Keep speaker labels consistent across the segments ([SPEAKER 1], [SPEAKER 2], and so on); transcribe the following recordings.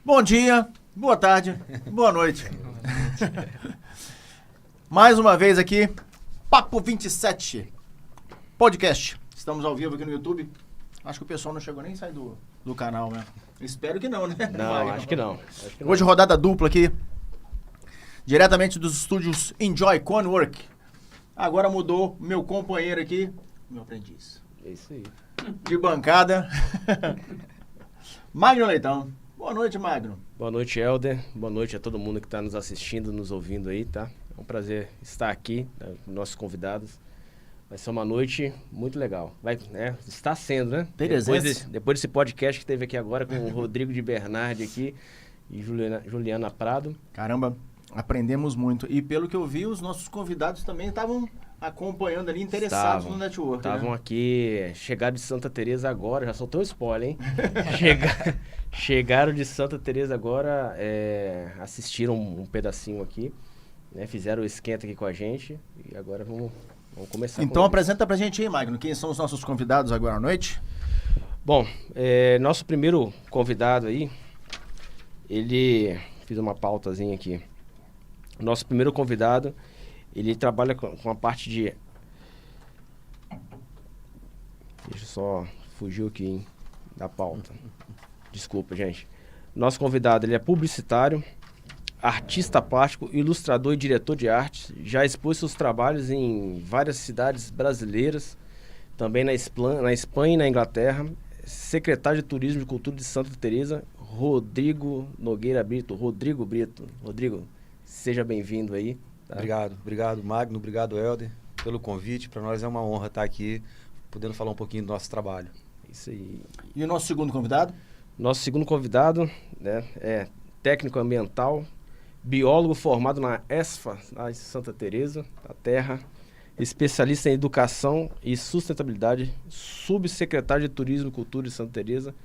[SPEAKER 1] Bom dia, boa tarde, boa noite. Mais uma vez aqui, Papo 27 Podcast. Estamos ao vivo aqui no YouTube. Acho que o pessoal não chegou nem a sair do canal, né? Espero que não, né?
[SPEAKER 2] Não, acho que não.
[SPEAKER 1] Hoje rodada dupla aqui, diretamente dos estúdios Enjoy Conework. Agora mudou meu companheiro aqui, meu aprendiz.
[SPEAKER 2] É isso aí.
[SPEAKER 1] De bancada, Magno Leitão. Boa noite, Magno.
[SPEAKER 2] Boa noite, Helder. Boa noite a todo mundo que está nos assistindo, nos ouvindo aí, tá? É um prazer estar aqui, né, com nossos convidados. Vai ser uma noite muito legal. Está sendo, né? Depois desse podcast que teve aqui agora com o Rodrigo de Bernardi aqui e Juliana Prado.
[SPEAKER 1] Caramba, aprendemos muito. E pelo que eu vi, os nossos convidados também estavam acompanhando ali, interessados no network.
[SPEAKER 2] Estavam aqui, chegaram de Santa Teresa agora, já soltou um spoiler, hein? Chegaram de Santa Teresa agora, assistiram um pedacinho aqui, né? Fizeram o esquenta aqui com a gente e agora vamos começar.
[SPEAKER 1] Então apresenta pra gente aí, Magno, quem são os nossos convidados agora à noite?
[SPEAKER 2] Bom, nosso primeiro convidado aí, fiz uma pautazinha aqui. Nosso primeiro convidado, ele trabalha com a parte de... Deixa eu só... Fugiu aqui, hein, da pauta. Desculpa, gente. Nosso convidado, ele é publicitário, artista plástico, ilustrador e diretor de arte. Já expôs seus trabalhos em várias cidades brasileiras, também na Espanha e na Inglaterra. Secretário de Turismo e Cultura de Santa Teresa, Rodrigo Nogueira Brito. Rodrigo Brito. Rodrigo, seja bem-vindo aí. Tá?
[SPEAKER 3] Obrigado, Magno. Obrigado, Helder, pelo convite. Para nós é uma honra estar aqui, podendo falar um pouquinho do nosso trabalho.
[SPEAKER 2] Isso aí.
[SPEAKER 1] E o nosso segundo convidado?
[SPEAKER 2] Nosso segundo convidado, né, é técnico ambiental, biólogo formado na ESFA, lá em Santa Teresa, da Terra, especialista em educação e sustentabilidade, subsecretário de Turismo e Cultura de Santa Teresa,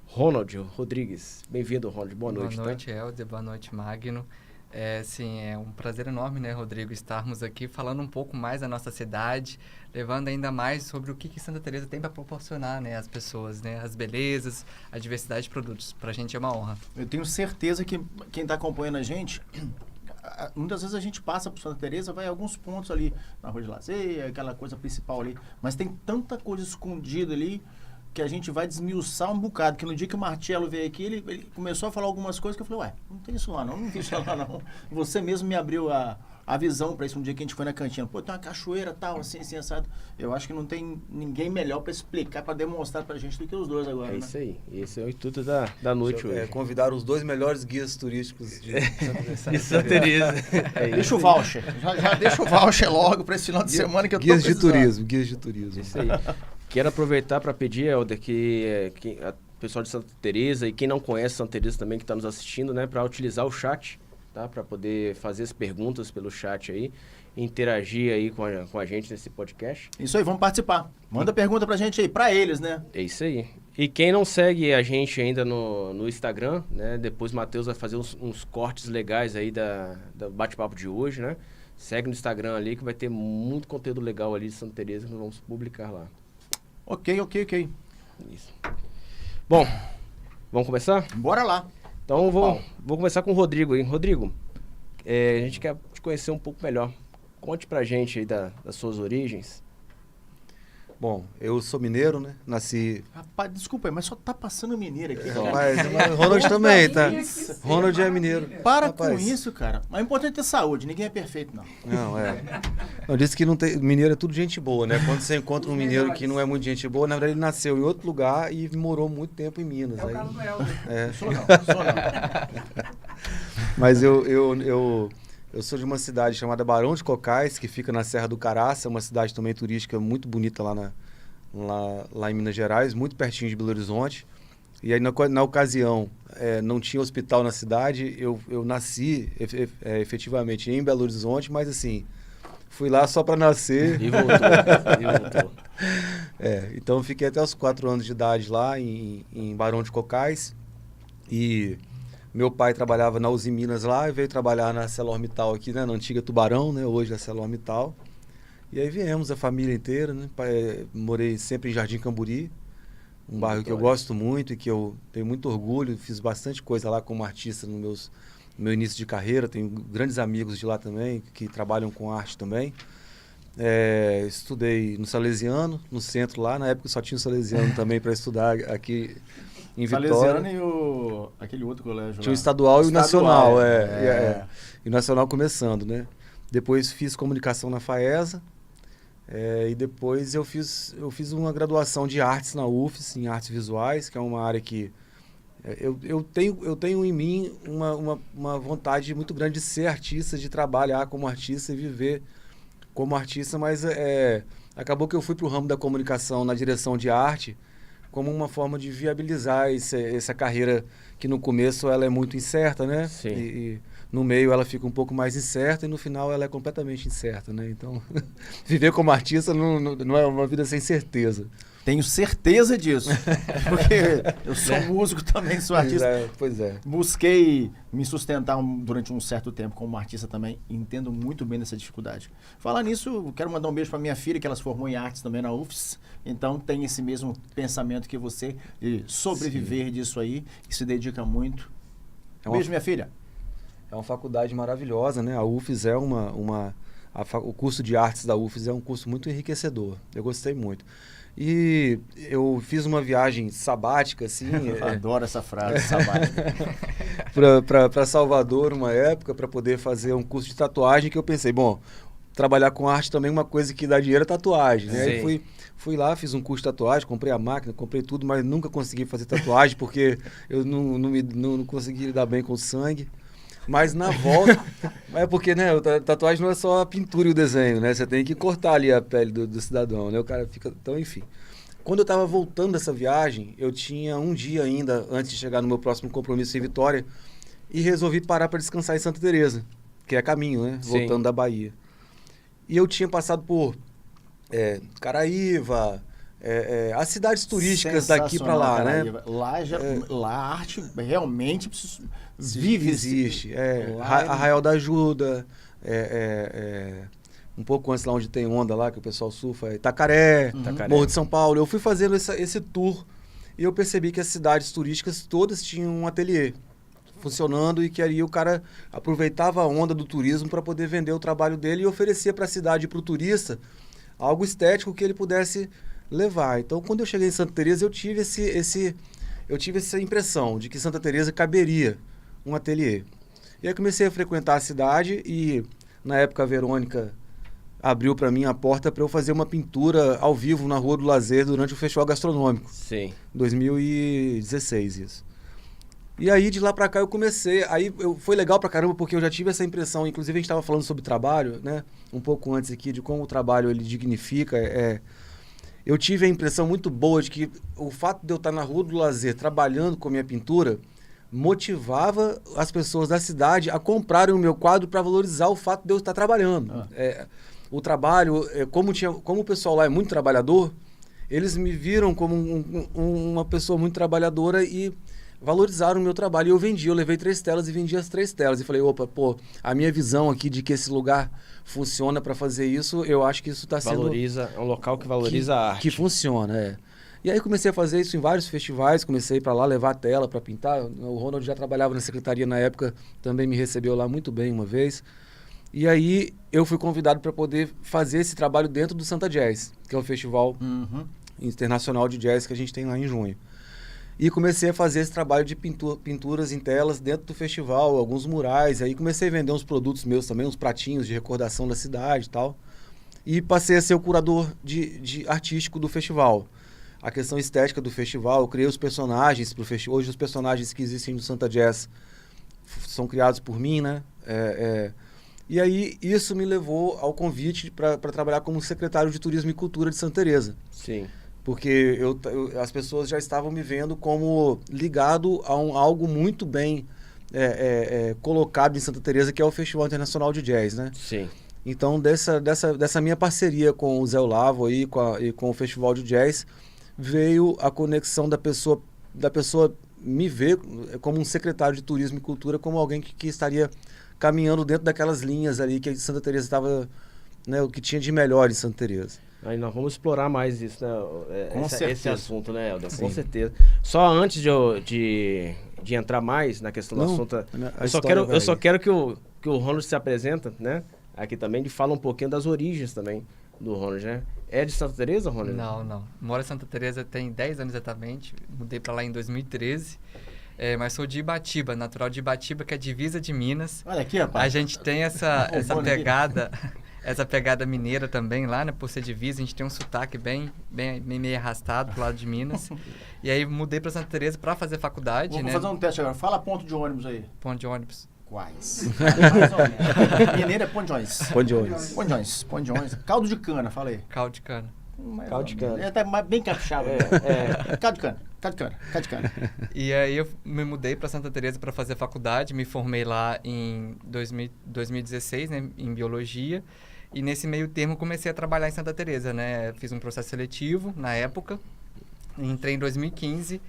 [SPEAKER 2] Ronald Rodrigues. Bem-vindo, Ronald. Boa noite.
[SPEAKER 4] Boa noite, Helder. Boa noite, Magno. É um prazer enorme, né, Rodrigo, estarmos aqui falando um pouco mais da nossa cidade, levando ainda mais sobre o que Santa Teresa tem para proporcionar, né, às pessoas, né, as belezas, a diversidade de produtos. Para a gente é uma honra.
[SPEAKER 1] Eu tenho certeza que quem está acompanhando a gente, muitas vezes a gente passa por Santa Teresa, vai a alguns pontos ali, na Rua de Lazer, aquela coisa principal ali, mas tem tanta coisa escondida ali que a gente vai desmiuçar um bocado, que no dia que o Marcelo veio aqui, ele começou a falar algumas coisas que eu falei, não tem isso lá não vi isso lá não. Você mesmo me abriu a visão para isso, um dia que a gente foi na cantina. Pô, tem uma cachoeira tal, assim, assado. Eu acho que não tem ninguém melhor para explicar, para demonstrar pra gente do que os dois agora,
[SPEAKER 2] É isso aí. Esse é o intuito da noite hoje.
[SPEAKER 3] Convidar os dois melhores guias turísticos de
[SPEAKER 2] Santa Teresa.
[SPEAKER 1] Deixa o voucher. Já deixa o voucher logo para esse final de semana que eu tô precisando.
[SPEAKER 3] Guias de turismo.
[SPEAKER 2] Isso aí. Quero aproveitar para pedir, Helder, que o pessoal de Santa Teresa e quem não conhece Santa Teresa também que está nos assistindo, né, para utilizar o chat, tá, para poder fazer as perguntas pelo chat aí, interagir aí com a gente nesse podcast.
[SPEAKER 1] Isso aí, vamos participar. Manda pergunta pra gente aí, para eles, né?
[SPEAKER 2] É isso aí. E quem não segue a gente ainda no Instagram, né, depois o Matheus vai fazer uns cortes legais aí do bate-papo de hoje, né? Segue no Instagram ali que vai ter muito conteúdo legal ali de Santa Teresa que nós vamos publicar lá.
[SPEAKER 1] Ok.
[SPEAKER 2] Isso. Bom, vamos começar?
[SPEAKER 1] Bora lá.
[SPEAKER 2] Então vou começar com o Rodrigo aí. Rodrigo, a gente quer te conhecer um pouco melhor. Conte pra gente aí das suas origens.
[SPEAKER 3] Bom, eu sou mineiro, né? Nasci...
[SPEAKER 1] Rapaz, desculpa aí, mas só tá passando mineiro aqui.
[SPEAKER 3] Rapaz, Ronald também, tá? Ronald é mineiro.
[SPEAKER 1] Para com isso, cara. Mas o importante é ter saúde, ninguém é perfeito, não.
[SPEAKER 3] Não, disse que não tem... Mineiro é tudo gente boa, né? Quando você encontra um mineiro que não é muito gente boa, na verdade ele nasceu em outro lugar e morou muito tempo em Minas.
[SPEAKER 4] É o caso do Helder.
[SPEAKER 1] Sou não.
[SPEAKER 3] Mas eu sou de uma cidade chamada Barão de Cocais, que fica na Serra do Caraça, uma cidade também turística muito bonita lá em Minas Gerais, muito pertinho de Belo Horizonte. E aí, na ocasião, não tinha hospital na cidade, eu nasci efetivamente em Belo Horizonte, mas assim, fui lá só para nascer.
[SPEAKER 2] E voltou.
[SPEAKER 3] Então, eu fiquei até os 4 anos de idade lá em Barão de Cocais. E... meu pai trabalhava na Uzi Minas lá e veio trabalhar na ArcelorMittal aqui, né? Na antiga Tubarão, né? Hoje a ArcelorMittal. E aí viemos, a família inteira, né? Morei sempre em Jardim Camburi. Um bairro que eu gosto muito e que eu tenho muito orgulho. Fiz bastante coisa lá como artista no meu início de carreira. Tenho grandes amigos de lá também, que trabalham com arte também. Estudei no Salesiano, no centro lá. Na época só tinha o Salesiano também para estudar aqui em Vitória.
[SPEAKER 1] Salesiano e aquele outro colégio
[SPEAKER 3] tinha o
[SPEAKER 1] lá.
[SPEAKER 3] Estadual e o Nacional. E o Nacional começando, né? Depois fiz comunicação na FAESA. E depois eu fiz uma graduação de artes na UFES, em artes visuais, que é uma área que eu tenho em mim uma vontade muito grande de ser artista, de trabalhar como artista e viver como artista, mas acabou que eu fui para o ramo da comunicação na direção de arte como uma forma de viabilizar essa carreira que no começo ela é muito incerta, né?
[SPEAKER 2] Sim.
[SPEAKER 3] E no meio ela fica um pouco mais incerta e no final ela é completamente incerta, né? Então, viver como artista não é uma vida sem certeza.
[SPEAKER 1] Tenho certeza disso. Porque eu sou músico também, sou artista.
[SPEAKER 3] Pois é.
[SPEAKER 1] Busquei me sustentar durante um certo tempo como artista também. Entendo muito bem dessa dificuldade. Falar nisso, quero mandar um beijo para minha filha, que ela se formou em artes também na UFES. Então tem esse mesmo pensamento que você, de sobreviver disso aí, e se dedica muito. Beijo, minha filha.
[SPEAKER 3] É uma faculdade maravilhosa, né? A UFES é o curso de artes da UFES é um curso muito enriquecedor. Eu gostei muito. E eu fiz uma viagem sabática, assim.
[SPEAKER 1] Adoro essa frase, sabática.
[SPEAKER 3] Para Salvador, uma época, para poder fazer um curso de tatuagem, que eu pensei, bom, trabalhar com arte também, uma coisa que dá dinheiro é tatuagem, né? Aí fui lá, fiz um curso de tatuagem, comprei a máquina, comprei tudo, mas nunca consegui fazer tatuagem, porque eu não consegui lidar bem com o sangue. Mas na volta, é porque, né, tatuagem não é só a pintura e o desenho, né? Você tem que cortar ali a pele do cidadão, né? O cara fica... Então, enfim. Quando eu estava voltando dessa viagem, eu tinha um dia ainda antes de chegar no meu próximo compromisso em Vitória e resolvi parar para descansar em Santa Teresa, que é caminho, né?
[SPEAKER 2] Sim.
[SPEAKER 3] Voltando da Bahia. E eu tinha passado por Caraíva, as cidades turísticas daqui para lá,
[SPEAKER 1] Caraíva.
[SPEAKER 3] né?
[SPEAKER 1] Lá a arte realmente vive.
[SPEAKER 3] Existe. Arraial da Ajuda, um pouco antes lá onde tem onda lá, que o pessoal surfa, Itacaré, Morro de São Paulo. Eu fui fazendo esse tour e eu percebi que as cidades turísticas todas tinham um ateliê funcionando e que aí o cara aproveitava a onda do turismo para poder vender o trabalho dele e oferecia para a cidade e para o turista algo estético que ele pudesse levar. Então, quando eu cheguei em Santa Teresa, eu tive essa impressão de que Santa Teresa caberia um ateliê. E aí comecei a frequentar a cidade e, na época, a Verônica abriu para mim a porta para eu fazer uma pintura ao vivo na Rua do Lazer durante o Festival Gastronômico.
[SPEAKER 2] Sim.
[SPEAKER 3] 2016, isso. E aí, de lá para cá, eu comecei... Foi legal pra caramba, porque eu já tive essa impressão. Inclusive, a gente estava falando sobre trabalho, né? Um pouco antes aqui, de como o trabalho ele dignifica. Eu tive a impressão muito boa de que o fato de eu estar na Rua do Lazer trabalhando com a minha pintura motivava as pessoas da cidade a comprarem o meu quadro para valorizar o fato de eu estar trabalhando. O trabalho, como o pessoal lá é muito trabalhador, eles me viram como uma pessoa muito trabalhadora e valorizaram o meu trabalho. E eu vendi, eu levei 3 telas e vendi as 3 telas. E falei, opa, a minha visão aqui de que esse lugar funciona para fazer isso, eu acho que isso está sendo...
[SPEAKER 2] É um local que valoriza a arte.
[SPEAKER 3] Que funciona, E aí comecei a fazer isso em vários festivais, comecei para lá levar a tela para pintar. O Ronald já trabalhava na secretaria na época, também me recebeu lá muito bem uma vez. E aí eu fui convidado para poder fazer esse trabalho dentro do Santa Jazz, que é o festival internacional de jazz que a gente tem lá em junho. E comecei a fazer esse trabalho de pinturas em telas dentro do festival, alguns murais. Aí comecei a vender uns produtos meus também, uns pratinhos de recordação da cidade e tal. E passei a ser o curador artístico do festival. A questão estética do festival, eu criei os personagens para o festival. Hoje os personagens que existem no Santa Jazz são criados por mim, né? E aí isso me levou ao convite para trabalhar como secretário de Turismo e Cultura de Santa Teresa.
[SPEAKER 2] Sim.
[SPEAKER 3] Porque as pessoas já estavam me vendo como ligado a algo muito bem colocado em Santa Teresa, que é o Festival Internacional de Jazz, né?
[SPEAKER 2] Sim.
[SPEAKER 3] Então, dessa minha parceria com o Zé Olavo e com o Festival de Jazz, veio a conexão da pessoa me ver como um secretário de Turismo e Cultura, como alguém que estaria caminhando dentro daquelas linhas ali que Santa Teresa estava, né, o que tinha de melhor em Santa Teresa.
[SPEAKER 2] Aí nós vamos explorar mais isso, né?
[SPEAKER 1] Com
[SPEAKER 2] Esse
[SPEAKER 1] certeza.
[SPEAKER 2] assunto, né, Helder? Com
[SPEAKER 1] Sim.
[SPEAKER 2] certeza. Só antes de entrar mais na questão do
[SPEAKER 3] Não,
[SPEAKER 2] assunto,
[SPEAKER 3] a
[SPEAKER 2] eu só
[SPEAKER 3] história
[SPEAKER 2] quero,
[SPEAKER 3] vai-
[SPEAKER 2] que o Ronald se apresenta, né? Aqui também, de fala um pouquinho das origens também do Ronald, né? É de Santa Teresa, Ronald?
[SPEAKER 4] Não. Moro em Santa Teresa tem 10 anos exatamente. Mudei para lá em 2013. Mas sou de Ibatiba, natural de Ibatiba, que é divisa de Minas.
[SPEAKER 1] Olha aqui, rapaz.
[SPEAKER 4] A gente tem essa
[SPEAKER 1] Roubando aqui.
[SPEAKER 4] pegada, essa pegada mineira também lá, né? Por ser divisa, a gente tem um sotaque bem meio arrastado pro lado de Minas. E aí mudei para Santa Teresa para fazer faculdade,
[SPEAKER 1] Vou
[SPEAKER 4] né?
[SPEAKER 1] fazer um teste agora. Fala ponto de ônibus aí.
[SPEAKER 4] Ponto de ônibus.
[SPEAKER 1] Quais? Mais ou menos. Mineiro é ponto de ônibus.
[SPEAKER 3] Ponto de ônibus.
[SPEAKER 1] Ponto de ônibus. Ponto de ônibus. Caldo de cana, fala aí.
[SPEAKER 4] Caldo de cana.
[SPEAKER 1] Mais
[SPEAKER 2] Caldo
[SPEAKER 1] ou
[SPEAKER 2] de
[SPEAKER 1] menos.
[SPEAKER 2] cana.
[SPEAKER 1] É, tá bem capixaba. Caldo de cana. Caldo de cana. Caldo de cana.
[SPEAKER 4] E aí eu me mudei para Santa Teresa para fazer faculdade, me formei lá em 2016, né, em biologia. E nesse meio termo comecei a trabalhar em Santa Teresa, né? Fiz um processo seletivo na época. Entrei em 2015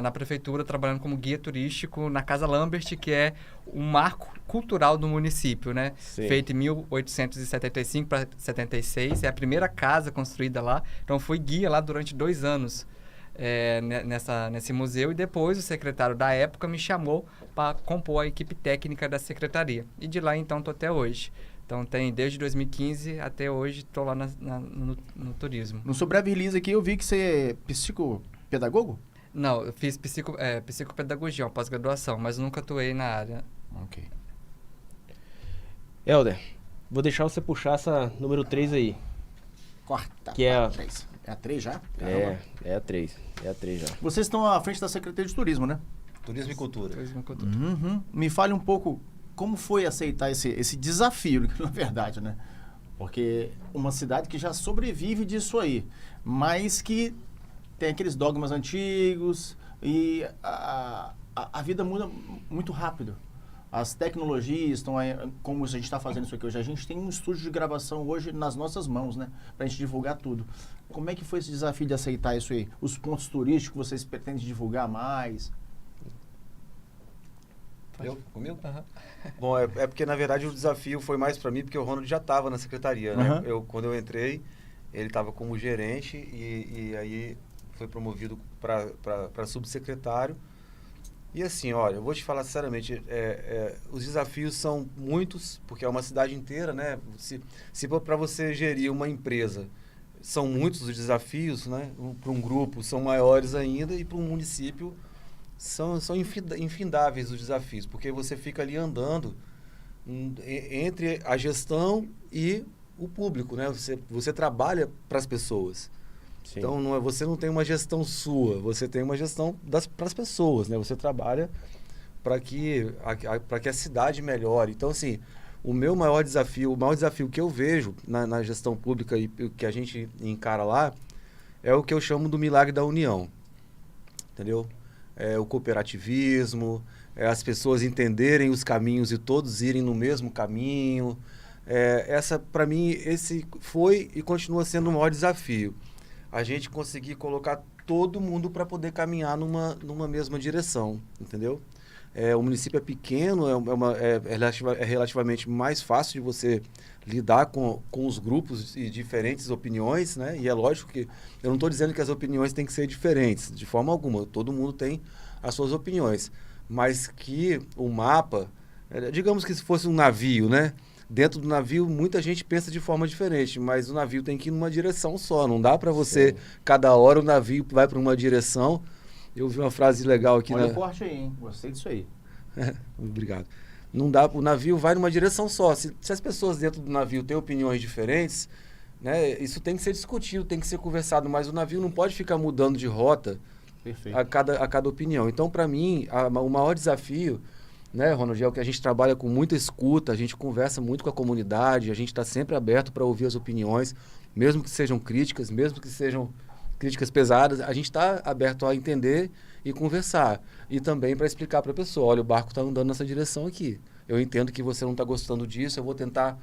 [SPEAKER 4] na prefeitura trabalhando como guia turístico na Casa Lambert, que é um marco cultural do município, né?
[SPEAKER 2] Sim.
[SPEAKER 4] Feito em 1875 para 76, é a primeira casa construída lá. Então fui guia lá durante 2 anos nesse museu, e depois o secretário da época me chamou para compor a equipe técnica da secretaria. E de lá então estou até hoje. Então tem desde 2015 até hoje estou lá no turismo.
[SPEAKER 1] No seu breve release aqui eu vi que você é psicopedagogo?
[SPEAKER 4] Não, eu fiz psicopedagogia, uma pós-graduação, mas nunca atuei na área.
[SPEAKER 1] Ok.
[SPEAKER 2] Helder, vou deixar você puxar essa número 3 aí.
[SPEAKER 1] Quarta.
[SPEAKER 2] Que é a-
[SPEAKER 1] 3. É a 3 já?
[SPEAKER 2] É a 3. É a 3 já.
[SPEAKER 1] Vocês estão à frente da Secretaria de Turismo, né?
[SPEAKER 3] Turismo e cultura.
[SPEAKER 4] Turismo e cultura.
[SPEAKER 1] Uhum. Me fale um pouco como foi aceitar esse desafio, na verdade, né? Porque uma cidade que já sobrevive disso aí, mas que tem aqueles dogmas antigos e a vida muda muito rápido. As tecnologias estão aí, como a gente está fazendo isso aqui hoje. A gente tem um estúdio de gravação hoje nas nossas mãos, né? Pra gente divulgar tudo. Como é que foi esse desafio de aceitar isso aí? Os pontos turísticos, vocês pretendem divulgar mais?
[SPEAKER 3] Comigo?
[SPEAKER 4] Aham.
[SPEAKER 3] Bom, é porque na verdade o desafio foi mais para mim, porque o Ronald já estava na secretaria, né?
[SPEAKER 1] Uhum.
[SPEAKER 3] Quando eu entrei, ele estava como gerente e aí foi promovido para subsecretário. E assim, olha, eu vou te falar sinceramente, os desafios são muitos, porque é uma cidade inteira, né? Se para você gerir uma empresa, são muitos os desafios, né? Para um grupo são maiores ainda, e para um município são infindáveis os desafios, porque você fica ali andando entre a gestão e o público, né? Você trabalha para as pessoas.
[SPEAKER 2] Sim.
[SPEAKER 3] Então, você não tem uma gestão sua, você tem uma gestão para as pessoas, né? Você trabalha para que a cidade melhore. Então, assim, o maior desafio que eu vejo na gestão pública e que a gente encara lá é o que eu chamo do milagre da união, entendeu? É o cooperativismo, as pessoas entenderem os caminhos e todos irem no mesmo caminho. Para mim, esse foi e continua sendo o maior desafio. A gente conseguir colocar todo mundo para poder caminhar numa mesma direção, entendeu? O município é pequeno, é relativamente mais fácil de você lidar com os grupos e diferentes opiniões, né? E é lógico que eu não estou dizendo que as opiniões têm que ser diferentes, de forma alguma. Todo mundo tem as suas opiniões. Mas que o mapa, digamos que se fosse um navio, né? Dentro do navio, muita gente pensa de forma diferente, mas o navio tem que ir numa direção só. Não dá para você, cada hora o navio vai para uma direção. Eu vi uma frase legal aqui.
[SPEAKER 1] Olha o corte aí, hein? Gostei disso aí.
[SPEAKER 3] Obrigado. Não dá, o navio vai numa direção só. Se as pessoas dentro do navio têm opiniões diferentes, né, isso tem que ser discutido, tem que ser conversado, mas o navio não pode ficar mudando de rota
[SPEAKER 1] Perfeito.
[SPEAKER 3] a cada opinião. Então, para mim, o maior desafio, né, Ronald, é o que a gente trabalha com muita escuta, a gente conversa muito com a comunidade, a gente está sempre aberto para ouvir as opiniões, mesmo que sejam críticas, mesmo que sejam críticas pesadas, a gente está aberto a entender e conversar. E também para explicar para a pessoa, olha, o barco está andando nessa direção aqui. Eu entendo que você não está gostando disso, eu vou tentar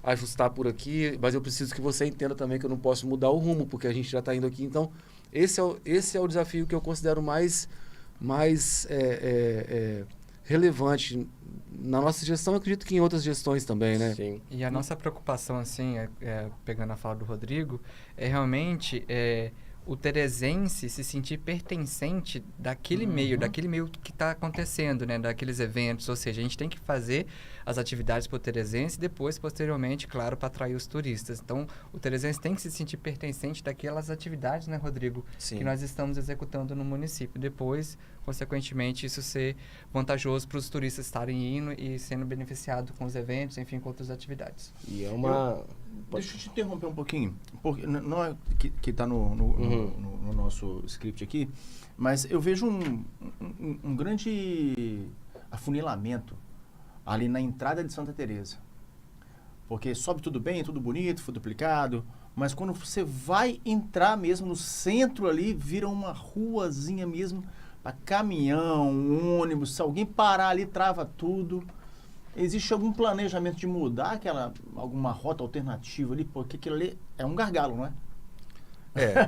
[SPEAKER 3] ajustar por aqui, mas eu preciso que você entenda também que eu não posso mudar o rumo, porque a gente já está indo aqui. Então, esse é o desafio que eu considero mais relevante na nossa gestão, eu acredito que em outras gestões também, né?
[SPEAKER 2] Sim.
[SPEAKER 4] E a nossa preocupação, assim, pegando a fala do Rodrigo, é realmente o teresense se sentir pertencente daquele meio que está acontecendo, né? Daqueles eventos. Ou seja, a gente tem que fazer as atividades para o teresense e depois, posteriormente, claro, para atrair os turistas. Então, o teresense tem que se sentir pertencente daquelas atividades, né, Rodrigo?
[SPEAKER 3] Sim.
[SPEAKER 4] Que nós estamos executando no município. Depois, consequentemente, isso ser vantajoso para os turistas estarem indo e sendo beneficiados com os eventos, enfim, com outras atividades.
[SPEAKER 2] E é uma...
[SPEAKER 1] Deixa eu te interromper um pouquinho, porque não é que está no nosso script aqui, mas eu vejo um grande afunilamento ali na entrada de Santa Teresa. Porque sobe tudo bem, tudo bonito, foi duplicado, mas quando você vai entrar mesmo no centro ali, vira uma ruazinha mesmo, para caminhão, ônibus, se alguém parar ali, trava tudo. Existe algum planejamento de mudar alguma rota alternativa ali? Porque aquilo ali é um gargalo, não é?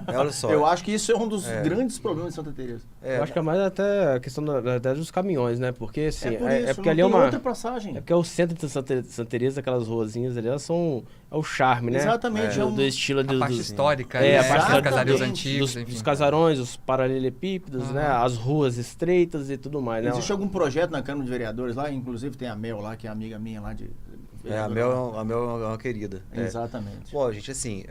[SPEAKER 3] Olha só.
[SPEAKER 1] Eu acho que isso é um dos grandes problemas de Santa Teresa.
[SPEAKER 2] Eu acho que é mais até a questão dos caminhões, né? Porque, assim,
[SPEAKER 1] é
[SPEAKER 2] porque ali é uma...
[SPEAKER 1] outra passagem.
[SPEAKER 2] É porque o centro de Santa Teresa, aquelas ruazinhas ali, elas são... É o charme, né?
[SPEAKER 1] Exatamente.
[SPEAKER 2] Do estilo...
[SPEAKER 4] A parte histórica,
[SPEAKER 2] É, a
[SPEAKER 4] né?
[SPEAKER 2] parte
[SPEAKER 4] Dos casarões antigos,
[SPEAKER 2] dos
[SPEAKER 4] enfim.
[SPEAKER 2] casarões, os paralelepípedos, né? As ruas estreitas e tudo mais, né?
[SPEAKER 1] Existe algum projeto na Câmara de Vereadores lá? Inclusive tem a Mel lá, que é amiga minha lá de...
[SPEAKER 3] A Mel é uma querida.
[SPEAKER 1] Exatamente.
[SPEAKER 3] Bom, gente, assim...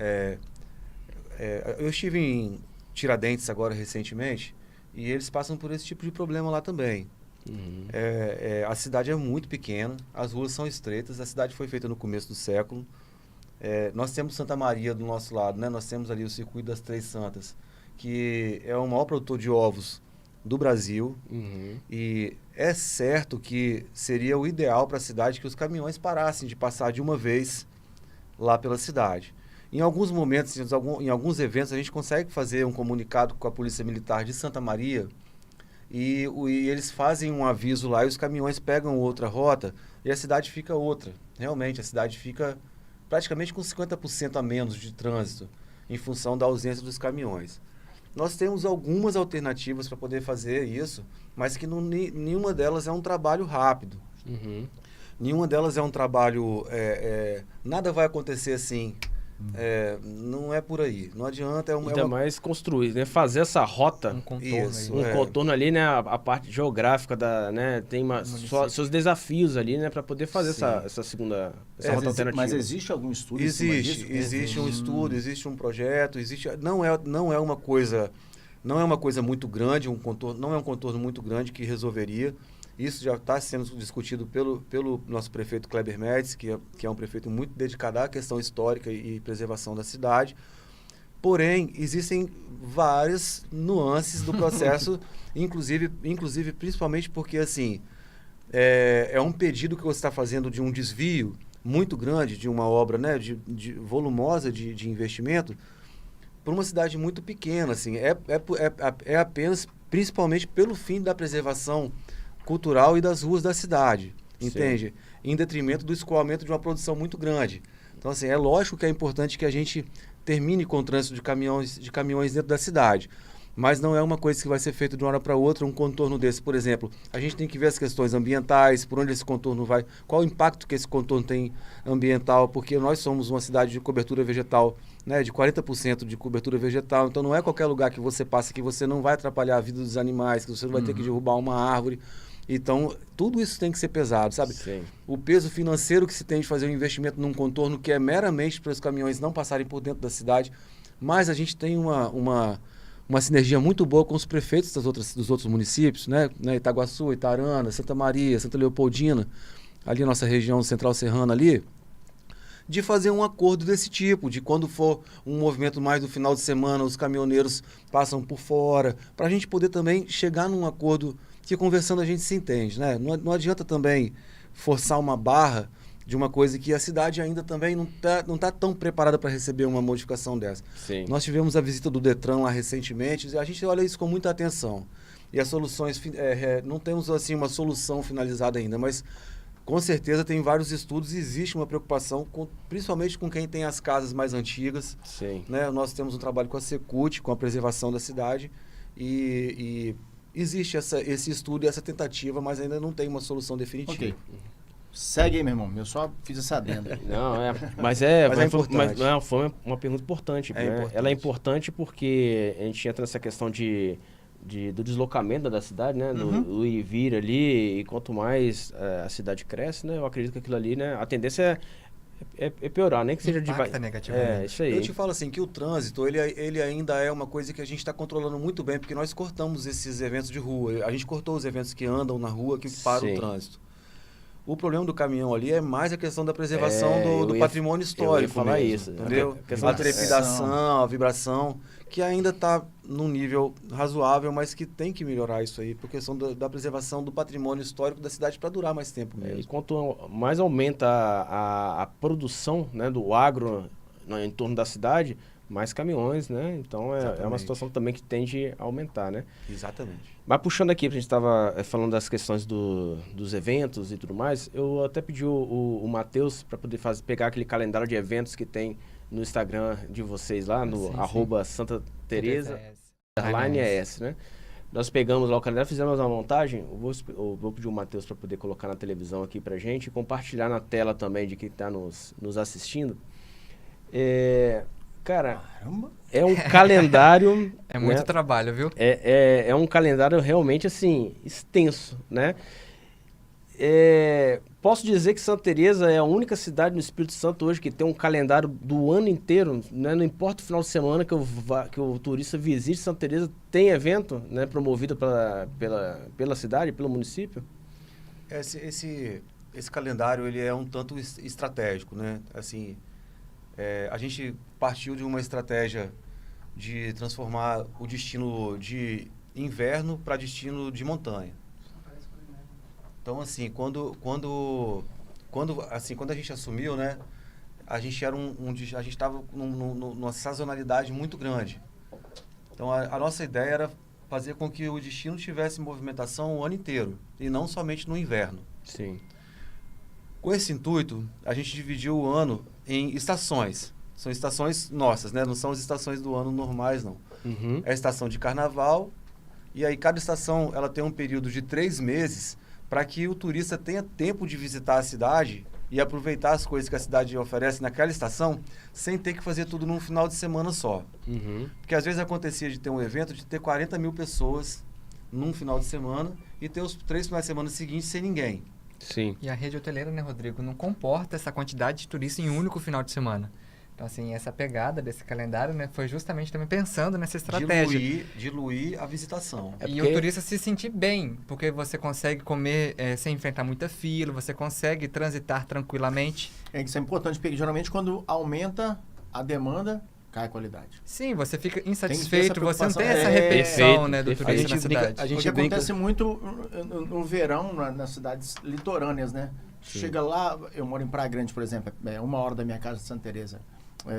[SPEAKER 3] eu estive em Tiradentes agora recentemente e eles passam por esse tipo de problema lá também. A cidade é muito pequena, as ruas são estreitas, a cidade foi feita no começo do século. Nós temos Santa Maria do nosso lado, né? Nós temos ali o Circuito das Três Santas, que é o maior produtor de ovos do Brasil. E é certo que seria o ideal para a cidade que os caminhões parassem de passar de uma vez lá pela cidade. Em alguns momentos, em alguns eventos, a gente consegue fazer um comunicado com a Polícia Militar de Santa Maria e eles fazem um aviso lá e os caminhões pegam outra rota e a cidade fica outra. Realmente, a cidade fica praticamente com 50% a menos de trânsito em função da ausência dos caminhões. Nós temos algumas alternativas para poder fazer isso, mas que nenhuma delas é um trabalho rápido. Nenhuma delas é um trabalho... nada vai acontecer assim... não é por aí. Não adianta.
[SPEAKER 2] Ainda mais construir, né? Fazer essa rota,
[SPEAKER 4] Um contorno,
[SPEAKER 3] isso,
[SPEAKER 4] aí.
[SPEAKER 2] contorno ali, né? A parte geográfica né? Tem seus desafios ali, né? Para poder fazer essa segunda rota alternativa.
[SPEAKER 1] Mas existe algum estudo?
[SPEAKER 3] Existe um estudo, existe um projeto, não é uma coisa muito grande, não é um contorno muito grande que resolveria. Isso já está sendo discutido pelo nosso prefeito Kleber Médici, que é um prefeito muito dedicado à questão histórica e preservação da cidade. Porém, existem várias nuances do processo, inclusive principalmente porque, assim, é um pedido que você está fazendo de um desvio muito grande de uma obra, né, volumosa de investimento, para uma cidade muito pequena. Assim, é apenas, principalmente pelo fim da preservação cultural e das ruas da cidade, entende? Em detrimento do escoamento de uma produção muito grande. Então, assim, é lógico que é importante que a gente termine com o trânsito de caminhões dentro da cidade, mas não é uma coisa que vai ser feita de uma hora para outra, um contorno desse. Por exemplo, a gente tem que ver as questões ambientais, por onde esse contorno vai, qual o impacto que esse contorno tem ambiental, porque nós somos uma cidade de cobertura vegetal, né, de 40% de cobertura vegetal, então não é qualquer lugar que você passa que você não vai atrapalhar a vida dos animais, que você não vai ter que derrubar uma árvore. Então, tudo isso tem que ser pesado, sabe?
[SPEAKER 2] Sim.
[SPEAKER 3] O peso financeiro que se tem de fazer um investimento num contorno que é meramente para os caminhões não passarem por dentro da cidade, mas a gente tem uma sinergia muito boa com os prefeitos dos outros municípios, né? Itaguaçu, Itarana, Santa Maria, Santa Leopoldina, ali a nossa região central serrana ali, de fazer um acordo desse tipo, de quando for um movimento mais do final de semana, os caminhoneiros passam por fora, para a gente poder também chegar num acordo que conversando a gente se entende, né? Não adianta também forçar uma barra de uma coisa que a cidade ainda também não tá tão preparada para receber uma modificação dessa.
[SPEAKER 2] Sim.
[SPEAKER 3] Nós tivemos a visita do Detran lá recentemente e a gente olha isso com muita atenção. E as soluções, não temos assim uma solução finalizada ainda, mas com certeza tem vários estudos e existe uma preocupação, principalmente com quem tem as casas mais antigas.
[SPEAKER 2] Sim.
[SPEAKER 3] Né? Nós temos um trabalho com a Secult, com a preservação da cidade e existe esse estudo e essa tentativa, mas ainda não tem uma solução definitiva.
[SPEAKER 1] Ok. Segue aí, meu irmão. Eu só fiz essa adenda.
[SPEAKER 2] Não,
[SPEAKER 3] Mas é importante.
[SPEAKER 2] Mas foi uma pergunta importante, né?
[SPEAKER 3] importante.
[SPEAKER 2] Ela é importante porque a gente entra nessa questão do deslocamento da cidade, né? Do ir e vir ali, e quanto mais a cidade cresce, né? Eu acredito que aquilo ali, né? A tendência é piorar, nem que seja
[SPEAKER 4] Impacta negativamente.
[SPEAKER 2] isso aí.
[SPEAKER 3] Eu te falo assim, que o trânsito, ele ainda é uma coisa que a gente está controlando muito bem, porque nós cortamos esses eventos de rua. A gente cortou os eventos que andam na rua, que param
[SPEAKER 2] Sim.
[SPEAKER 3] o trânsito. O problema do caminhão ali é mais a questão da preservação do patrimônio histórico.
[SPEAKER 2] Eu ia falar
[SPEAKER 3] mesmo,
[SPEAKER 2] isso.
[SPEAKER 3] entendeu?
[SPEAKER 2] questão
[SPEAKER 3] A
[SPEAKER 2] da-
[SPEAKER 3] trepidação, a vibração, que ainda está num nível razoável, mas que tem que melhorar isso aí, por questão da preservação do patrimônio histórico da cidade para durar mais tempo
[SPEAKER 2] E
[SPEAKER 3] mesmo.
[SPEAKER 2] quanto mais aumenta a produção, né, do agro em torno da cidade, mais caminhões, né? Então é uma
[SPEAKER 3] Exatamente.
[SPEAKER 2] situação também que tende a aumentar, né?
[SPEAKER 3] Exatamente.
[SPEAKER 2] Mas puxando aqui, a gente estava falando das questões dos eventos e tudo mais, eu até pedi o Matheus para poder pegar aquele calendário de eventos que tem no Instagram de vocês lá, no
[SPEAKER 4] Sim,
[SPEAKER 2] @ Santa Teresa,
[SPEAKER 4] Underline
[SPEAKER 2] _ES, né? Nós pegamos lá o calendário, fizemos uma montagem, eu vou pedir o Matheus para poder colocar na televisão aqui pra gente e compartilhar na tela também de quem está nos assistindo. Cara,
[SPEAKER 1] Caramba.
[SPEAKER 2] é um calendário...
[SPEAKER 4] É muito
[SPEAKER 2] né?
[SPEAKER 4] trabalho, viu?
[SPEAKER 2] É um calendário realmente, assim, extenso, né? Posso dizer que Santa Teresa é a única cidade no Espírito Santo hoje que tem um calendário do ano inteiro, né? Não importa o final de semana que o turista visite Santa Teresa, tem evento, né? Promovido pela cidade, pelo município.
[SPEAKER 3] Esse calendário, ele é um tanto estratégico, né? Assim, a gente partiu de uma estratégia de transformar o destino de inverno para destino de montanha. Então, assim, quando a gente assumiu, né, a gente estava numa sazonalidade muito grande. Então, a nossa ideia era fazer com que o destino tivesse movimentação o ano inteiro e não somente no inverno.
[SPEAKER 2] Sim.
[SPEAKER 3] Com esse intuito, a gente dividiu o ano em estações. São estações nossas, né? Não são as estações do ano normais, não.
[SPEAKER 2] Uhum.
[SPEAKER 3] É a estação de carnaval, e aí cada estação ela tem um período de 3 meses para que o turista tenha tempo de visitar a cidade e aproveitar as coisas que a cidade oferece naquela estação, sem ter que fazer tudo num final de semana só.
[SPEAKER 2] Uhum.
[SPEAKER 3] Porque às vezes acontecia de ter um evento de ter 40 mil pessoas num final de semana e ter os 3 finais de semana seguintes sem ninguém.
[SPEAKER 2] Sim.
[SPEAKER 4] E a rede hoteleira, né, Rodrigo, não comporta essa quantidade de turistas em um único final de semana. Então, assim, essa pegada desse calendário, né, foi justamente também pensando nessa estratégia.
[SPEAKER 3] Diluir a visitação.
[SPEAKER 2] É
[SPEAKER 4] E
[SPEAKER 2] porque-
[SPEAKER 4] o turista se sentir bem, porque você consegue comer sem enfrentar muita fila, você consegue transitar tranquilamente.
[SPEAKER 1] Isso é importante, porque geralmente quando aumenta a demanda, cai a qualidade.
[SPEAKER 4] Sim, você fica
[SPEAKER 1] Tem
[SPEAKER 4] insatisfeito,
[SPEAKER 1] que ter essa
[SPEAKER 4] você não tem
[SPEAKER 1] preocupação.
[SPEAKER 4] essa
[SPEAKER 1] É,
[SPEAKER 4] repetição,
[SPEAKER 2] perfeito,
[SPEAKER 4] né, do
[SPEAKER 2] perfeito.
[SPEAKER 4] turista na
[SPEAKER 3] A gente brinca-
[SPEAKER 4] cidade.
[SPEAKER 3] a gente
[SPEAKER 1] O que
[SPEAKER 3] brinca-
[SPEAKER 1] acontece muito no verão, nas cidades litorâneas, né? Chega lá, eu moro em Praia Grande, por exemplo, é 1 hora da minha casa de Santa Teresa.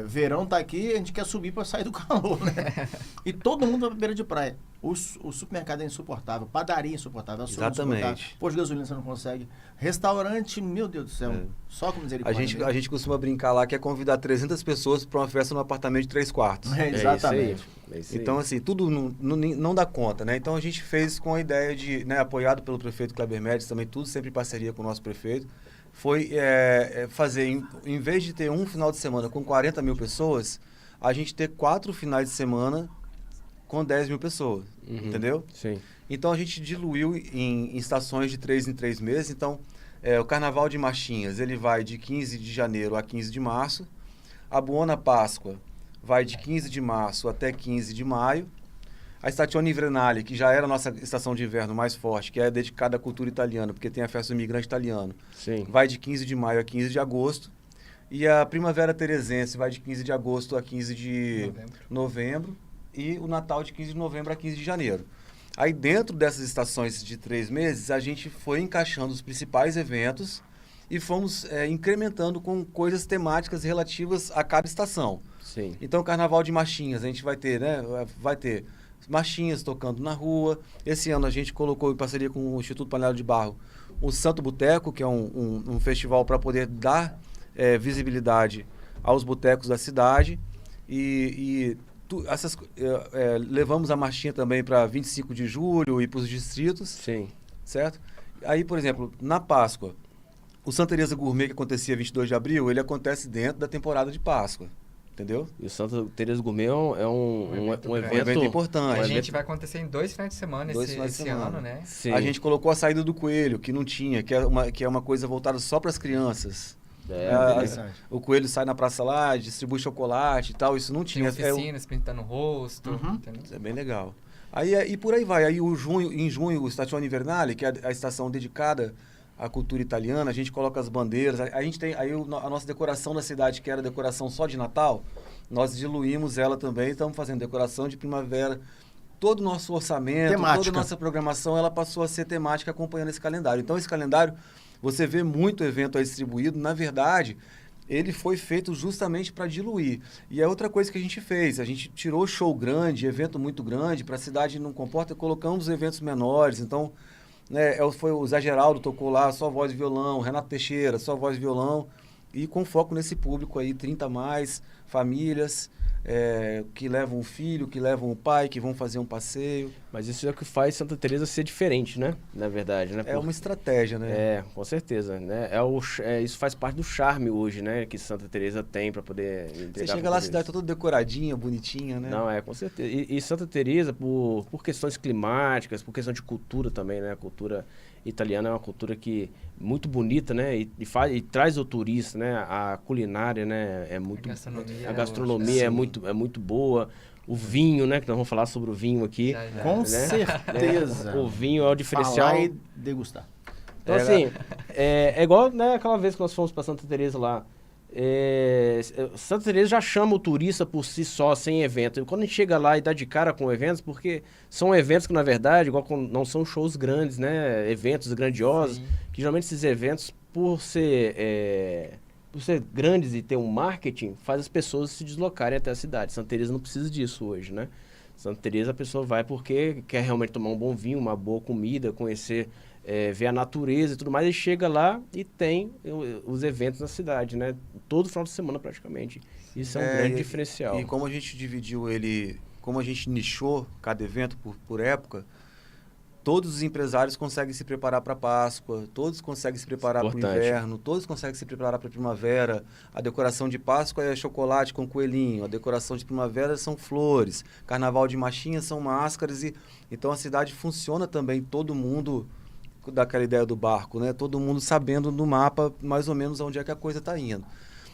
[SPEAKER 1] Verão tá aqui, a gente quer subir para sair do calor, né? E todo mundo vai pra beira de praia. O supermercado é insuportável, padaria é insuportável, açougue é
[SPEAKER 3] Exatamente.
[SPEAKER 1] insuportável, posto de gasolina você não consegue. Restaurante, meu Deus do céu, só com
[SPEAKER 3] A
[SPEAKER 1] misericórdia.
[SPEAKER 3] gente, costuma brincar lá que é convidar 300 pessoas para uma festa num apartamento de 3 quartos.
[SPEAKER 1] Exatamente.
[SPEAKER 2] É isso aí.
[SPEAKER 3] Então, assim, tudo não dá conta, né? Então, a gente fez com a ideia de, né, apoiado pelo prefeito Kleber Médici, também tudo sempre em parceria com o nosso prefeito, foi fazer, em vez de ter um final de semana com 40 mil pessoas, a gente ter 4 finais de semana com 10 mil pessoas, entendeu?
[SPEAKER 2] Sim.
[SPEAKER 3] Então, a gente diluiu em estações de 3 em 3 meses. Então, o Carnaval de Machinhas, ele vai de 15 de janeiro a 15 de março. A Buona Páscoa vai de 15 de março até 15 de maio. A Stazione Invernale, que já era a nossa estação de inverno mais forte, que é dedicada à cultura italiana, porque tem a festa do imigrante italiano,
[SPEAKER 2] Sim.
[SPEAKER 3] vai de 15 de maio a 15 de agosto. E a Primavera Teresense vai de 15 de agosto a 15 de novembro. E o Natal de 15 de novembro a 15 de janeiro. Aí, dentro dessas estações de 3 meses, a gente foi encaixando os principais eventos e fomos incrementando com coisas temáticas relativas a cada estação.
[SPEAKER 2] Sim.
[SPEAKER 3] Então, Carnaval de Machinhas, a gente vai ter, né? Vai ter machinhas tocando na rua. Esse ano a gente colocou em parceria com o Instituto Panela de Barro o Santo Boteco, que é um festival para poder dar visibilidade aos botecos da cidade. E levamos a marchinha também para 25 de julho e para os distritos,
[SPEAKER 2] Sim.
[SPEAKER 3] certo? Aí, por exemplo, na Páscoa, o Santa Teresa Gourmet, que acontecia 22 de abril, ele acontece dentro da temporada de Páscoa, entendeu?
[SPEAKER 2] E o Santa Teresa Gourmet é um
[SPEAKER 3] Um evento importante.
[SPEAKER 4] A
[SPEAKER 3] Um
[SPEAKER 4] gente vai acontecer em 2 finais de semana esse ano, né?
[SPEAKER 2] Sim.
[SPEAKER 3] A gente colocou a saída do coelho, que não tinha, que é uma coisa voltada só para as crianças.
[SPEAKER 1] Interessante.
[SPEAKER 3] O coelho sai na praça lá, distribui chocolate e tal, isso não
[SPEAKER 4] Tinha
[SPEAKER 3] tinha.
[SPEAKER 4] oficinas pintando o rosto,
[SPEAKER 1] Uhum.
[SPEAKER 4] entendeu?
[SPEAKER 3] Isso é bem legal. Aí, e por aí vai. Aí em junho, o Stazione Invernale, que é a estação dedicada à cultura italiana, a gente coloca as bandeiras. A gente tem a nossa decoração da cidade, que era decoração só de Natal, nós diluímos ela também, estamos fazendo decoração de primavera. Todo o nosso orçamento,
[SPEAKER 1] Temática.
[SPEAKER 3] toda a nossa programação, ela passou a ser temática acompanhando esse calendário. Então, esse calendário, você vê muito evento aí distribuído, na verdade, ele foi feito justamente para diluir. E é outra coisa que a gente fez, a gente tirou show grande, evento muito grande, para a cidade não comporta, colocamos eventos menores. Então, né, foi o Zé Geraldo tocou lá, só voz e violão, Renato Teixeira, só voz e violão, e com foco nesse público aí, 30 mais, famílias, que levam o filho, que levam o pai, que vão fazer um passeio.
[SPEAKER 2] Mas isso é o que faz Santa Teresa ser diferente, né? Na verdade, né?
[SPEAKER 3] É uma estratégia, né?
[SPEAKER 2] Com certeza, né? Isso faz parte do charme hoje, né? Que Santa Teresa tem para poder entregar.
[SPEAKER 3] Você chega lá, a cidade toda decoradinha, bonitinha, né?
[SPEAKER 2] Não, com certeza. E Santa Teresa, por questões climáticas, por questão de cultura também, né? A cultura italiana é uma cultura muito bonita, né? E traz o turista, né? A culinária, né? A gastronomia é muito boa. O vinho, né? Que nós vamos falar sobre o vinho aqui.
[SPEAKER 4] Já.
[SPEAKER 1] Com
[SPEAKER 2] né?
[SPEAKER 1] certeza.
[SPEAKER 2] O vinho é o diferencial.
[SPEAKER 1] Falar e degustar.
[SPEAKER 2] Então, assim, é igual, né, aquela vez que nós fomos para Santa Teresa lá. Santa Teresa já chama o turista por si só, sem evento. E quando a gente chega lá e dá de cara com eventos, porque são eventos que, na verdade, não são shows grandes, né? Eventos grandiosos,
[SPEAKER 4] Sim.
[SPEAKER 2] que geralmente esses eventos, por ser grandes e ter um marketing, faz as pessoas se deslocarem até a cidade. Santa Teresa não precisa disso hoje, né? Santa Teresa a pessoa vai porque quer realmente tomar um bom vinho, uma boa comida, conhecer, ver a natureza e tudo mais, e chega lá e tem os eventos na cidade, né? Todo final de semana praticamente. Isso é um grande diferencial.
[SPEAKER 3] E como a gente dividiu ele, como a gente nichou cada evento por época, todos os empresários conseguem se preparar para a Páscoa, todos conseguem se preparar para o inverno, todos conseguem se preparar para a primavera. A decoração de Páscoa é chocolate com coelhinho, a decoração de primavera são flores, carnaval de machinha são máscaras. Então a cidade funciona também, todo mundo daquela ideia do barco, né? Todo mundo sabendo no mapa mais ou menos onde é que a coisa está indo.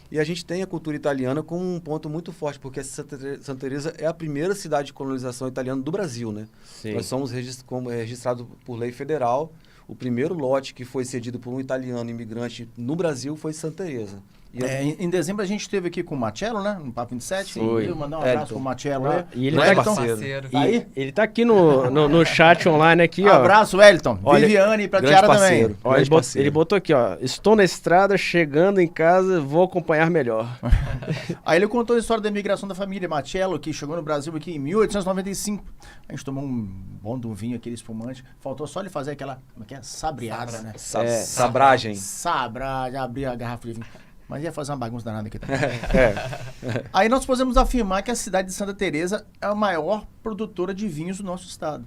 [SPEAKER 3] E a gente tem a cultura italiana como um ponto muito forte, porque Santa Teresa é a primeira cidade de colonização italiana do Brasil, né?
[SPEAKER 2] Sim.
[SPEAKER 3] Nós somos registrados por lei federal. O primeiro lote que foi cedido por um italiano imigrante no Brasil foi Santa Teresa.
[SPEAKER 1] Em dezembro a gente esteve aqui com o Marcello, né? No Papo 27.
[SPEAKER 2] Foi.
[SPEAKER 1] Eu mandar um abraço pro Marcello aí.
[SPEAKER 2] E ele
[SPEAKER 3] Grande
[SPEAKER 2] tá
[SPEAKER 3] parceiro.
[SPEAKER 1] Aí?
[SPEAKER 2] Ele tá aqui no chat online aqui, ó.
[SPEAKER 1] Abraço, Wellington.
[SPEAKER 3] Olha,
[SPEAKER 1] Viviane e pra
[SPEAKER 3] grande
[SPEAKER 1] Tiara
[SPEAKER 3] parceiro.
[SPEAKER 1] também.
[SPEAKER 2] Ó, ele botou aqui, ó. Estou na estrada, chegando em casa, vou acompanhar melhor.
[SPEAKER 1] Aí ele contou a história da imigração da família Marcello, que chegou no Brasil aqui em 1895. A gente tomou um bom de um vinho, aquele espumante. Faltou só ele fazer aquela, como é que é? Sabriada, né?
[SPEAKER 3] Sabragem.
[SPEAKER 1] Sabragem, abrir a garrafa de vinho. Mas ia fazer uma bagunça danada aqui também. Aí nós podemos afirmar que a cidade de Santa Teresa é a maior produtora de vinhos do nosso estado.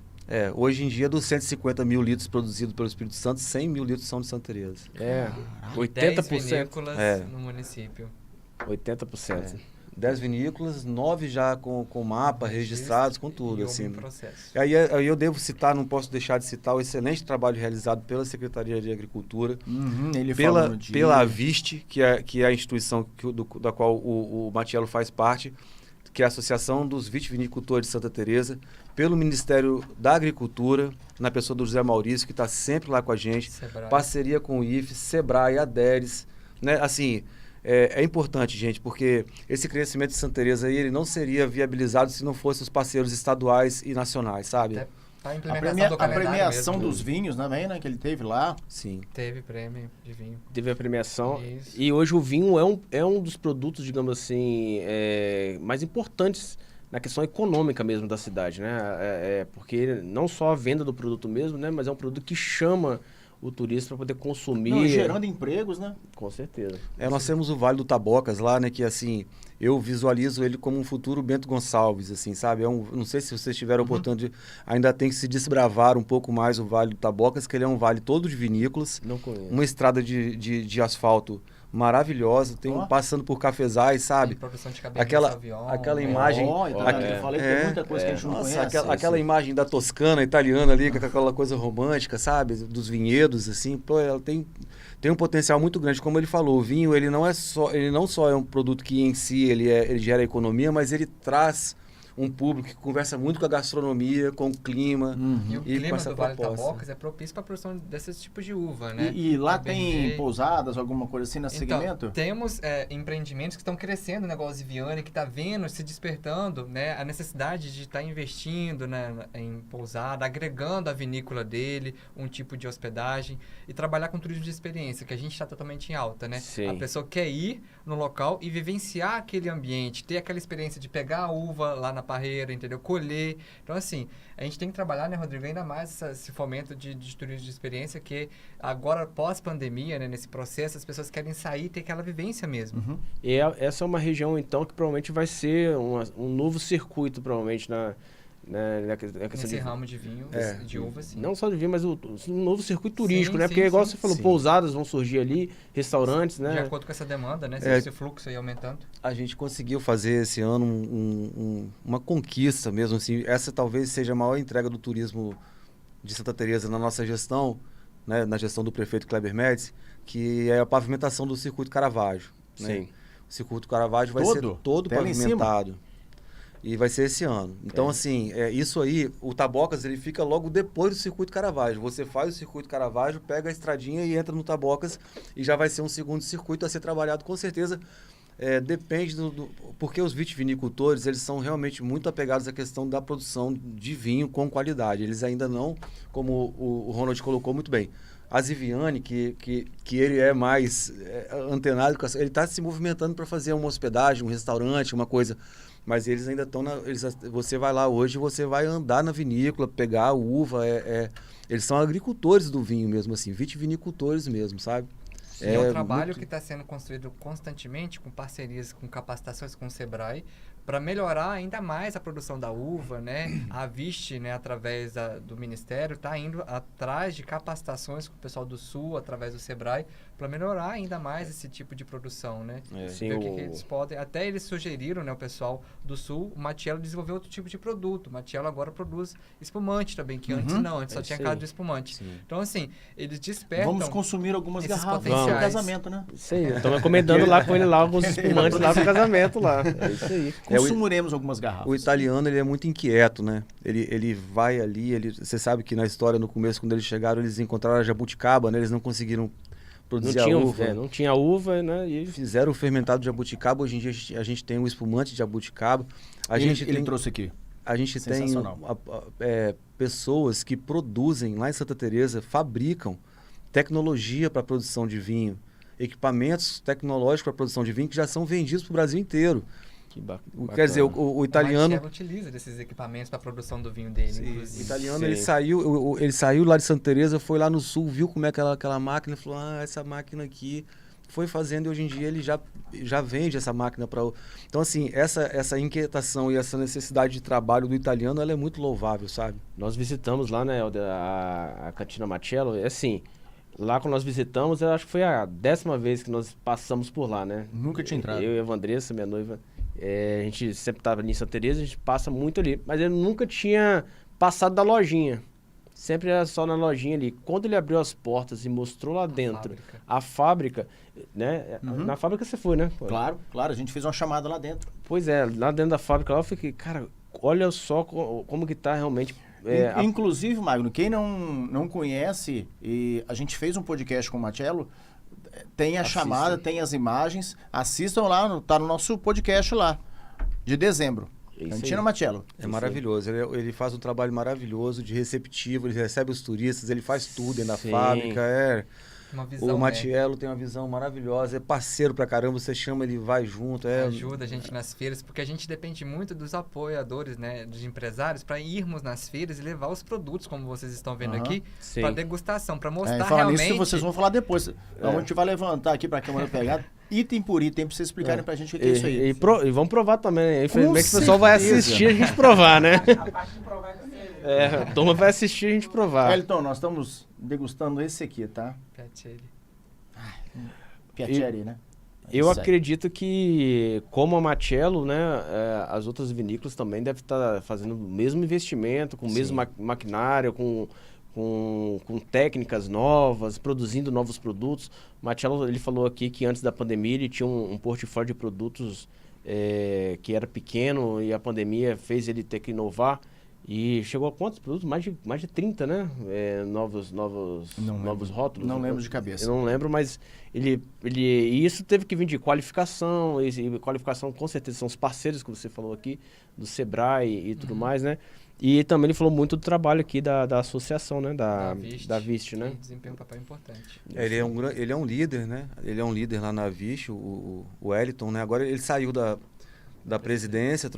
[SPEAKER 3] Hoje em dia, dos 150 mil litros produzidos pelo Espírito Santo, 100 mil litros são de Santa Teresa.
[SPEAKER 4] 10
[SPEAKER 2] 80%.
[SPEAKER 4] vinícolas no município.
[SPEAKER 2] 80%.
[SPEAKER 3] 10 vinícolas, 9 já com mapa, registrados, com tudo.
[SPEAKER 4] E
[SPEAKER 3] Assim.
[SPEAKER 4] em processo.
[SPEAKER 3] Aí eu devo citar, não posso deixar de citar, o excelente trabalho realizado pela Secretaria de Agricultura,
[SPEAKER 1] Ele falou no dia.
[SPEAKER 3] pela Aviste, que é a instituição da qual o Marcello faz parte, que é a Associação dos Vitivinicultores de Santa Teresa, pelo Ministério da Agricultura, na pessoa do José Maurício, que está sempre lá com a gente,
[SPEAKER 4] Sebrae.
[SPEAKER 3] parceria com o IFES, Sebrae, Aderes, né? Assim, é importante, gente, porque esse crescimento de Santa Teresa aí, ele não seria viabilizado se não fossem os parceiros estaduais e nacionais, sabe?
[SPEAKER 4] Até a
[SPEAKER 1] A,
[SPEAKER 4] implementação do calendário
[SPEAKER 1] premiação
[SPEAKER 4] mesmo.
[SPEAKER 1] dos vinhos também, né? Que ele teve lá.
[SPEAKER 3] Sim.
[SPEAKER 4] Teve prêmio de vinho.
[SPEAKER 2] Teve a premiação.
[SPEAKER 4] Isso.
[SPEAKER 2] E hoje o vinho é um dos produtos, digamos assim, mais importantes na questão econômica mesmo da cidade, né? Porque não só a venda do produto mesmo, né? Mas é um produto que chama o turista para poder consumir.
[SPEAKER 1] Não, gerando empregos, né?
[SPEAKER 2] Com certeza.
[SPEAKER 3] Nós temos o Vale do Tabocas lá, né? Que assim, eu visualizo ele como um futuro Bento Gonçalves, assim, sabe? Não sei se vocês tiveram a oportunidade, ainda tem que se desbravar um pouco mais o Vale do Tabocas, que ele é um vale todo de vinícolas.
[SPEAKER 2] Não conheço.
[SPEAKER 3] Uma estrada de asfalto maravilhosa, passando por cafezais, sabe?
[SPEAKER 4] Tem produção de Cabernet Sauvignon.
[SPEAKER 3] Aquela imagem...
[SPEAKER 1] Eu falei que tem muita coisa que a gente não conhece.
[SPEAKER 3] Aquela imagem da Toscana italiana ali, com aquela coisa romântica, sabe? Dos vinhedos, assim, pô, ela tem um potencial muito grande. Como ele falou, o vinho, ele não só é um produto que em si ele gera economia, mas ele traz um público que conversa muito com a gastronomia, com o clima.
[SPEAKER 4] E o
[SPEAKER 3] com
[SPEAKER 4] clima
[SPEAKER 3] essa
[SPEAKER 4] do Vale do
[SPEAKER 3] proposta.
[SPEAKER 4] Tabocas é propício para a produção desses tipos de uva, né?
[SPEAKER 1] E lá
[SPEAKER 4] Cabernet.
[SPEAKER 1] tem pousadas, alguma coisa assim nesse segmento?
[SPEAKER 4] Então, temos empreendimentos que estão crescendo, né, igual o Ziviane, que está vendo, se despertando, né, a necessidade de estar investindo, né, em pousada, agregando à vinícola dele um tipo de hospedagem e trabalhar com turismo de experiência, que a gente está totalmente em alta, né?
[SPEAKER 2] Sim.
[SPEAKER 4] A pessoa quer ir no local e vivenciar aquele ambiente, ter aquela experiência de pegar a uva lá na parreira, entendeu? Colher. Então, assim, a gente tem que trabalhar, né, Rodrigo, ainda mais esse fomento de turismo de experiência, que agora, pós-pandemia, né, nesse processo, as pessoas querem sair e ter aquela vivência mesmo.
[SPEAKER 2] E essa é uma região, então, que provavelmente vai ser um novo circuito, provavelmente,
[SPEAKER 4] Nesse ramo de vinho, de uva, sim.
[SPEAKER 2] Não só de vinho, mas um novo circuito turístico, né?
[SPEAKER 4] Sim,
[SPEAKER 2] Porque, igual
[SPEAKER 4] sim,
[SPEAKER 2] você falou,
[SPEAKER 3] sim.
[SPEAKER 2] pousadas vão surgir ali, restaurantes, né?
[SPEAKER 4] De acordo com essa demanda, né? Esse fluxo aí aumentando.
[SPEAKER 3] A gente conseguiu fazer esse ano uma conquista mesmo, assim. Essa talvez seja a maior entrega do turismo de Santa Teresa na nossa gestão, né? Na gestão do prefeito Kleber Médici, que é a pavimentação do Circuito Caravaggio. Né?
[SPEAKER 2] Sim.
[SPEAKER 3] O Circuito Caravaggio vai ser todo
[SPEAKER 1] Até lá em cima?
[SPEAKER 3] pavimentado. E vai ser esse ano. Então, assim, isso aí, o Tabocas, ele fica logo depois do Circuito Caravaggio. Você faz o Circuito Caravaggio, pega a estradinha e entra no Tabocas e já vai ser um segundo circuito a ser trabalhado, com certeza. Depende porque os vitivinicultores, eles são realmente muito apegados à questão da produção de vinho com qualidade. Eles ainda não, como o Ronald colocou muito bem, a Ziviane, que ele é mais antenado, ele está se movimentando para fazer uma hospedagem, um restaurante, uma coisa... Mas eles ainda estão você vai lá hoje, você vai andar na vinícola, pegar a uva. Eles são agricultores do vinho mesmo, assim, vitivinicultores mesmo, sabe?
[SPEAKER 4] É um trabalho que está sendo construído constantemente com parcerias, com capacitações com o Sebrae, para melhorar ainda mais a produção da uva, né? A Viste, né, através do Ministério, está indo atrás de capacitações com o pessoal do Sul, através do Sebrae, para melhorar ainda mais esse tipo de produção, né?
[SPEAKER 2] Sim,
[SPEAKER 4] ver o que eles podem... Até eles sugeriram, né, o pessoal do Sul, o Matiello desenvolveu outro tipo de produto. O Matiello agora produz espumante também, que antes não, antes só tinha cara de espumante. Sim. Então, assim, eles despertam...
[SPEAKER 1] Vamos consumir algumas garrafas
[SPEAKER 4] potenciais.
[SPEAKER 1] no casamento, né?
[SPEAKER 2] Sim, estamos encomendando lá com ele lá alguns espumantes lá pro casamento lá. É isso aí.
[SPEAKER 1] Consumiremos algumas garrafas.
[SPEAKER 3] O italiano, ele é muito inquieto, né? Ele vai ali, você sabe que na história, no começo, quando eles chegaram, eles encontraram a jabuticaba, né? Eles não conseguiram produzir a uva.
[SPEAKER 2] Não tinha uva, né? E
[SPEAKER 3] fizeram o fermentado de jabuticaba. Hoje em dia a gente tem o espumante de jabuticaba.
[SPEAKER 1] Ele trouxe aqui.
[SPEAKER 3] A gente tem pessoas que produzem lá em Santa Teresa, fabricam tecnologia para a produção de vinho, equipamentos tecnológicos para a produção de vinho que já são vendidos para o Brasil inteiro.
[SPEAKER 2] Que bacana.
[SPEAKER 3] Quer dizer, o italiano...
[SPEAKER 4] O utiliza desses equipamentos para a produção do vinho dele, inclusive.
[SPEAKER 3] O italiano, ele saiu lá de Santa Teresa, foi lá no sul, viu como é aquela máquina, falou, essa máquina aqui, foi fazendo, e hoje em dia ele já vende essa máquina para... Então, assim, essa inquietação e essa necessidade de trabalho do italiano, ela é muito louvável, sabe?
[SPEAKER 2] Nós visitamos lá, né, a Cantina Matiello, assim... Lá quando nós visitamos, eu acho que foi a 10ª vez que nós passamos por lá, né?
[SPEAKER 1] Nunca tinha entrado.
[SPEAKER 2] Eu e a Vandressa, minha noiva, a gente sempre estava ali em Santa Teresa, a gente passa muito ali. Mas ele nunca tinha passado da lojinha. Sempre era só na lojinha ali. Quando ele abriu as portas e mostrou lá dentro a fábrica, né? Na fábrica você foi, né?
[SPEAKER 1] Claro, a gente fez uma chamada lá dentro.
[SPEAKER 2] Pois é, lá dentro da fábrica lá eu fiquei, cara, olha só como que tá realmente...
[SPEAKER 1] Inclusive, Magno, quem não conhece, e a gente fez um podcast com o Matiello, tem a chamada, tem as imagens, assistam lá, tá no nosso podcast lá, de dezembro. Cantina Matiello.
[SPEAKER 3] É maravilhoso, ele faz um trabalho maravilhoso, de receptivo, ele recebe os turistas, ele faz tudo dentro da fábrica,
[SPEAKER 4] Uma visão,
[SPEAKER 3] O
[SPEAKER 4] né?
[SPEAKER 3] Matiello tem uma visão maravilhosa, é parceiro pra caramba, você chama, ele vai junto.
[SPEAKER 4] Ajuda a gente nas feiras, porque a gente depende muito dos apoiadores, né, dos empresários, para irmos nas feiras e levar os produtos, como vocês estão vendo aqui,
[SPEAKER 2] Sim.
[SPEAKER 4] para degustação, para mostrar
[SPEAKER 1] falar
[SPEAKER 4] realmente...
[SPEAKER 1] nisso, vocês vão falar depois. A gente vai levantar aqui para a câmera pegar, item por item, para vocês explicarem pra gente o que é isso aí.
[SPEAKER 2] E vamos provar também. Infelizmente
[SPEAKER 1] Com
[SPEAKER 2] o pessoal vai
[SPEAKER 1] certeza.
[SPEAKER 2] assistir a gente provar, né? A turma vai assistir a gente provar.
[SPEAKER 1] Elton, nós estamos degustando esse aqui, tá?
[SPEAKER 4] Piacere.
[SPEAKER 1] Piacere, né?
[SPEAKER 2] Eu
[SPEAKER 1] Isso aí.
[SPEAKER 2] acredito que, como a Matiello, né, as outras vinícolas também devem estar fazendo o mesmo investimento, com o mesmo maquinário, com técnicas novas, produzindo novos produtos. O Matiello, ele falou aqui que antes da pandemia ele tinha um portfólio de produtos que era pequeno e a pandemia fez ele ter que inovar. E chegou a quantos produtos? Mais de 30, né? Novos rótulos.
[SPEAKER 1] Não lembro de cabeça.
[SPEAKER 2] Eu não lembro, mas e isso teve que vir de qualificação, e qualificação com certeza são os parceiros que você falou aqui, do Sebrae e tudo mais, né? E também ele falou muito do trabalho aqui da associação, né? Da Vist, né?
[SPEAKER 4] Que desempenha um papel importante.
[SPEAKER 3] Ele é um líder, né? Ele é um líder lá na Vist, o Wellington, né? Agora ele saiu da presidência,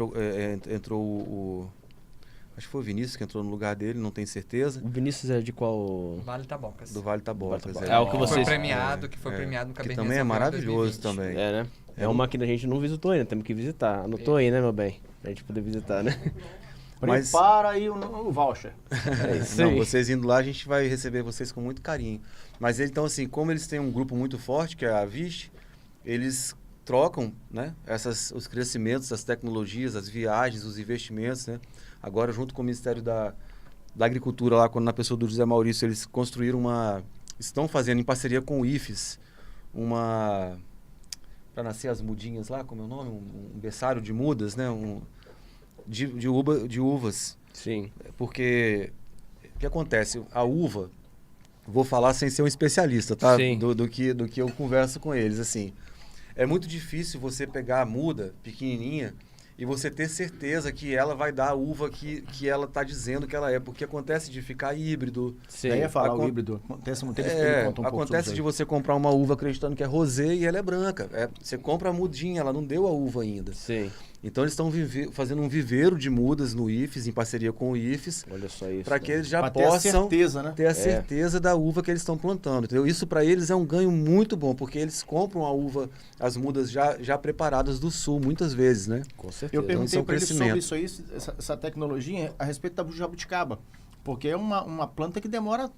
[SPEAKER 3] entrou acho que foi o Vinícius que entrou no lugar dele, não tenho certeza.
[SPEAKER 2] O Vinícius é de qual?
[SPEAKER 4] Vale Tabocas.
[SPEAKER 3] Do Vale Tabocas.
[SPEAKER 2] É o que vocês...
[SPEAKER 4] Que foi premiado no
[SPEAKER 3] que
[SPEAKER 4] Cabernet
[SPEAKER 3] também é
[SPEAKER 4] Sauvignon
[SPEAKER 3] maravilhoso
[SPEAKER 4] 2020.
[SPEAKER 3] também.
[SPEAKER 2] né? É uma que a gente não visitou ainda, temos que visitar. Anotou aí, né, meu bem? Pra gente poder visitar, né?
[SPEAKER 3] Mas-
[SPEAKER 1] Prepara aí o voucher.
[SPEAKER 2] É isso
[SPEAKER 3] Não,
[SPEAKER 2] aí.
[SPEAKER 3] vocês indo lá, a gente vai receber vocês com muito carinho. Mas então, assim, como eles têm um grupo muito forte, que é a Vist, eles trocam, né, os crescimentos, as tecnologias, as viagens, os investimentos, né? Agora, junto com o Ministério da Agricultura, lá quando na pessoa do José Maurício, eles construíram estão fazendo em parceria com o IFES, para nascer as mudinhas lá, como é o nome? Um berçário de mudas, né? De uvas.
[SPEAKER 2] Sim.
[SPEAKER 3] Porque o que acontece? A uva, vou falar sem ser um especialista, tá?
[SPEAKER 2] Sim.
[SPEAKER 3] Do que eu converso com eles, assim. É muito difícil você pegar a muda pequenininha e você ter certeza que ela vai dar a uva que ela está dizendo que ela é. Porque acontece de ficar híbrido.
[SPEAKER 2] Sim.
[SPEAKER 1] Daí ia falar o
[SPEAKER 3] Acon-
[SPEAKER 1] híbrido. Acontece muito, ele conta um pouco
[SPEAKER 3] acontece
[SPEAKER 1] sobre
[SPEAKER 3] de
[SPEAKER 1] isso
[SPEAKER 3] você comprar uma uva acreditando que é rosé e ela é branca. Você compra a mudinha, ela não deu a uva ainda.
[SPEAKER 2] Sim.
[SPEAKER 3] Então eles estão fazendo um viveiro de mudas no IFES, em parceria com o IFES,
[SPEAKER 2] Olha só isso.
[SPEAKER 3] para que eles já
[SPEAKER 1] aí. Pra ter a
[SPEAKER 3] possam
[SPEAKER 1] certeza, né?
[SPEAKER 3] ter a certeza da uva que eles estão plantando, entendeu? Isso para eles é um ganho muito bom, porque eles compram a uva, as mudas já preparadas do sul, muitas vezes, né?
[SPEAKER 2] Com certeza.
[SPEAKER 1] Eu perguntei
[SPEAKER 3] são
[SPEAKER 1] para ele sobre
[SPEAKER 3] crescimento.
[SPEAKER 1] isso aí, essa tecnologia, a respeito da jabuticaba. Porque é uma planta que demora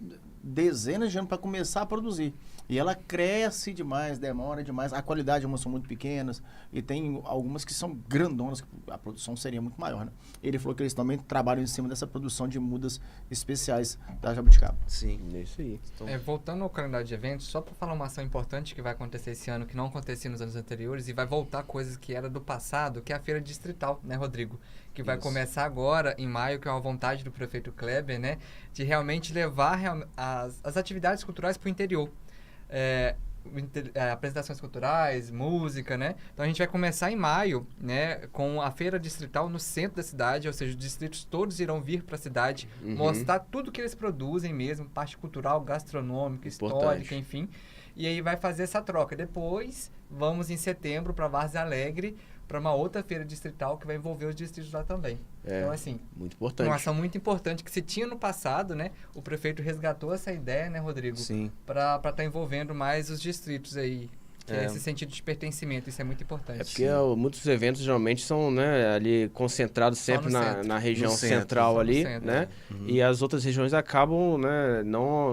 [SPEAKER 1] dezenas de anos para começar a produzir. E ela cresce demais, demora demais. A qualidade de algumas são muito pequenas. E tem algumas que são grandonas, que a produção seria muito maior, né? Ele falou que eles também trabalham em cima dessa produção de mudas especiais da jabuticaba.
[SPEAKER 3] Sim.
[SPEAKER 2] É isso aí.
[SPEAKER 3] Então,
[SPEAKER 4] Voltando ao calendário de eventos, só para falar uma ação importante que vai acontecer esse ano, que não acontecia nos anos anteriores, e vai voltar coisas que era do passado, que é a Feira Distrital, né, Rodrigo? Que vai começar agora, em maio, que é uma vontade do prefeito Kleber, né? De realmente levar as atividades culturais para o interior. Apresentações culturais, música, né? Então a gente vai começar em maio, né, com a feira distrital no centro da cidade, ou seja, os distritos todos irão vir para a cidade, mostrar tudo que eles produzem mesmo, parte cultural, gastronômica, histórica, enfim. E aí vai fazer essa troca. Depois, vamos em setembro para Várzea Alegre, para uma outra feira distrital que vai envolver os distritos lá também. Então, assim,
[SPEAKER 2] Muito importante.
[SPEAKER 4] uma ação muito importante que se tinha no passado, né? O prefeito resgatou essa ideia, né, Rodrigo?
[SPEAKER 3] sim.
[SPEAKER 4] Para estar envolvendo mais os distritos aí. Que é esse sentido de pertencimento, isso é muito importante.
[SPEAKER 2] É porque muitos eventos geralmente são, né, ali concentrados
[SPEAKER 4] Só
[SPEAKER 2] sempre
[SPEAKER 4] no centro.
[SPEAKER 2] na região
[SPEAKER 3] No centro,
[SPEAKER 2] central
[SPEAKER 4] só no
[SPEAKER 2] ali,
[SPEAKER 4] centro,
[SPEAKER 2] né? E as outras regiões acabam, né, não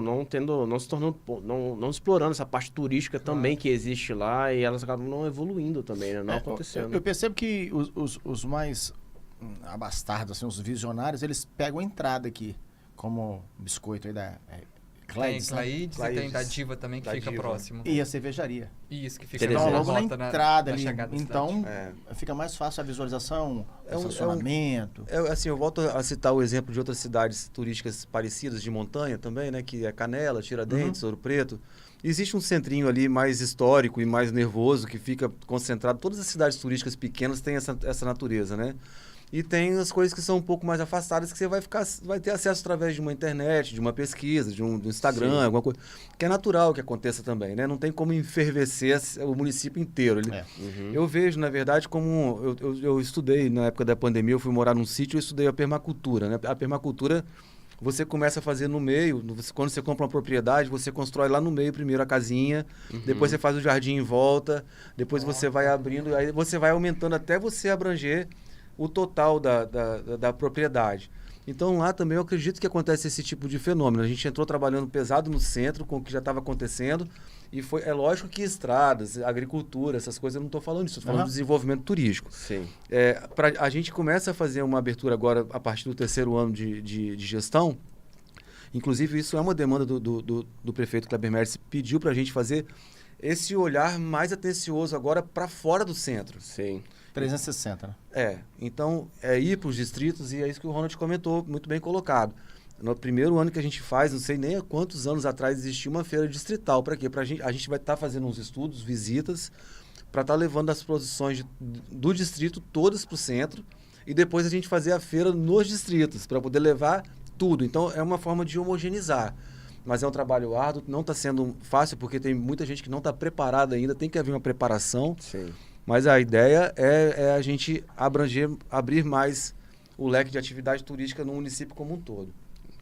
[SPEAKER 2] se tornando, não explorando essa parte turística também que existe lá e elas acabam não evoluindo também, né? Não acontecendo.
[SPEAKER 1] Eu percebo que os mais abastardos, assim, os visionários, eles pegam a entrada aqui, como o biscoito aí da
[SPEAKER 4] Tem
[SPEAKER 1] Cleides, né?
[SPEAKER 4] Claides e tem
[SPEAKER 3] Claides.
[SPEAKER 4] da Diva também, que
[SPEAKER 3] Da
[SPEAKER 4] fica
[SPEAKER 3] Diva.
[SPEAKER 4] próximo.
[SPEAKER 1] E a cervejaria.
[SPEAKER 4] Isso, que fica
[SPEAKER 2] Teresina.
[SPEAKER 1] Então,
[SPEAKER 4] na
[SPEAKER 1] logo na
[SPEAKER 4] rota,
[SPEAKER 1] entrada
[SPEAKER 4] na
[SPEAKER 1] ali.
[SPEAKER 4] chegada da
[SPEAKER 1] Então,
[SPEAKER 4] cidade.
[SPEAKER 1] fica mais fácil a visualização,
[SPEAKER 3] É um-
[SPEAKER 1] estacionamento.
[SPEAKER 3] Assim, eu volto a citar o exemplo de outras cidades turísticas parecidas de montanha também, né? Que é Canela, Tiradentes, Ouro Preto. Existe um centrinho ali mais histórico e mais nervoso que fica concentrado. Todas as cidades turísticas pequenas têm essa natureza, né? E tem as coisas que são um pouco mais afastadas que você vai ter acesso através de uma internet, de uma pesquisa, de um Instagram,
[SPEAKER 2] Sim.
[SPEAKER 3] alguma coisa. Que é natural que aconteça também, né? Não tem como enfervecer o município inteiro. Eu vejo, na verdade, como... Eu estudei, na época da pandemia, eu fui morar num sítio e estudei a permacultura, né? A permacultura, você começa a fazer no meio, quando você compra uma propriedade, você constrói lá no meio primeiro a casinha, depois você faz o jardim em volta, depois você vai abrindo, aí você vai aumentando até você abranger o total da propriedade. Então lá também eu acredito que acontece esse tipo de fenômeno. A gente entrou trabalhando pesado no centro com o que já estava acontecendo e é lógico que estradas, agricultura, essas coisas eu não estou falando disso, estou falando do desenvolvimento turístico.
[SPEAKER 2] Sim.
[SPEAKER 3] A gente começa a fazer uma abertura agora a partir do 3º ano de gestão. Inclusive isso é uma demanda do prefeito Kleber Médici, pediu para a gente fazer esse olhar mais atencioso agora para fora do centro.
[SPEAKER 2] Sim.
[SPEAKER 1] 360, né?
[SPEAKER 3] Então, ir para os distritos, e é isso que o Ronald comentou, muito bem colocado. No primeiro ano que a gente faz, não sei nem há quantos anos atrás existia uma feira distrital. Para quê? A gente vai estar fazendo uns estudos, visitas, para estar levando as produções do distrito todas para o centro, e depois a gente fazer a feira nos distritos, para poder levar tudo. Então, é uma forma de homogeneizar. Mas é um trabalho árduo, não está sendo fácil, porque tem muita gente que não está preparada ainda, tem que haver uma preparação.
[SPEAKER 2] Sim.
[SPEAKER 3] Mas a ideia é a gente abrir mais o leque de atividade turística no município como um todo.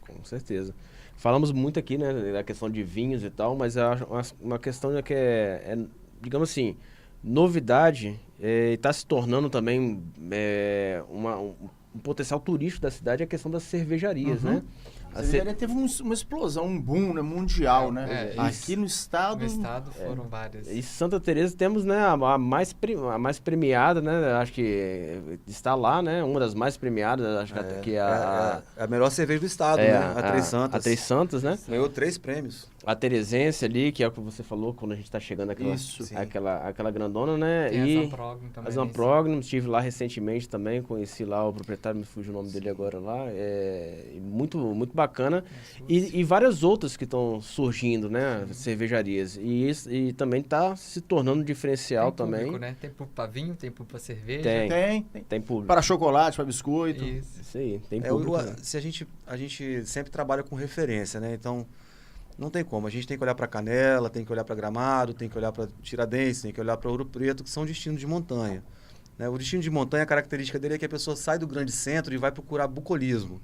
[SPEAKER 2] Com certeza. Falamos muito aqui, né, da questão de vinhos e tal, mas eu acho uma questão que digamos assim, novidade, e está se tornando também um potencial turístico da cidade, é a questão das cervejarias, né?
[SPEAKER 1] A cervejaria teve uma explosão, um boom, né, mundial, né? Aqui no estado...
[SPEAKER 4] No estado foram várias.
[SPEAKER 2] E Santa Teresa temos, né, a mais premiada, né? Acho que está lá, né? Uma das mais premiadas, acho que
[SPEAKER 3] é a melhor cerveja do estado, né? A Três Santas.
[SPEAKER 2] A Três Santas, né?
[SPEAKER 3] Ganhou 3 prêmios.
[SPEAKER 2] A Teresense ali, que é o que você falou quando a gente está chegando aquela grandona, né?
[SPEAKER 4] Tem a Zamprogno também.
[SPEAKER 2] A Zamprogno, estive lá recentemente também, conheci lá o proprietário, me fugiu o nome dele agora lá. Muito, muito bacana. E várias outras que estão surgindo, né? Cervejarias. E também está se tornando um diferencial
[SPEAKER 4] tem público,
[SPEAKER 2] também.
[SPEAKER 4] Né? Tem público para vinho, tem público para cerveja.
[SPEAKER 2] Tem público.
[SPEAKER 1] Para chocolate, para biscoito.
[SPEAKER 2] Isso aí, tem público.
[SPEAKER 3] Se a gente sempre trabalha com referência, né? Então, não tem como. A gente tem que olhar para Canela, tem que olhar para Gramado, tem que olhar para Tiradentes, tem que olhar para Ouro Preto, que são destinos de montanha. Né? O destino de montanha, a característica dele é que a pessoa sai do grande centro e vai procurar bucolismo.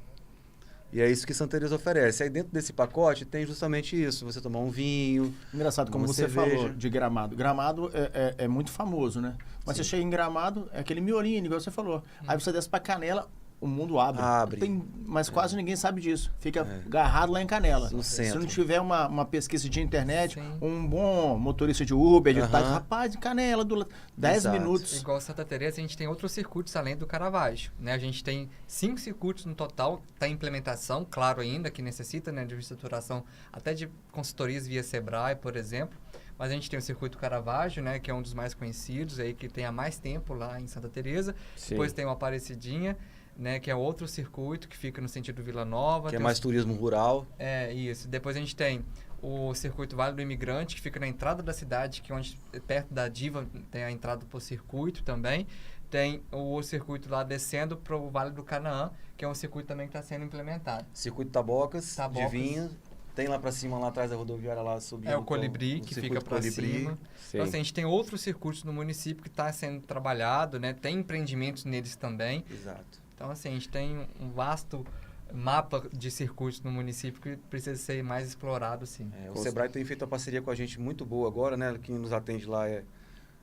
[SPEAKER 3] E é isso que Santa Teresa oferece. Aí dentro desse pacote tem justamente isso. Você tomar um vinho.
[SPEAKER 1] Engraçado, como você falou de Gramado. Gramado é muito famoso, né? Mas você chega em Gramado, é aquele miolinho, igual você falou. Aí você desce para Canela, o mundo abre. Mas quase ninguém sabe disso. Fica agarrado lá em Canela.
[SPEAKER 3] No centro.
[SPEAKER 1] Se não tiver uma pesquisa de internet, um bom motorista de Uber, de táxi, rapaz, de Canela, 10 minutos.
[SPEAKER 4] Igual Santa Teresa, a gente tem outros circuitos além do Caravaggio, né? A gente tem 5 circuitos no total, está em implementação, claro ainda, que necessita, né, de estruturação até de consultorias via Sebrae, por exemplo. Mas a gente tem o circuito Caravaggio, né, que é um dos mais conhecidos, aí, que tem há mais tempo lá em Santa Teresa.
[SPEAKER 2] Sim.
[SPEAKER 4] Depois tem o Aparecidinha, né, que é outro circuito que fica no sentido Vila Nova.
[SPEAKER 3] Que é mais turismo rural.
[SPEAKER 4] Isso. Depois a gente tem o circuito Vale do Imigrante, que fica na entrada da cidade, que é onde, perto da Diva, tem a entrada para o circuito também. Tem o circuito lá descendo para o Vale do Canaã, que é um circuito também que está sendo implementado.
[SPEAKER 3] Circuito Tabocas, de vinho. Tem lá para cima, lá atrás da rodoviária, lá subindo.
[SPEAKER 4] O Colibri, que fica para cima. Então, assim, a gente tem outros circuitos no município que está sendo trabalhado, né? Tem empreendimentos neles também.
[SPEAKER 3] Exato.
[SPEAKER 4] Então, assim, a gente tem um vasto mapa de circuitos no município que precisa ser mais explorado, sim.
[SPEAKER 3] O Sebrae tem feito uma parceria com a gente muito boa agora, né? Quem nos atende lá é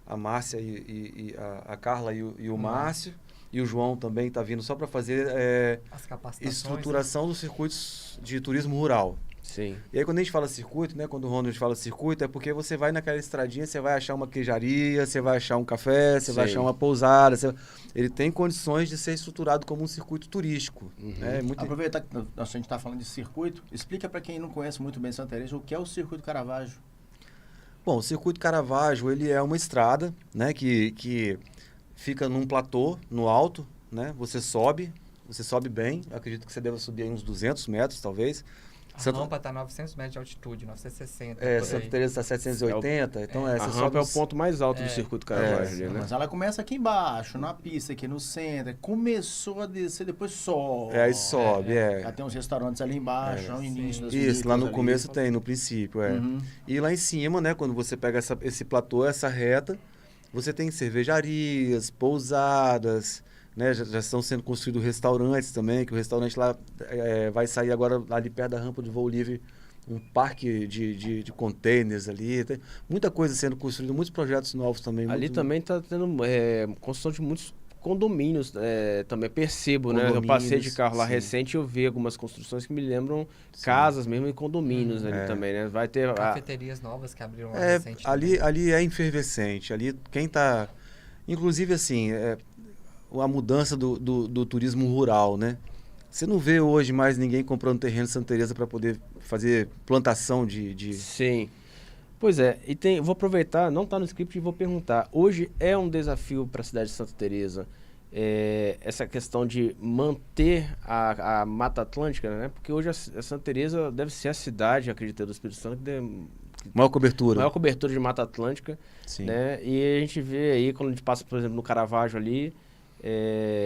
[SPEAKER 3] a Márcia e a Carla e o Márcio. E o João também está vindo só para fazer
[SPEAKER 4] as capacitações,
[SPEAKER 3] estruturação dos circuitos de turismo rural.
[SPEAKER 2] Sim.
[SPEAKER 3] E aí quando a gente fala circuito, né? Quando o Ronald fala circuito, é porque você vai naquela estradinha, você vai achar uma queijaria, você vai achar um café, você vai achar uma pousada. Ele tem condições de ser estruturado como um circuito turístico. Né?
[SPEAKER 1] Aproveitar que a gente está falando de circuito, explica para quem não conhece muito bem Santa Teresa o que é o circuito Caravaggio.
[SPEAKER 3] Bom, o circuito Caravaggio, ele é uma estrada, né? Que fica num platô, no alto, né? Você sobe bem, eu acredito que você deva subir aí uns 200 metros, talvez.
[SPEAKER 4] A rampa está a 900 metros de altitude, 960.
[SPEAKER 3] Santa Teresa está 780, então
[SPEAKER 2] A
[SPEAKER 3] você
[SPEAKER 2] rampa
[SPEAKER 3] sobe
[SPEAKER 2] é o ponto mais alto do circuito Caravaggio, ali, né?
[SPEAKER 1] Mas ela começa aqui embaixo, na pista, aqui no centro. Começou a descer, depois sobe.
[SPEAKER 3] Aí sobe,
[SPEAKER 1] Já tem uns restaurantes ali embaixo, no início das
[SPEAKER 3] Isso, lá no
[SPEAKER 1] vinícolas
[SPEAKER 3] começo
[SPEAKER 1] ali.
[SPEAKER 3] tem, no princípio,
[SPEAKER 1] Uhum.
[SPEAKER 3] E lá em cima, né, quando você pega esse platô, essa reta, você tem cervejarias, pousadas, né, já estão sendo construídos restaurantes também, que o restaurante lá vai sair agora ali perto da rampa de voo livre, um parque de containers ali, tem muita coisa sendo construída, muitos projetos novos também.
[SPEAKER 2] Ali também está tendo construção de muitos condomínios, também percebo, né? Eu passei de carro lá recente e eu vi algumas construções que me lembram casas mesmo e condomínios ali também, né? Vai ter
[SPEAKER 4] cafeterias novas que abriram lá recente.
[SPEAKER 3] Ali é efervescente, ali quem está... Inclusive, assim, a mudança do turismo rural, né? Você não vê hoje mais ninguém comprando terreno em Santa Teresa para poder fazer plantação de...
[SPEAKER 2] Sim. Pois é, vou aproveitar, não está no script e vou perguntar. Hoje é um desafio para a cidade de Santa Teresa essa questão de manter a Mata Atlântica, né? Porque hoje a Santa Teresa deve ser a cidade, acredito eu, do Espírito Santo,
[SPEAKER 3] maior cobertura.
[SPEAKER 2] Maior cobertura de Mata Atlântica.
[SPEAKER 3] Sim.
[SPEAKER 2] Né? E a gente vê aí, quando a gente passa, por exemplo, no Caravaggio ali,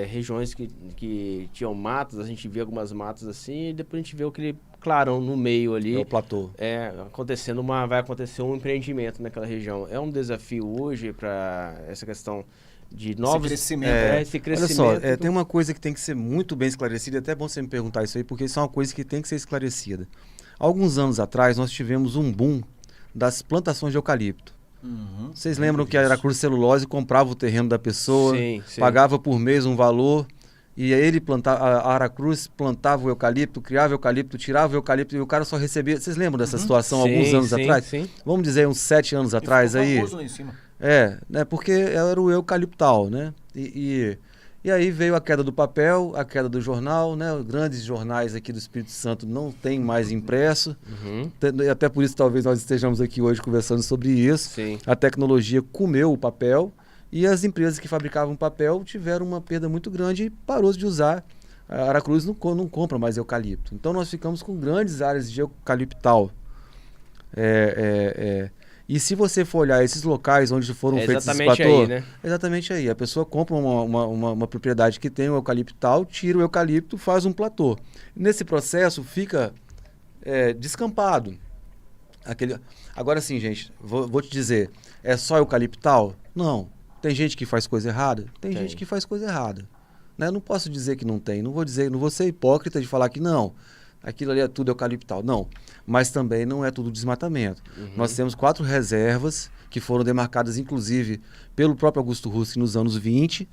[SPEAKER 2] regiões que tinham matas, a gente vê algumas matas assim, e depois a gente vê aquele clarão no meio ali.
[SPEAKER 3] É o platô.
[SPEAKER 2] Vai acontecer um empreendimento naquela região. É um desafio hoje para essa questão de novos...
[SPEAKER 1] Esse crescimento.
[SPEAKER 3] Olha só, tem uma coisa que tem que ser muito bem esclarecida, é até bom você me perguntar isso aí, porque isso é uma coisa que tem que ser esclarecida. Alguns anos atrás, nós tivemos um boom das plantações de eucalipto.
[SPEAKER 1] Uhum.
[SPEAKER 3] Vocês lembram que a Aracruz Celulose comprava o terreno da pessoa,
[SPEAKER 2] sim.
[SPEAKER 3] pagava por mês um valor, e aí a Aracruz plantava o eucalipto, criava o eucalipto, tirava o eucalipto, e o cara só recebia... Vocês lembram dessa situação alguns anos atrás?
[SPEAKER 2] Sim.
[SPEAKER 3] Vamos dizer, uns 7 anos atrás aí.
[SPEAKER 1] Lá em cima.
[SPEAKER 3] Né, porque era o eucaliptal, né? E aí veio a queda do papel, a queda do jornal, né? Os grandes jornais aqui do Espírito Santo não tem mais impresso. Até por isso talvez nós estejamos aqui hoje conversando sobre isso.
[SPEAKER 2] Sim.
[SPEAKER 3] A tecnologia comeu o papel e as empresas que fabricavam papel tiveram uma perda muito grande e parou de usar. A Aracruz não compra mais eucalipto. Então nós ficamos com grandes áreas de eucaliptal. E se você for olhar esses locais onde foram feitos esses platôs...
[SPEAKER 2] Exatamente aí, né?
[SPEAKER 3] Exatamente aí. A pessoa compra uma propriedade que tem o eucaliptal, tira o eucalipto, faz um platô. Nesse processo fica descampado. Agora sim, gente, vou te dizer, é só eucaliptal? Não. Tem gente que faz coisa errada? Tem gente que faz coisa errada. Né? Não posso dizer que não tem. Não vou ser hipócrita de falar que não. Aquilo ali é tudo eucaliptal. Não. Mas também não é tudo desmatamento. Nós temos 4 reservas que foram demarcadas, inclusive, pelo próprio Augusto Russi nos anos 20,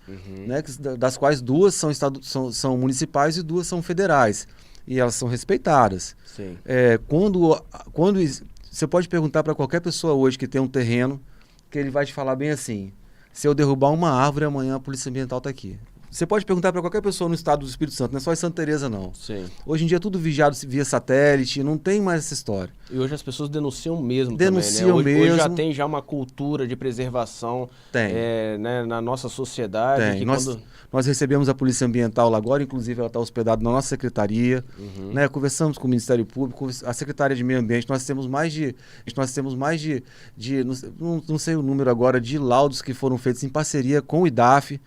[SPEAKER 3] né, das quais 2 são municipais e 2 são federais. E elas são respeitadas.
[SPEAKER 2] Sim.
[SPEAKER 3] Quando você pode perguntar para qualquer pessoa hoje que tem um terreno, que ele vai te falar bem assim: se eu derrubar uma árvore, amanhã a Polícia Ambiental está aqui. Você pode perguntar para qualquer pessoa no estado do Espírito Santo, não é só em Santa Teresa, não.
[SPEAKER 2] Sim.
[SPEAKER 3] Hoje em dia é tudo vigiado via satélite, não tem mais essa história.
[SPEAKER 2] E hoje as pessoas denunciam mesmo
[SPEAKER 3] Denunciam
[SPEAKER 2] também, né? Hoje já
[SPEAKER 3] mesmo.
[SPEAKER 2] tem uma cultura de preservação né, na nossa sociedade.
[SPEAKER 3] Tem. Nós recebemos a Polícia Ambiental lá agora, inclusive ela está hospedada na nossa secretaria. Né? Conversamos com o Ministério Público, a Secretaria de Meio Ambiente. Nós temos mais de não sei o número agora, de laudos que foram feitos em parceria com o IDAF,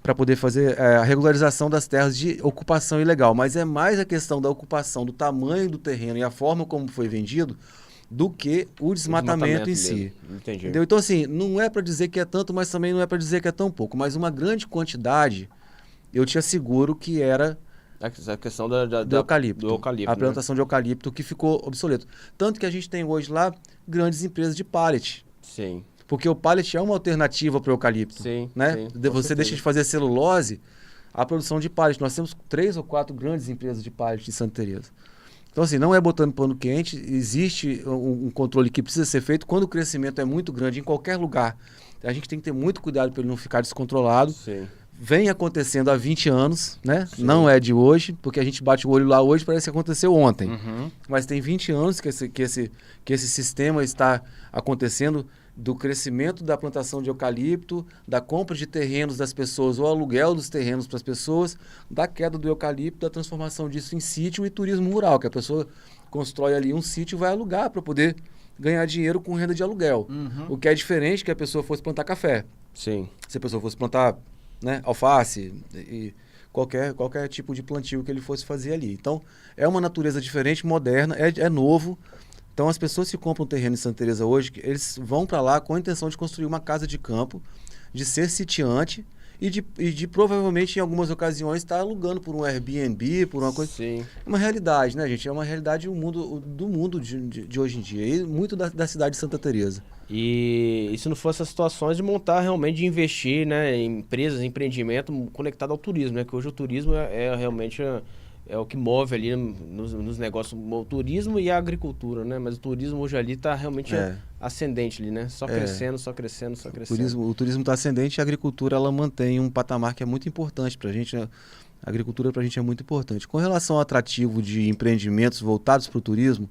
[SPEAKER 3] para poder fazer a regularização das terras de ocupação ilegal. Mas é mais a questão da ocupação, do tamanho do terreno e a forma como foi vendido, do que o desmatamento em si.
[SPEAKER 2] Entendi.
[SPEAKER 3] Entendeu? Então, assim, não é para dizer que é tanto, mas também não é para dizer que é tão pouco. Mas uma grande quantidade, eu te asseguro que era
[SPEAKER 2] a questão
[SPEAKER 3] do eucalipto. A
[SPEAKER 2] né?
[SPEAKER 3] plantação de eucalipto que ficou obsoleto. Tanto que a gente tem hoje lá grandes empresas de pallet.
[SPEAKER 2] Sim.
[SPEAKER 3] Porque o pallet é uma alternativa para o eucalipto.
[SPEAKER 2] Sim,
[SPEAKER 3] né?
[SPEAKER 2] sim,
[SPEAKER 3] Você deixa de fazer celulose, a produção de pallet. Nós temos 3 ou 4 grandes empresas de pallet em Santa Teresa. Então, assim, não é botando pano quente, existe um controle que precisa ser feito. Quando o crescimento é muito grande em qualquer lugar, a gente tem que ter muito cuidado para ele não ficar descontrolado.
[SPEAKER 2] Sim.
[SPEAKER 3] Vem acontecendo há 20 anos, né? Sim. Não é de hoje, porque a gente bate o olho lá hoje, parece que aconteceu ontem. Mas tem 20 anos que esse sistema está acontecendo do crescimento da plantação de eucalipto, da compra de terrenos das pessoas, ou aluguel dos terrenos para as pessoas, da queda do eucalipto, da transformação disso em sítio e turismo rural, que a pessoa constrói ali um sítio e vai alugar para poder ganhar dinheiro com renda de aluguel. O que é diferente que a pessoa fosse plantar café.
[SPEAKER 2] Sim.
[SPEAKER 3] Se a pessoa fosse plantar, né, alface e qualquer tipo de plantio que ele fosse fazer ali. Então, é uma natureza diferente, moderna, é novo. Então, as pessoas que compram terreno em Santa Teresa hoje, eles vão para lá com a intenção de construir uma casa de campo, de ser sitiante e de provavelmente, em algumas ocasiões, estar alugando por um Airbnb, por uma coisa.
[SPEAKER 2] Sim.
[SPEAKER 3] É uma realidade, né, gente? É uma realidade do mundo de hoje em dia. E muito da cidade de Santa Teresa.
[SPEAKER 2] E se não fosse as situações de montar realmente, de investir, né, em empresas, empreendimento conectado ao turismo, né? Que hoje o turismo é realmente o que move ali nos negócios, o turismo e a agricultura, né? Mas o turismo hoje ali está realmente ascendente ali, né? Só crescendo, só crescendo, só crescendo.
[SPEAKER 3] O turismo está ascendente e a agricultura ela mantém um patamar que é muito importante para a gente, né? A agricultura para a gente é muito importante. Com relação ao atrativo de empreendimentos voltados para o turismo,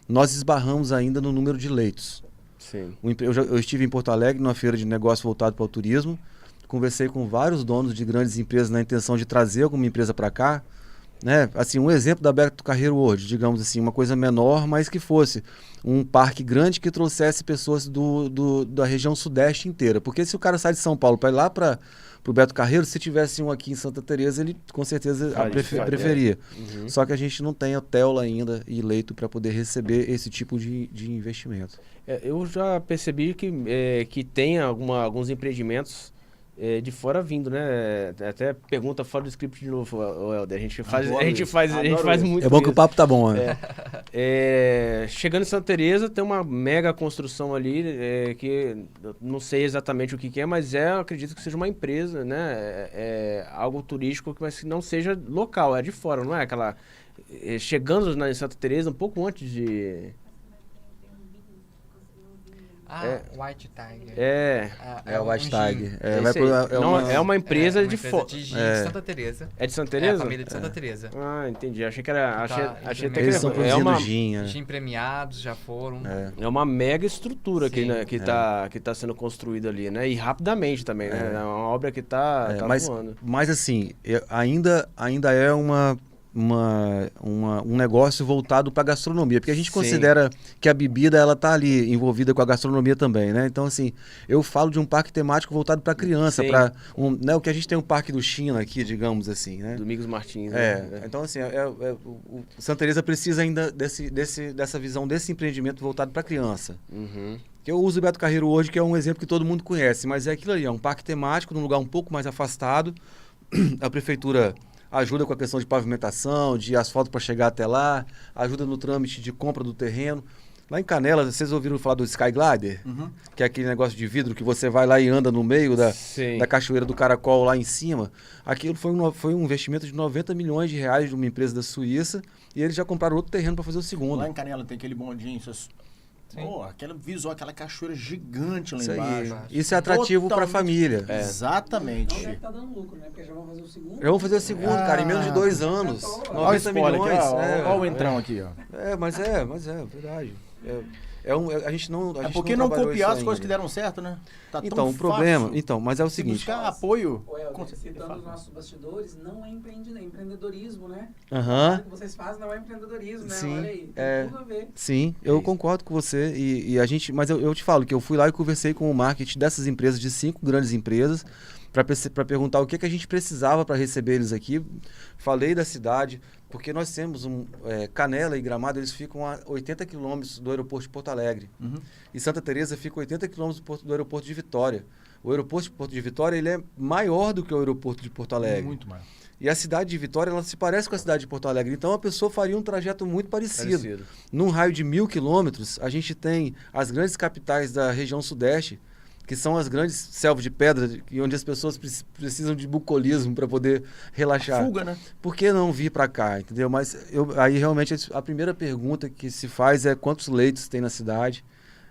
[SPEAKER 3] nós esbarramos ainda no número de leitos.
[SPEAKER 2] Sim.
[SPEAKER 3] Eu estive em Porto Alegre, numa feira de negócio voltado para o turismo, conversei com vários donos de grandes empresas na intenção de trazer alguma empresa para cá, né? Assim, um exemplo da Beto Carreiro World, digamos assim, uma coisa menor, mas que fosse um parque grande que trouxesse pessoas da região sudeste inteira. Porque se o cara sai de São Paulo para ir lá para o Beto Carreiro, se tivesse um aqui em Santa Teresa, ele com certeza preferia. Só que a gente não tem hotel lá ainda e leito para poder receber esse tipo de investimento.
[SPEAKER 2] Eu já percebi que tem alguns empreendimentos de fora vindo, né? Até pergunta fora do script de novo, o Helder. A gente faz muito.
[SPEAKER 3] É bom que o papo tá bom, né?
[SPEAKER 2] Chegando em Santa Teresa, tem uma mega construção ali, que eu não sei exatamente o que é, mas eu acredito que seja uma empresa, né? Algo turístico, mas que não seja local, é de fora, não é aquela... chegando em Santa Teresa, um pouco antes de...
[SPEAKER 4] White Tiger.
[SPEAKER 3] O White Tiger.
[SPEAKER 2] É uma empresa de
[SPEAKER 4] fora. De Santa Teresa.
[SPEAKER 2] É de Santa Teresa?
[SPEAKER 4] É a família de Santa Teresa.
[SPEAKER 2] Ah, entendi. Achei que era... achei até que
[SPEAKER 3] eles estão produzindo gin,
[SPEAKER 4] Gin premiados, já foram.
[SPEAKER 2] É uma mega estrutura que tá sendo construída ali, né? E rapidamente também, né? É uma obra que tá voando.
[SPEAKER 3] Mas assim, ainda é um negócio voltado para a gastronomia, porque a gente considera que a bebida ela tá ali envolvida com a gastronomia também, né? Então assim, eu falo de um parque temático voltado para criança, para né, o que a gente tem um parque do China aqui, digamos assim, né?
[SPEAKER 2] Domingos Martins. Né?
[SPEAKER 3] Então assim, o Santa Teresa precisa ainda dessa visão desse empreendimento voltado para criança. Que eu uso o Beto Carreiro hoje, que é um exemplo que todo mundo conhece, mas é aquilo ali, é um parque temático num lugar um pouco mais afastado. A prefeitura ajuda com a questão de pavimentação, de asfalto para chegar até lá, ajuda no trâmite de compra do terreno. Lá em Canela, vocês ouviram falar do Sky Glider? Que é aquele negócio de vidro que você vai lá e anda no meio da Cachoeira do Caracol lá em cima. Aquilo foi um investimento de 90 milhões de reais de uma empresa da Suíça e eles já compraram outro terreno para fazer o segundo.
[SPEAKER 1] Lá em Canela tem aquele bondinho, aquela visual, aquela cachoeira gigante lá embaixo.
[SPEAKER 3] Isso é atrativo para a família.
[SPEAKER 1] Exatamente.
[SPEAKER 5] Então deve estar dando lucro, né? Porque já vão fazer o segundo.
[SPEAKER 3] Já vão fazer o segundo, cara, em menos de 2 anos. 90 milhões.
[SPEAKER 1] Olha o entrão aqui, ó.
[SPEAKER 3] Mas é verdade. A gente não.
[SPEAKER 1] Por que não copiar as coisas que deram certo, né? Tá
[SPEAKER 3] então, o problema. Então, mas é o seguinte.
[SPEAKER 1] Buscar apoio.
[SPEAKER 5] Citando os nossos bastidores, não é empreendedorismo, né?
[SPEAKER 3] O
[SPEAKER 5] que vocês fazem não é empreendedorismo, né?
[SPEAKER 3] Sim,
[SPEAKER 5] olha aí, tem tudo a ver.
[SPEAKER 3] Sim, eu concordo com você. E a gente. Mas eu te falo que eu fui lá e conversei com o marketing dessas empresas, de 5 grandes empresas, para perguntar o que a gente precisava para receber eles aqui. Falei da cidade, porque nós temos Canela e Gramado, eles ficam a 80 quilômetros do aeroporto de Porto Alegre. E Santa Teresa fica a 80 quilômetros do aeroporto de Vitória. O aeroporto de Porto de Vitória ele é maior do que o aeroporto de Porto Alegre.
[SPEAKER 1] Muito maior.
[SPEAKER 3] E a cidade de Vitória, ela se parece com a cidade de Porto Alegre. Então, a pessoa faria um trajeto muito parecido. Num raio de 1.000 quilômetros, a gente tem as grandes capitais da região sudeste, que são as grandes selvas de pedra, onde as pessoas precisam de bucolismo para poder relaxar.
[SPEAKER 1] Fuga, né?
[SPEAKER 3] Por que não vir para cá, entendeu? Mas aí realmente a primeira pergunta que se faz é quantos leitos tem na cidade.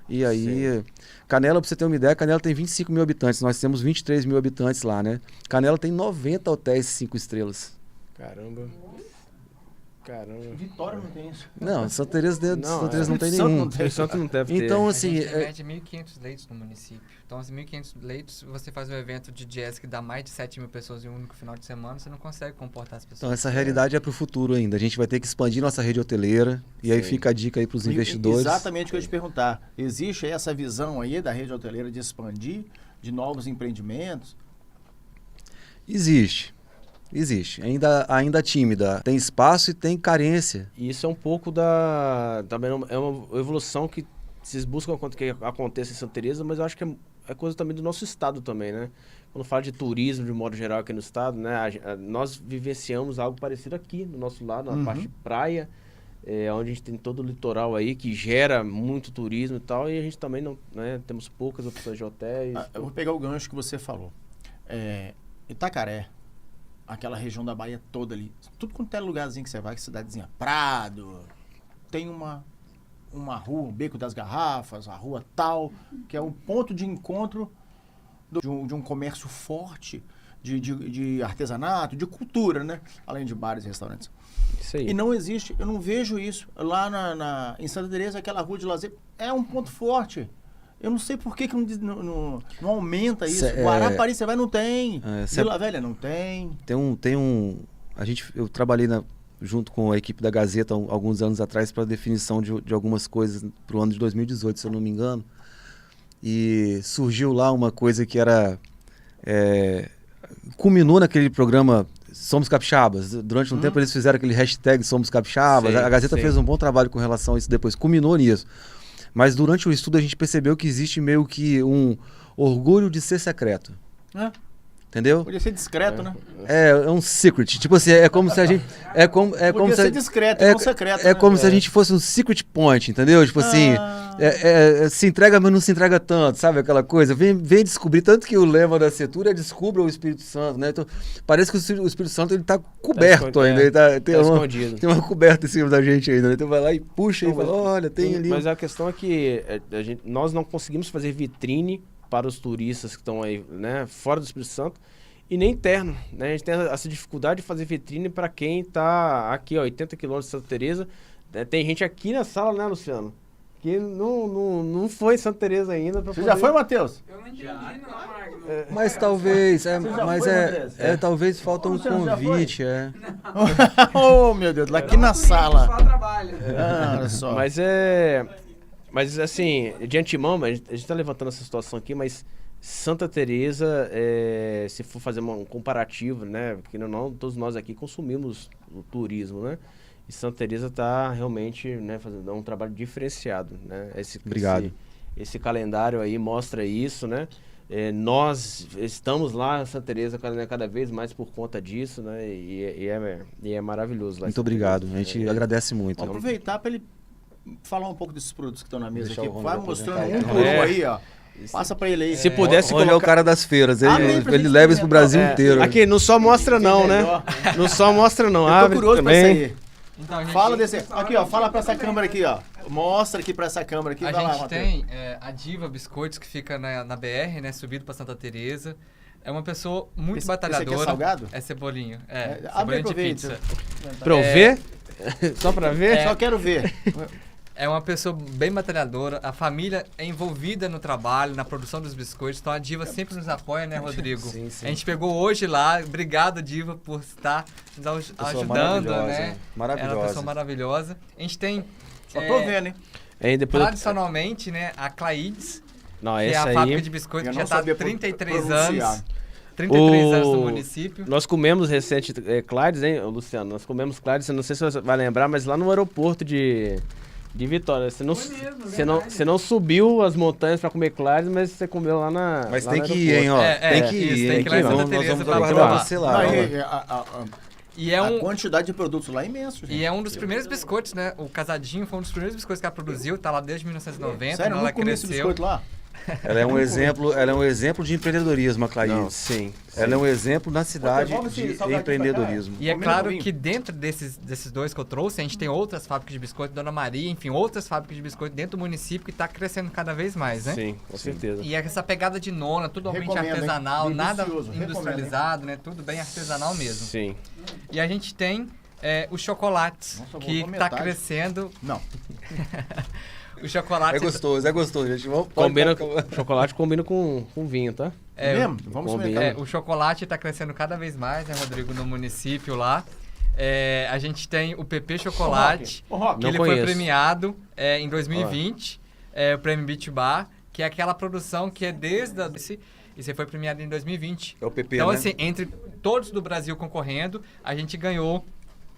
[SPEAKER 3] E aí, Canela, para você ter uma ideia, Canela tem 25 mil habitantes, nós temos 23 mil habitantes lá, né? Canela tem 90 hotéis 5 estrelas.
[SPEAKER 2] Caramba. Caramba.
[SPEAKER 1] Vitória não tem isso.
[SPEAKER 3] Não, Santa Teresa
[SPEAKER 2] Não,
[SPEAKER 3] não tem
[SPEAKER 1] Espírito Santo
[SPEAKER 3] nenhum.
[SPEAKER 1] não tem.
[SPEAKER 2] O Santo não deve ter.
[SPEAKER 3] Então,
[SPEAKER 4] A
[SPEAKER 3] assim,
[SPEAKER 4] gente mede 1.500 leitos no município. Então, os 1.500 leitos, você faz um evento de jazz que dá mais de 7.000 pessoas em um único final de semana, você não consegue comportar as
[SPEAKER 3] então
[SPEAKER 4] pessoas.
[SPEAKER 3] essa realidade é para o futuro ainda. A gente vai ter que expandir nossa rede hoteleira. E aí
[SPEAKER 2] Sim.
[SPEAKER 3] fica a dica aí para os investidores.
[SPEAKER 1] Exatamente o que eu ia te perguntar. Existe aí essa visão aí da rede hoteleira de expandir, de novos empreendimentos?
[SPEAKER 3] Existe. Ainda tímida. Tem espaço e tem carência.
[SPEAKER 2] E isso é um pouco também é uma evolução que vocês buscam que aconteça em Santa Teresa, mas eu acho que é coisa também do nosso estado também, né? Quando fala de turismo de modo geral aqui no estado, né? Nós vivenciamos algo parecido aqui do nosso lado, na parte de praia, onde a gente tem todo o litoral aí que gera muito turismo e tal, e a gente também não, né, temos poucas opções de hotéis.
[SPEAKER 1] Eu vou pegar o gancho que você falou. Itacaré, aquela região da Bahia toda ali, tudo quanto é lugarzinho que você vai, que cidadezinha, Prado, tem uma rua, um Beco das Garrafas, a rua tal, que é um ponto de encontro de um comércio forte, de artesanato, de cultura, né? Além de bares e restaurantes.
[SPEAKER 2] Isso aí.
[SPEAKER 1] E não existe, eu não vejo isso. Lá em Santa Teresa, aquela rua de lazer, é um ponto forte. Eu não sei por que não aumenta isso. Guarapari, você vai, não tem. Vila Velha, não tem.
[SPEAKER 3] Eu trabalhei junto com a equipe da Gazeta alguns anos atrás para definição de algumas coisas para o ano de 2018, se eu não me engano. E surgiu lá uma coisa que era... culminou naquele programa Somos Capixabas. Durante um tempo eles fizeram aquele hashtag Somos Capixabas.
[SPEAKER 2] Sim,
[SPEAKER 3] a Gazeta
[SPEAKER 2] sim.
[SPEAKER 3] fez um bom trabalho com relação a isso depois. Culminou nisso. Mas durante o estudo a gente percebeu que existe meio que um orgulho de ser secreto. Entendeu?
[SPEAKER 1] Podia ser discreto, né?
[SPEAKER 3] É um secret. Tipo assim, é como se a gente...
[SPEAKER 1] Podia ser discreto, não secreto.
[SPEAKER 3] É
[SPEAKER 1] né?
[SPEAKER 3] como se a gente fosse um secret point, entendeu? Tipo assim, se entrega, mas não se entrega tanto, sabe? Aquela coisa. Vem descobrir, tanto que o lema da Setur é descubra o Espírito Santo, né? Então, parece que o Espírito Santo ele tá coberto ainda. Ele tem
[SPEAKER 2] escondido.
[SPEAKER 3] Tem uma coberta em cima da gente ainda. Então vai lá e puxa e fala, olha, tem ali...
[SPEAKER 2] Mas a questão é que nós não conseguimos fazer vitrine para os turistas que estão aí, né, fora do Espírito Santo, e nem interno, né? A gente tem essa dificuldade de fazer vitrine para quem está aqui, ó, 80 quilômetros de Santa Teresa. Tem gente aqui na sala, né, Luciano? Que não foi em Santa Teresa ainda.
[SPEAKER 1] Você já foi, Matheus?
[SPEAKER 5] Eu não entendi, não, Magno.
[SPEAKER 3] Mas talvez, talvez falta um
[SPEAKER 1] Luciano, já foi?
[SPEAKER 3] convite,
[SPEAKER 1] Oh, meu Deus, lá aqui na sala.
[SPEAKER 5] Só trabalha.
[SPEAKER 1] Olha só.
[SPEAKER 2] Mas assim, de antemão, a gente está levantando essa situação aqui, mas Santa Teresa, se for fazer um comparativo, né, porque não todos nós aqui consumimos o turismo, né, e Santa Teresa está realmente, né, fazendo um trabalho diferenciado, né.
[SPEAKER 3] Obrigado.
[SPEAKER 2] Esse calendário aí mostra isso, né. Nós estamos lá em Santa Teresa cada vez mais por conta disso, né, e é maravilhoso lá.
[SPEAKER 3] Muito obrigado, a gente agradece muito.
[SPEAKER 1] Vamos aproveitar para ele falar um pouco desses produtos que estão na mesa
[SPEAKER 3] Deixa
[SPEAKER 1] aqui.
[SPEAKER 3] o Rony
[SPEAKER 1] Vai
[SPEAKER 3] apresentar
[SPEAKER 1] mostrando
[SPEAKER 3] aí.
[SPEAKER 1] um por um aí, ó. Passa para ele aí.
[SPEAKER 2] Se pudesse
[SPEAKER 3] Olha o cara das feiras, ele leva isso pro Brasil inteiro.
[SPEAKER 2] Aqui, não só mostra não, né? Não só mostra não,
[SPEAKER 1] Eu tô
[SPEAKER 2] abre
[SPEAKER 1] curioso pra
[SPEAKER 2] também.
[SPEAKER 1] isso aí.
[SPEAKER 4] Então, a gente,
[SPEAKER 1] Fala desse. Aqui, ó. Fala pra essa câmera aqui, ó. Mostra aqui pra essa câmera aqui.
[SPEAKER 4] a
[SPEAKER 1] Vai lá,
[SPEAKER 4] gente
[SPEAKER 1] Matheus.
[SPEAKER 4] tem a Diva Biscoitos, que fica na BR, né, subido pra Santa Teresa. É uma pessoa muito
[SPEAKER 1] Esse
[SPEAKER 4] batalhadora.
[SPEAKER 1] aqui é salgado?
[SPEAKER 4] É cebolinho.
[SPEAKER 1] Abre
[SPEAKER 4] Cebolinho
[SPEAKER 1] e
[SPEAKER 4] de
[SPEAKER 1] aproveita.
[SPEAKER 4] pizza.
[SPEAKER 2] Pra eu ver? Só pra ver?
[SPEAKER 1] Só quero ver.
[SPEAKER 4] É uma pessoa bem batalhadora, a família é envolvida no trabalho, na produção dos biscoitos, então a Diva sempre nos apoia, né, Rodrigo?
[SPEAKER 3] Sim, sim.
[SPEAKER 4] A gente pegou hoje lá, obrigado, Diva, por estar nos ajudando, né?
[SPEAKER 3] Maravilhosa.
[SPEAKER 4] Ela é uma pessoa maravilhosa. A gente tem,
[SPEAKER 1] Só tô vendo, hein?
[SPEAKER 2] Aí depois
[SPEAKER 4] tradicionalmente, né, a Claides,
[SPEAKER 2] Não,
[SPEAKER 4] que é
[SPEAKER 2] essa
[SPEAKER 4] a fábrica
[SPEAKER 2] aí...
[SPEAKER 4] de biscoito
[SPEAKER 1] Eu
[SPEAKER 4] que
[SPEAKER 1] não
[SPEAKER 4] já está há
[SPEAKER 1] sabia
[SPEAKER 4] 33
[SPEAKER 1] pronunciar.
[SPEAKER 4] anos. 33 anos no
[SPEAKER 2] O-
[SPEAKER 4] município.
[SPEAKER 2] Nós comemos recente Clades, hein, Luciano? Nós comemos Clades, eu não sei se você vai lembrar, mas lá no aeroporto de Vitória. Você não,
[SPEAKER 5] Foi mesmo,
[SPEAKER 2] você não,
[SPEAKER 5] verdade.
[SPEAKER 2] você não subiu as montanhas pra comer Clades, mas você comeu lá na.
[SPEAKER 3] Mas
[SPEAKER 2] lá
[SPEAKER 3] tem
[SPEAKER 2] no
[SPEAKER 3] que ir, hein, ó.
[SPEAKER 4] É,
[SPEAKER 3] Tem que
[SPEAKER 4] isso,
[SPEAKER 3] ir,
[SPEAKER 4] tem
[SPEAKER 3] hein.
[SPEAKER 4] que ir lá em Santa
[SPEAKER 3] Nós
[SPEAKER 4] Teresa
[SPEAKER 3] vamos
[SPEAKER 4] pra
[SPEAKER 3] aguardar
[SPEAKER 4] provar.
[SPEAKER 3] você lá.
[SPEAKER 1] Aí,
[SPEAKER 4] E é
[SPEAKER 1] a
[SPEAKER 4] um,
[SPEAKER 1] quantidade de produtos lá é imenso, gente.
[SPEAKER 4] E é um dos primeiros biscoitos, né? O Casadinho foi um dos primeiros biscoitos que ela produziu, tá lá desde 1990,
[SPEAKER 1] Sério, eu
[SPEAKER 4] quando ela
[SPEAKER 1] não comi esse
[SPEAKER 4] cresceu.
[SPEAKER 1] biscoito lá.
[SPEAKER 3] Ela é um exemplo de empreendedorismo, a Clarice.
[SPEAKER 2] Não, sim.
[SPEAKER 3] Ela é um exemplo na cidade
[SPEAKER 1] devolve esse
[SPEAKER 3] de
[SPEAKER 1] salgadinho
[SPEAKER 3] empreendedorismo.
[SPEAKER 4] E é
[SPEAKER 1] Combina
[SPEAKER 4] claro
[SPEAKER 1] comigo.
[SPEAKER 4] que dentro desses dois que eu trouxe, a gente tem outras fábricas de biscoito, Dona Maria, enfim, outras fábricas de biscoito dentro do município que tá crescendo cada vez mais, né?
[SPEAKER 2] Sim, com certeza.
[SPEAKER 4] E essa pegada de nona, totalmente
[SPEAKER 1] Recomendo, hein?
[SPEAKER 4] artesanal, nada
[SPEAKER 1] Delicioso, recomendo,
[SPEAKER 4] industrializado, né? Tudo bem artesanal mesmo.
[SPEAKER 2] Sim.
[SPEAKER 4] E a gente tem os chocolates,
[SPEAKER 1] Nossa,
[SPEAKER 4] que
[SPEAKER 1] voltou
[SPEAKER 4] está
[SPEAKER 1] metade.
[SPEAKER 4] crescendo.
[SPEAKER 1] Não.
[SPEAKER 4] O chocolate...
[SPEAKER 3] É gostoso, gente. Vamos,
[SPEAKER 2] Combina,
[SPEAKER 3] pode-
[SPEAKER 2] chocolate combina com vinho, tá?
[SPEAKER 1] Mesmo? Vamos
[SPEAKER 2] combina.
[SPEAKER 1] experimentar.
[SPEAKER 4] O chocolate está crescendo cada vez mais, né, Rodrigo, no município lá. A gente tem o PP Chocolate,
[SPEAKER 1] Ô, Rock,
[SPEAKER 4] que
[SPEAKER 2] Não
[SPEAKER 4] ele
[SPEAKER 2] conheço.
[SPEAKER 4] foi premiado em 2020, o Prêmio Beach Bar, que é aquela produção que é desde a... E você foi premiado em 2020.
[SPEAKER 3] É o PP,
[SPEAKER 4] Então,
[SPEAKER 3] né?
[SPEAKER 4] assim, entre todos do Brasil concorrendo, a gente ganhou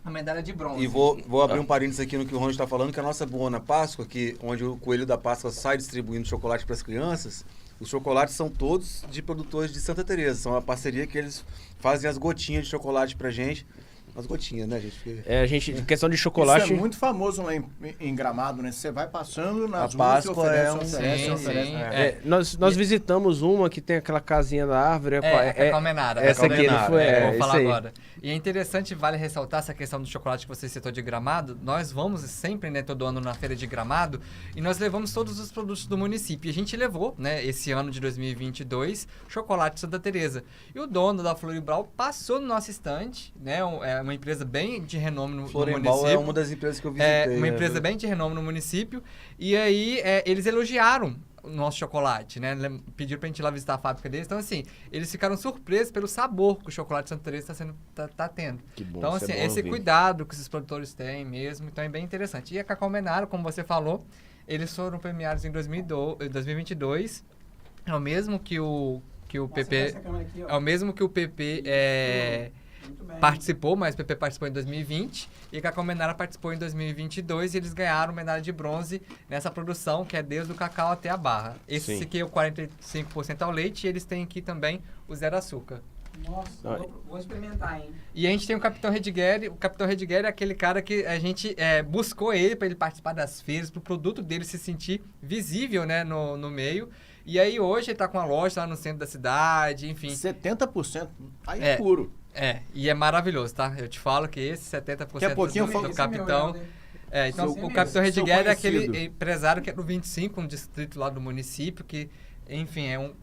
[SPEAKER 4] a medalha de bronze.
[SPEAKER 3] E vou abrir um parênteses aqui no que o Ron está falando, que a nossa boa na Páscoa, onde o Coelho da Páscoa sai distribuindo chocolate para as crianças, os chocolates são todos de produtores de Santa Teresa. São uma parceria que eles fazem as gotinhas de chocolate pra gente. As gotinhas, né, gente? Porque
[SPEAKER 2] A gente, questão de chocolate...
[SPEAKER 1] Isso é muito famoso lá em Gramado, né? Você vai passando nas
[SPEAKER 3] A
[SPEAKER 1] ruas e
[SPEAKER 3] Páscoa
[SPEAKER 1] oferece,
[SPEAKER 3] é um-
[SPEAKER 1] oferece,
[SPEAKER 4] Sim,
[SPEAKER 1] oferece.
[SPEAKER 4] sim.
[SPEAKER 2] nós visitamos uma que tem aquela casinha da árvore.
[SPEAKER 4] a Cacau Menara.
[SPEAKER 2] essa aqui, não foi?
[SPEAKER 4] Eu vou
[SPEAKER 2] Isso
[SPEAKER 4] falar
[SPEAKER 2] aí.
[SPEAKER 4] agora. E é interessante, vale ressaltar essa questão do chocolate que você citou de Gramado. Nós vamos sempre, né, todo ano na feira de Gramado, e nós levamos todos os produtos do município. E a gente levou, né, esse ano de 2022, chocolate Santa Teresa. E o dono da Floribral passou no nosso estande, né, é uma empresa bem de renome no
[SPEAKER 3] Florembal
[SPEAKER 4] município.
[SPEAKER 3] é uma das empresas que eu visitei.
[SPEAKER 4] Uma empresa bem de renome no município. E aí, eles elogiaram o nosso chocolate, né? Pediram pra gente ir lá visitar a fábrica deles. Então, assim, eles ficaram surpresos pelo sabor que o chocolate Santa Teresa tá tendo.
[SPEAKER 2] Que bom,
[SPEAKER 4] Então,
[SPEAKER 2] isso é
[SPEAKER 4] assim,
[SPEAKER 2] bom
[SPEAKER 4] esse
[SPEAKER 2] ouvir.
[SPEAKER 4] cuidado que esses produtores têm mesmo. Então, é bem interessante. E a Cacau Menara, como você falou, eles foram premiados em 2022. É o mesmo que o PP...
[SPEAKER 5] Essa câmera aqui, ó.
[SPEAKER 4] É o mesmo que o PP
[SPEAKER 5] Muito bem.
[SPEAKER 4] participou, mas o PP participou em 2020 e a Cacau Menara participou em 2022 e eles ganharam medalha de bronze nessa produção que é desde o cacau até a barra. Esse
[SPEAKER 2] Sim.
[SPEAKER 4] aqui é o 45% ao leite e eles têm aqui também o zero açúcar.
[SPEAKER 5] Nossa,
[SPEAKER 2] Ah,
[SPEAKER 5] vou experimentar, hein?
[SPEAKER 4] E a gente tem o Capitão Redigueri. O Capitão Redigueri é aquele cara que a gente buscou ele para ele participar das feiras, para o produto dele se sentir visível, né, no meio. E aí hoje ele está com uma loja lá no centro da cidade, enfim.
[SPEAKER 1] 70%. Aí
[SPEAKER 4] É.
[SPEAKER 1] é puro.
[SPEAKER 4] E é maravilhoso, tá? Eu te falo que esse 70%
[SPEAKER 1] Daqui a pouquinho eu
[SPEAKER 4] do
[SPEAKER 1] falo-
[SPEAKER 5] Esse é meu,
[SPEAKER 4] Capitão...
[SPEAKER 5] né?
[SPEAKER 4] Então,
[SPEAKER 1] Seu-
[SPEAKER 4] o Capitão
[SPEAKER 1] seu
[SPEAKER 4] Redigueri é
[SPEAKER 1] conhecido.
[SPEAKER 4] aquele empresário que é do 25, um distrito lá do município, que, enfim, é um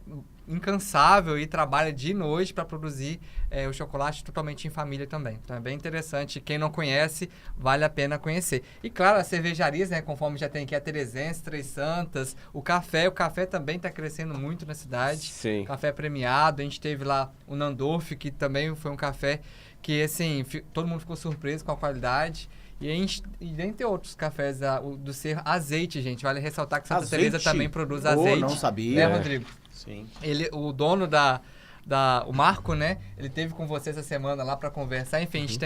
[SPEAKER 4] incansável e trabalha dia e noite para produzir o chocolate totalmente em família também. Então, é bem interessante. Quem não conhece, vale a pena conhecer. E, claro, as cervejarias, né, conforme já tem aqui a Teresense, Três Santas, o café também está crescendo muito na cidade.
[SPEAKER 2] Sim.
[SPEAKER 4] Café premiado. A gente teve lá o Nandorf, que também foi um café que, assim, todo mundo ficou surpreso com a qualidade. E dentre outros cafés do Cerro, azeite, gente. Vale ressaltar que Santa
[SPEAKER 1] Azeite?
[SPEAKER 4] Teresa também produz
[SPEAKER 1] Oh,
[SPEAKER 4] azeite.
[SPEAKER 1] não sabia.
[SPEAKER 4] Né, Rodrigo?
[SPEAKER 3] Sim.
[SPEAKER 4] O dono o Marco, né? Ele teve com você essa semana lá para conversar. Enfim, a gente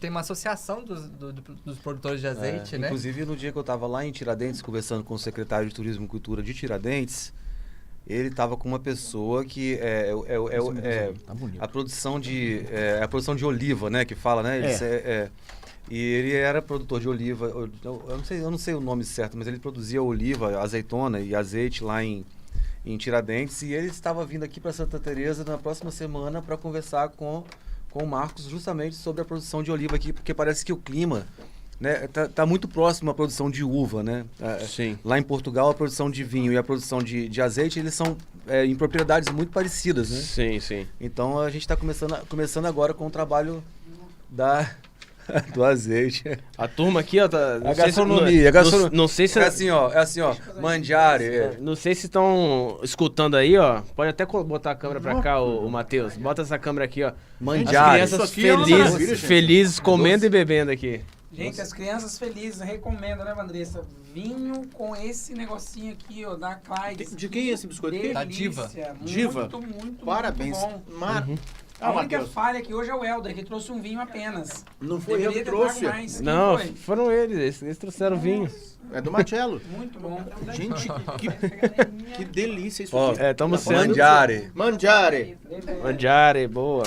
[SPEAKER 4] tem uma associação dos produtores de azeite, né?
[SPEAKER 3] Inclusive, no dia que eu estava lá em Tiradentes, conversando com o secretário de Turismo e Cultura de Tiradentes, ele estava com uma pessoa que
[SPEAKER 1] Tá bonito.
[SPEAKER 3] a produção de oliva, né? Que fala, né? E ele era produtor de oliva. Eu não sei o nome certo, mas ele produzia oliva, azeitona e azeite lá em Tiradentes. E ele estava vindo aqui para Santa Teresa na próxima semana para conversar com o Marcos justamente sobre a produção de oliva aqui, porque parece que o clima, né, tá muito próximo à produção de uva, né?
[SPEAKER 2] Sim.
[SPEAKER 3] Lá em Portugal, a produção de vinho e a produção de azeite, eles são em propriedades muito parecidas, né?
[SPEAKER 2] Sim, sim.
[SPEAKER 3] Então, a gente está começando agora com o trabalho do azeite.
[SPEAKER 2] A turma aqui, ó, tá... não
[SPEAKER 3] A
[SPEAKER 2] sei se-
[SPEAKER 3] gastronomia,
[SPEAKER 2] Não sei se...
[SPEAKER 3] É assim, ó, mandiare.
[SPEAKER 2] Não sei se estão escutando aí, ó. Pode até botar a câmera pra cá, o Matheus. Bota essa câmera aqui, ó. As
[SPEAKER 3] Mandiare.
[SPEAKER 1] Isso
[SPEAKER 2] crianças
[SPEAKER 1] aqui é uma maravilha,
[SPEAKER 2] felizes,
[SPEAKER 1] gente.
[SPEAKER 2] felizes comendo e bebendo aqui.
[SPEAKER 5] Gente, as crianças felizes, recomendo, né, Vandressa? Vinho com esse negocinho aqui, ó, da Clyde.
[SPEAKER 1] De quem é esse biscoito aqui?
[SPEAKER 4] Da Diva.
[SPEAKER 5] Delícia.
[SPEAKER 1] Diva?
[SPEAKER 5] Muito
[SPEAKER 1] Parabéns.
[SPEAKER 5] bom.
[SPEAKER 1] Ah,
[SPEAKER 5] A única
[SPEAKER 1] Matheus,
[SPEAKER 5] falha aqui hoje é o Helder, que trouxe um vinho apenas.
[SPEAKER 1] não foi eu que
[SPEAKER 5] Deveria ter trago
[SPEAKER 1] trouxe.
[SPEAKER 5] mais. Quem
[SPEAKER 2] Não,
[SPEAKER 5] foi?
[SPEAKER 2] foram eles trouxeram vinho.
[SPEAKER 1] É do Marcelo.
[SPEAKER 5] Muito bom.
[SPEAKER 1] Gente, que delícia isso
[SPEAKER 3] Ó,
[SPEAKER 1] aqui.
[SPEAKER 2] Estamos sendo...
[SPEAKER 3] Mandiare.
[SPEAKER 1] Mangiare.
[SPEAKER 2] Mangiare, boa.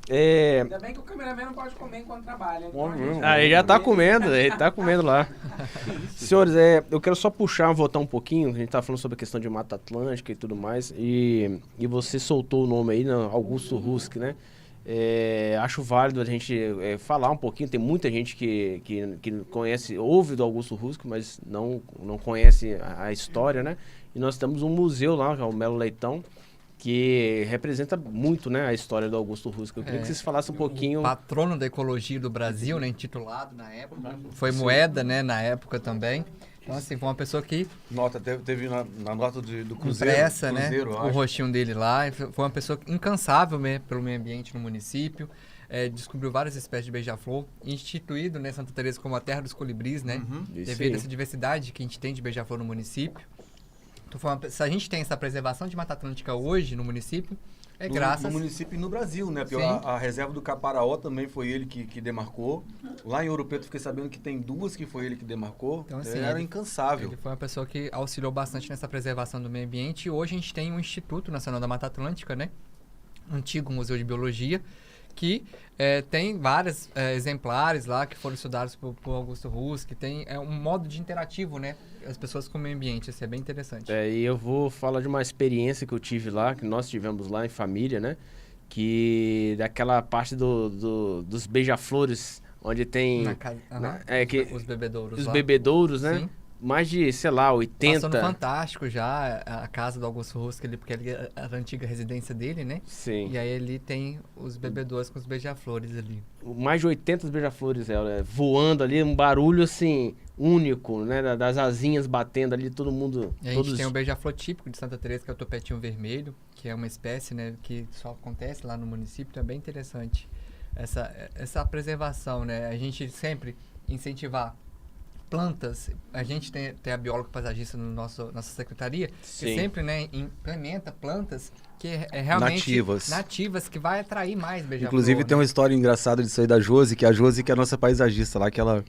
[SPEAKER 5] Ainda bem que o cameraman não pode comer enquanto trabalha. Então, a gente-
[SPEAKER 2] Ah, ele já tá comendo, ele tá comendo lá. Senhores, eu quero só voltar um pouquinho, a gente tá falando sobre a questão de Mata Atlântica e tudo mais, e você soltou o nome aí, né, Augusto Rusk, né? Acho válido a gente falar um pouquinho, tem muita gente que conhece, ouve do Augusto Rusk, mas não conhece a história, né? E nós temos um museu lá, que é o Melo Leitão, que representa muito, né, a história do Augusto Rusca. Eu queria que vocês falassem um pouquinho...
[SPEAKER 4] Patrono da ecologia do Brasil, né, intitulado na época. Foi moeda, né, na época também. Então, assim, foi uma pessoa que...
[SPEAKER 3] Nota, teve na nota do Cruzeiro.
[SPEAKER 4] Impressa,
[SPEAKER 3] Cruzeiro,
[SPEAKER 4] né,
[SPEAKER 3] eu
[SPEAKER 4] o
[SPEAKER 3] acho.
[SPEAKER 4] rostinho dele lá. Foi uma pessoa incansável pelo meio ambiente no município. Descobriu várias espécies de beija-flor, instituído, né, Santa Teresa como a terra dos colibris, né,
[SPEAKER 2] Isso
[SPEAKER 4] devido
[SPEAKER 2] aí.
[SPEAKER 4] a essa diversidade que a gente tem de beija-flor no município. Então, se a gente tem essa preservação de Mata Atlântica hoje no município, graças...
[SPEAKER 3] No município e no Brasil, né? Porque
[SPEAKER 4] Sim.
[SPEAKER 3] a reserva do Caparaó também foi ele que demarcou. Lá em Ouro Preto, fiquei sabendo que tem 2 que foi ele que demarcou.
[SPEAKER 4] Então, assim,
[SPEAKER 3] ele era
[SPEAKER 4] ele-
[SPEAKER 3] incansável.
[SPEAKER 4] Ele foi uma pessoa que auxiliou bastante nessa preservação do meio ambiente e hoje a gente tem um Instituto Nacional da Mata Atlântica, né? Antigo Museu de Biologia, que tem vários exemplares lá que foram estudados por Augusto Rusca, que tem um modo de interativo, né? As pessoas com o meio ambiente, isso é bem interessante.
[SPEAKER 2] E eu vou falar de uma experiência que eu tive lá, que nós tivemos lá em família, né? Que daquela parte dos beija-flores, onde tem
[SPEAKER 4] Na casa, os bebedouros
[SPEAKER 2] os
[SPEAKER 4] lá.
[SPEAKER 2] bebedouros, né?
[SPEAKER 4] Sim.
[SPEAKER 2] Mais de, sei lá, 80.
[SPEAKER 4] Passou no Fantástico já, a casa do Augusto Rusca, porque ali era a antiga residência dele, né?
[SPEAKER 2] Sim.
[SPEAKER 4] E aí ele tem os bebedouros com os beija-flores ali.
[SPEAKER 2] Mais de 80 beija-flores voando ali, um barulho assim único, né? Das asinhas batendo ali, todo mundo.
[SPEAKER 4] E a gente tem o beija-flor típico de Santa Teresa, que é o topetinho vermelho, que é uma espécie, né, que só acontece lá no município. Então é bem interessante essa preservação, né? A gente sempre incentivar plantas. A gente tem a bióloga paisagista no nossa secretaria, que
[SPEAKER 2] Sim.
[SPEAKER 4] sempre, né, implementa plantas que é realmente nativas, que vai atrair mais beija-flor.
[SPEAKER 3] Inclusive tem uma história engraçada disso aí da Josi, que é a nossa paisagista lá, que ela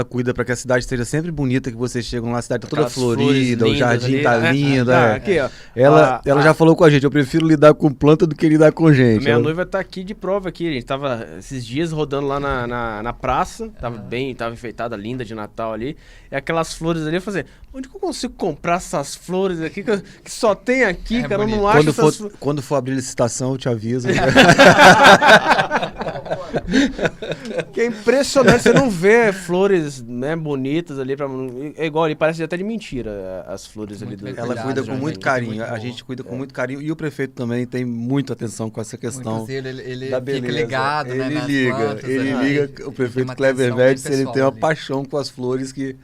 [SPEAKER 3] cuida para que a cidade esteja sempre bonita, que vocês chegam lá, a cidade tá toda
[SPEAKER 2] Aquelas flores
[SPEAKER 3] florida, o
[SPEAKER 2] lindas
[SPEAKER 3] jardim
[SPEAKER 2] ali.
[SPEAKER 3] tá lindo.
[SPEAKER 2] Aqui, ó.
[SPEAKER 3] Ela já falou com a gente, eu prefiro lidar com planta do que lidar com gente.
[SPEAKER 2] Minha noiva tá aqui de prova aqui. A gente tava esses dias rodando lá na praça. Tava enfeitada, linda de Natal ali. E aquelas flores ali, eu falei, onde que eu consigo comprar essas flores aqui que só tem aqui, cara? Eu não acho essas flores.
[SPEAKER 3] Quando for abrir licitação, eu te aviso.
[SPEAKER 2] Que é impressionante, você não vê flores, né, bonitas ali. É igual ali, parece até de mentira as flores
[SPEAKER 4] Muito
[SPEAKER 2] ali.
[SPEAKER 4] bem
[SPEAKER 3] Ela
[SPEAKER 4] cuidado,
[SPEAKER 3] cuida com
[SPEAKER 4] Jorge,
[SPEAKER 3] muito
[SPEAKER 4] muito
[SPEAKER 3] carinho,
[SPEAKER 4] boa.
[SPEAKER 3] a gente cuida com muito carinho. E o prefeito também tem muita atenção com essa questão.
[SPEAKER 4] Inclusive, ele
[SPEAKER 3] da
[SPEAKER 4] fica
[SPEAKER 3] beleza.
[SPEAKER 4] ligado, né,
[SPEAKER 3] Ele
[SPEAKER 4] nas
[SPEAKER 3] liga,
[SPEAKER 4] plantas
[SPEAKER 3] ele
[SPEAKER 4] ali.
[SPEAKER 3] liga.
[SPEAKER 4] Tem
[SPEAKER 3] O prefeito
[SPEAKER 4] uma
[SPEAKER 3] Kleber
[SPEAKER 4] atenção bem
[SPEAKER 3] Médici, ele
[SPEAKER 4] pessoal
[SPEAKER 3] tem uma
[SPEAKER 4] ali.
[SPEAKER 3] paixão com as flores que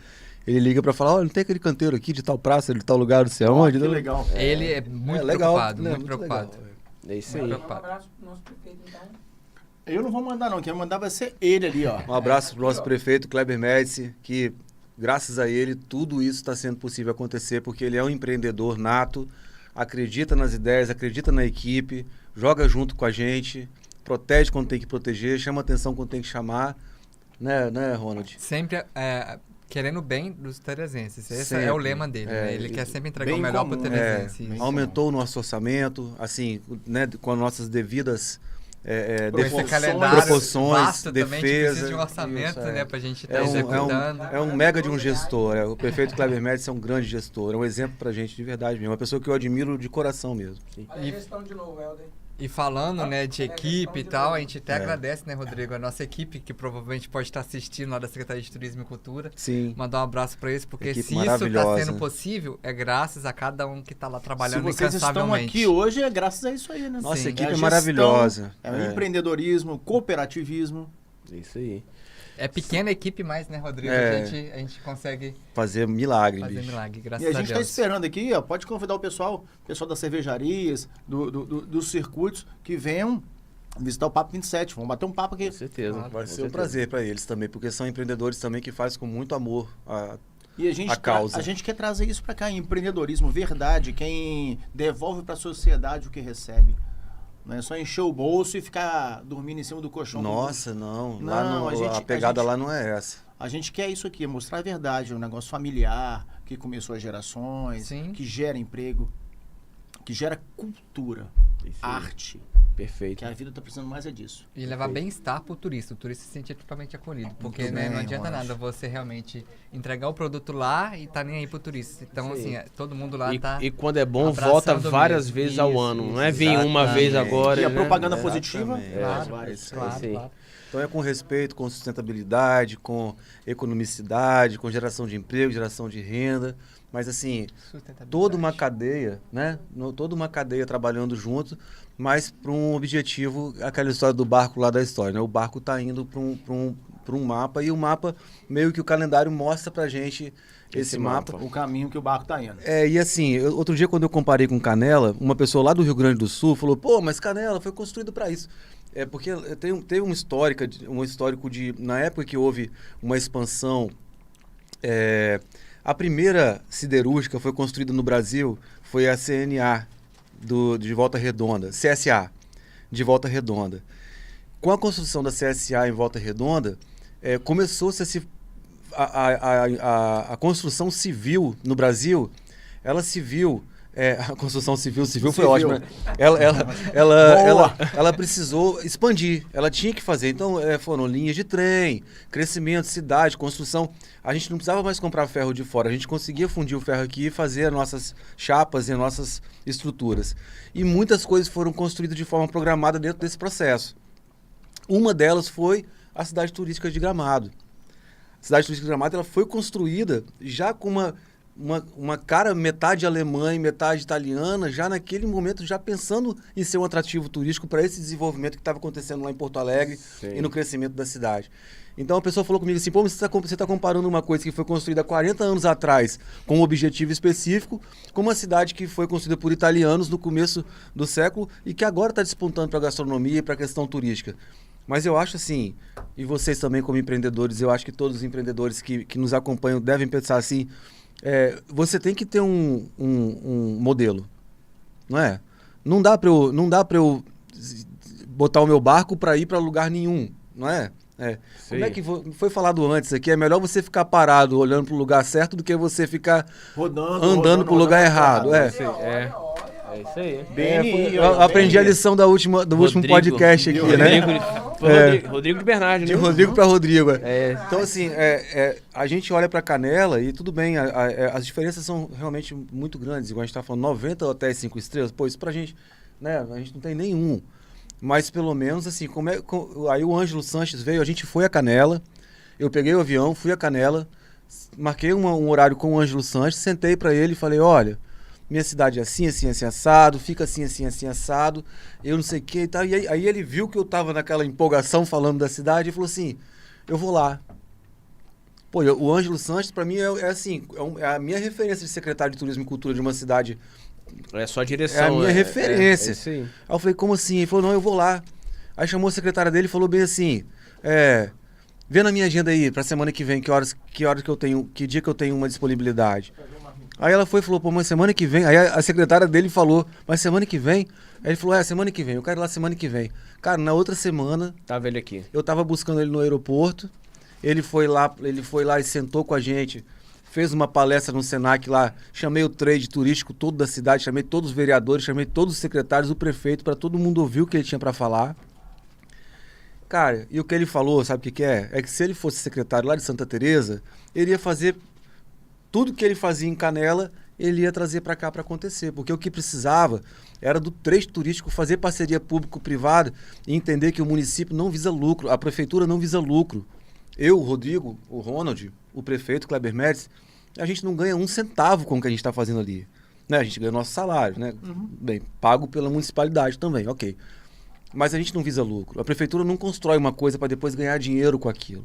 [SPEAKER 3] ele liga pra falar, olha, não tem aquele canteiro aqui de tal praça, de tal lugar, não sei aonde.
[SPEAKER 1] Que legal.
[SPEAKER 4] Ele é muito
[SPEAKER 3] legal,
[SPEAKER 4] preocupado,
[SPEAKER 3] né?
[SPEAKER 4] muito preocupado.
[SPEAKER 3] legal.
[SPEAKER 2] É isso
[SPEAKER 4] Muito
[SPEAKER 2] aí.
[SPEAKER 5] Um
[SPEAKER 4] preocupado.
[SPEAKER 5] abraço pro nosso prefeito, então.
[SPEAKER 1] Eu não vou mandar não, quem vai mandar vai ser ele ali, ó.
[SPEAKER 3] Um abraço pro nosso prefeito Kleber Médici, que graças a ele tudo isso está sendo possível acontecer, porque ele é um empreendedor nato, acredita nas ideias, acredita na equipe, joga junto com a gente, protege quando tem que proteger, chama atenção quando tem que chamar, né Ronald?
[SPEAKER 4] Sempre querendo o bem dos teresenses. Esse
[SPEAKER 3] Sempre.
[SPEAKER 4] é o lema dele, né? Ele quer sempre entregar o melhor pro
[SPEAKER 1] comum,
[SPEAKER 4] teresense.
[SPEAKER 1] Bem
[SPEAKER 3] Aumentou o nosso orçamento, assim, né, com as nossas devidas
[SPEAKER 4] Com esse calendário
[SPEAKER 3] proporções,
[SPEAKER 4] vasto também, a gente precisa de um
[SPEAKER 3] defesa.
[SPEAKER 4] orçamento,
[SPEAKER 3] Isso,
[SPEAKER 4] né, pra gente estar
[SPEAKER 3] É
[SPEAKER 4] executando.
[SPEAKER 3] um mega de um gestor. O prefeito Kleber Médici é um grande gestor. É um exemplo pra gente de verdade mesmo. Uma pessoa que eu admiro de coração mesmo. Sim.
[SPEAKER 5] Olha a gestão de novo, Helder.
[SPEAKER 4] E falando, né, de equipe e tal, a gente até
[SPEAKER 3] É.
[SPEAKER 4] agradece, né, Rodrigo, a nossa equipe, que provavelmente pode estar assistindo lá da Secretaria de Turismo e Cultura.
[SPEAKER 3] Sim.
[SPEAKER 4] Mandar um abraço pra eles, porque
[SPEAKER 3] Equipe
[SPEAKER 4] se isso tá
[SPEAKER 3] maravilhosa.
[SPEAKER 4] sendo possível, é graças a cada um que tá lá
[SPEAKER 1] Se
[SPEAKER 4] trabalhando
[SPEAKER 1] vocês estão
[SPEAKER 4] incansavelmente.
[SPEAKER 1] aqui hoje, é graças a isso aí, né?
[SPEAKER 3] Nossa
[SPEAKER 4] Sim.
[SPEAKER 3] equipe
[SPEAKER 1] a
[SPEAKER 3] é
[SPEAKER 1] gestão,
[SPEAKER 3] maravilhosa.
[SPEAKER 1] É o empreendedorismo, cooperativismo.
[SPEAKER 2] É isso aí.
[SPEAKER 4] É pequena equipe, mas, né, Rodrigo,
[SPEAKER 3] É.
[SPEAKER 4] a gente consegue
[SPEAKER 3] Fazer milagre,
[SPEAKER 4] fazer
[SPEAKER 3] bicho.
[SPEAKER 4] milagre, graças
[SPEAKER 1] E a
[SPEAKER 4] a
[SPEAKER 1] gente está
[SPEAKER 4] Deus.
[SPEAKER 1] esperando aqui, ó, pode convidar o pessoal das cervejarias, dos circuitos, que venham visitar o Papo 27. Vamos bater um papo aqui.
[SPEAKER 2] Com certeza.
[SPEAKER 4] Claro.
[SPEAKER 3] Vai
[SPEAKER 2] com
[SPEAKER 3] ser um
[SPEAKER 2] certeza.
[SPEAKER 3] prazer pra eles também, porque são empreendedores também que fazem com muito amor.
[SPEAKER 1] E a gente,
[SPEAKER 3] A causa.
[SPEAKER 1] a gente quer trazer isso para cá, empreendedorismo, verdade, quem devolve para a sociedade o que recebe. Não é só encher o bolso e ficar dormindo em cima do colchão.
[SPEAKER 3] Nossa, não.
[SPEAKER 1] Não,
[SPEAKER 3] Lá no-
[SPEAKER 1] a
[SPEAKER 3] a pegada
[SPEAKER 1] gente-
[SPEAKER 3] lá não é essa.
[SPEAKER 1] A gente quer isso aqui, mostrar a verdade, um negócio familiar, que começou há gerações,
[SPEAKER 4] Sim.
[SPEAKER 1] que gera emprego, que gera cultura,
[SPEAKER 2] Isso aí.
[SPEAKER 1] arte,
[SPEAKER 2] Perfeito.
[SPEAKER 1] que a vida está precisando mais é disso.
[SPEAKER 4] E levar bem-estar pro turista, o turista se sentir totalmente acolhido. Porque
[SPEAKER 1] Muito
[SPEAKER 4] né,
[SPEAKER 1] bem,
[SPEAKER 4] não adianta
[SPEAKER 1] eu
[SPEAKER 4] nada você realmente entregar o produto lá e tá nem aí pro turista. Então,
[SPEAKER 2] Isso aí.
[SPEAKER 4] assim, todo mundo lá tá...
[SPEAKER 2] E quando é bom,
[SPEAKER 4] abraçando
[SPEAKER 2] volta
[SPEAKER 4] mesmo.
[SPEAKER 2] várias vezes ao
[SPEAKER 4] Isso,
[SPEAKER 2] ano.
[SPEAKER 4] isso,
[SPEAKER 2] Não é vir uma vez
[SPEAKER 3] exatamente.
[SPEAKER 2] agora.
[SPEAKER 1] E a
[SPEAKER 2] né?
[SPEAKER 1] propaganda
[SPEAKER 3] É,
[SPEAKER 1] positiva,
[SPEAKER 3] exatamente.
[SPEAKER 1] é,
[SPEAKER 4] Claro,
[SPEAKER 1] várias.
[SPEAKER 4] claro,
[SPEAKER 2] sim.
[SPEAKER 4] claro.
[SPEAKER 3] Então é com respeito, com sustentabilidade, com economicidade, com geração de emprego, geração de renda. Mas assim, toda uma cadeia, né? Toda uma cadeia trabalhando junto, mas para um objetivo, aquela história do barco lá da história, né? O barco está indo para um mapa e o mapa, meio que o calendário mostra pra gente esse mapa.
[SPEAKER 1] O caminho que o barco tá indo.
[SPEAKER 3] E assim, outro dia quando eu comparei com Canela, uma pessoa lá do Rio Grande do Sul falou, pô, mas Canela foi construído para isso. Porque tem um histórico de, na época que houve uma expansão, a primeira siderúrgica foi construída no Brasil, foi a CNA de Volta Redonda, CSA de Volta Redonda. Com a construção da CSA em Volta Redonda, começou-se a construção civil no Brasil, ela se viu... a construção civil foi ótima. Ela precisou expandir, ela tinha que fazer. Então, foram linhas de trem, crescimento, cidade, construção. A gente não precisava mais comprar ferro de fora, a gente conseguia fundir o ferro aqui e fazer as nossas chapas e as nossas estruturas. E muitas coisas foram construídas de forma programada dentro desse processo. Uma delas foi a cidade turística de Gramado. A cidade turística de Gramado ela foi construída já com uma cara metade alemã e metade italiana, já naquele momento, já pensando em ser um atrativo turístico para esse desenvolvimento que estava acontecendo lá em Porto Alegre. Sim. E no crescimento da cidade. Então a pessoa falou comigo assim, pô, mas você está comparando uma coisa que foi construída há 40 anos atrás com um objetivo específico, com uma cidade que foi construída por italianos no começo do século e que agora está despontando para a gastronomia e para a questão turística. Mas eu acho assim, e vocês também como empreendedores, eu acho que todos os empreendedores que nos acompanham devem pensar assim, você tem que ter um modelo, não é? Não dá para eu botar o meu barco para ir para lugar nenhum, não é? Como é que foi falado antes aqui? É melhor você ficar parado olhando para o lugar certo do que você ficar andando para o lugar errado.
[SPEAKER 2] É isso aí.
[SPEAKER 3] Eu aprendi a lição do último podcast aqui, né?
[SPEAKER 2] Rodrigo de Bernardi, né?
[SPEAKER 3] De Rodrigo para Rodrigo. Então, assim, a gente olha para Canela e tudo bem, as diferenças são realmente muito grandes. Igual a gente está falando, 90 hotéis 5 estrelas, pô, isso pra gente, né? A gente não tem nenhum. Mas pelo menos, assim, aí o Ângelo Sanches veio, a gente foi a Canela, eu peguei o avião, fui a Canela, marquei um horário com o Ângelo Sanches, sentei para ele e falei, olha, minha cidade é assim, assim, assim, assado, fica assim, assim, assim, assado, eu não sei o que e tal. E aí ele viu que eu tava naquela empolgação falando da cidade e falou assim, eu vou lá. Pô, o Ângelo Sanches, para mim, é a minha referência de secretário de Turismo e Cultura de uma cidade.
[SPEAKER 2] É só a direção.
[SPEAKER 3] É a minha referência.
[SPEAKER 2] Aí
[SPEAKER 3] eu falei, como assim? Ele falou, não, eu vou lá. Aí chamou a secretária dele e falou bem assim, vê na minha agenda aí, pra semana que vem, que horas que eu tenho, que dia que eu tenho uma disponibilidade. Aí ela foi e falou, pô, mas semana que vem... Aí a secretária dele falou, mas semana que vem? Aí ele falou, semana que vem, eu quero ir lá semana que vem. Cara, na outra semana...
[SPEAKER 2] Tava ele aqui.
[SPEAKER 3] Eu tava buscando ele no aeroporto, ele foi lá e sentou com a gente, fez uma palestra no Senac lá, chamei o trade turístico todo da cidade, chamei todos os vereadores, chamei todos os secretários, o prefeito, para todo mundo ouvir o que ele tinha para falar. Cara, e o que ele falou, sabe o que é? É que se ele fosse secretário lá de Santa Teresa, ele ia fazer... Tudo que ele fazia em Canela, ele ia trazer para cá para acontecer. Porque o que precisava era do trecho turístico fazer parceria público-privada e entender que o município não visa lucro, a prefeitura não visa lucro. Eu, o Rodrigo, o Ronald, o prefeito Kleber Médici, a gente não ganha um centavo com o que a gente está fazendo ali. Né? A gente ganha nosso salário, né? Bem, pago pela municipalidade também, ok. Mas a gente não visa lucro. A prefeitura não constrói uma coisa para depois ganhar dinheiro com aquilo.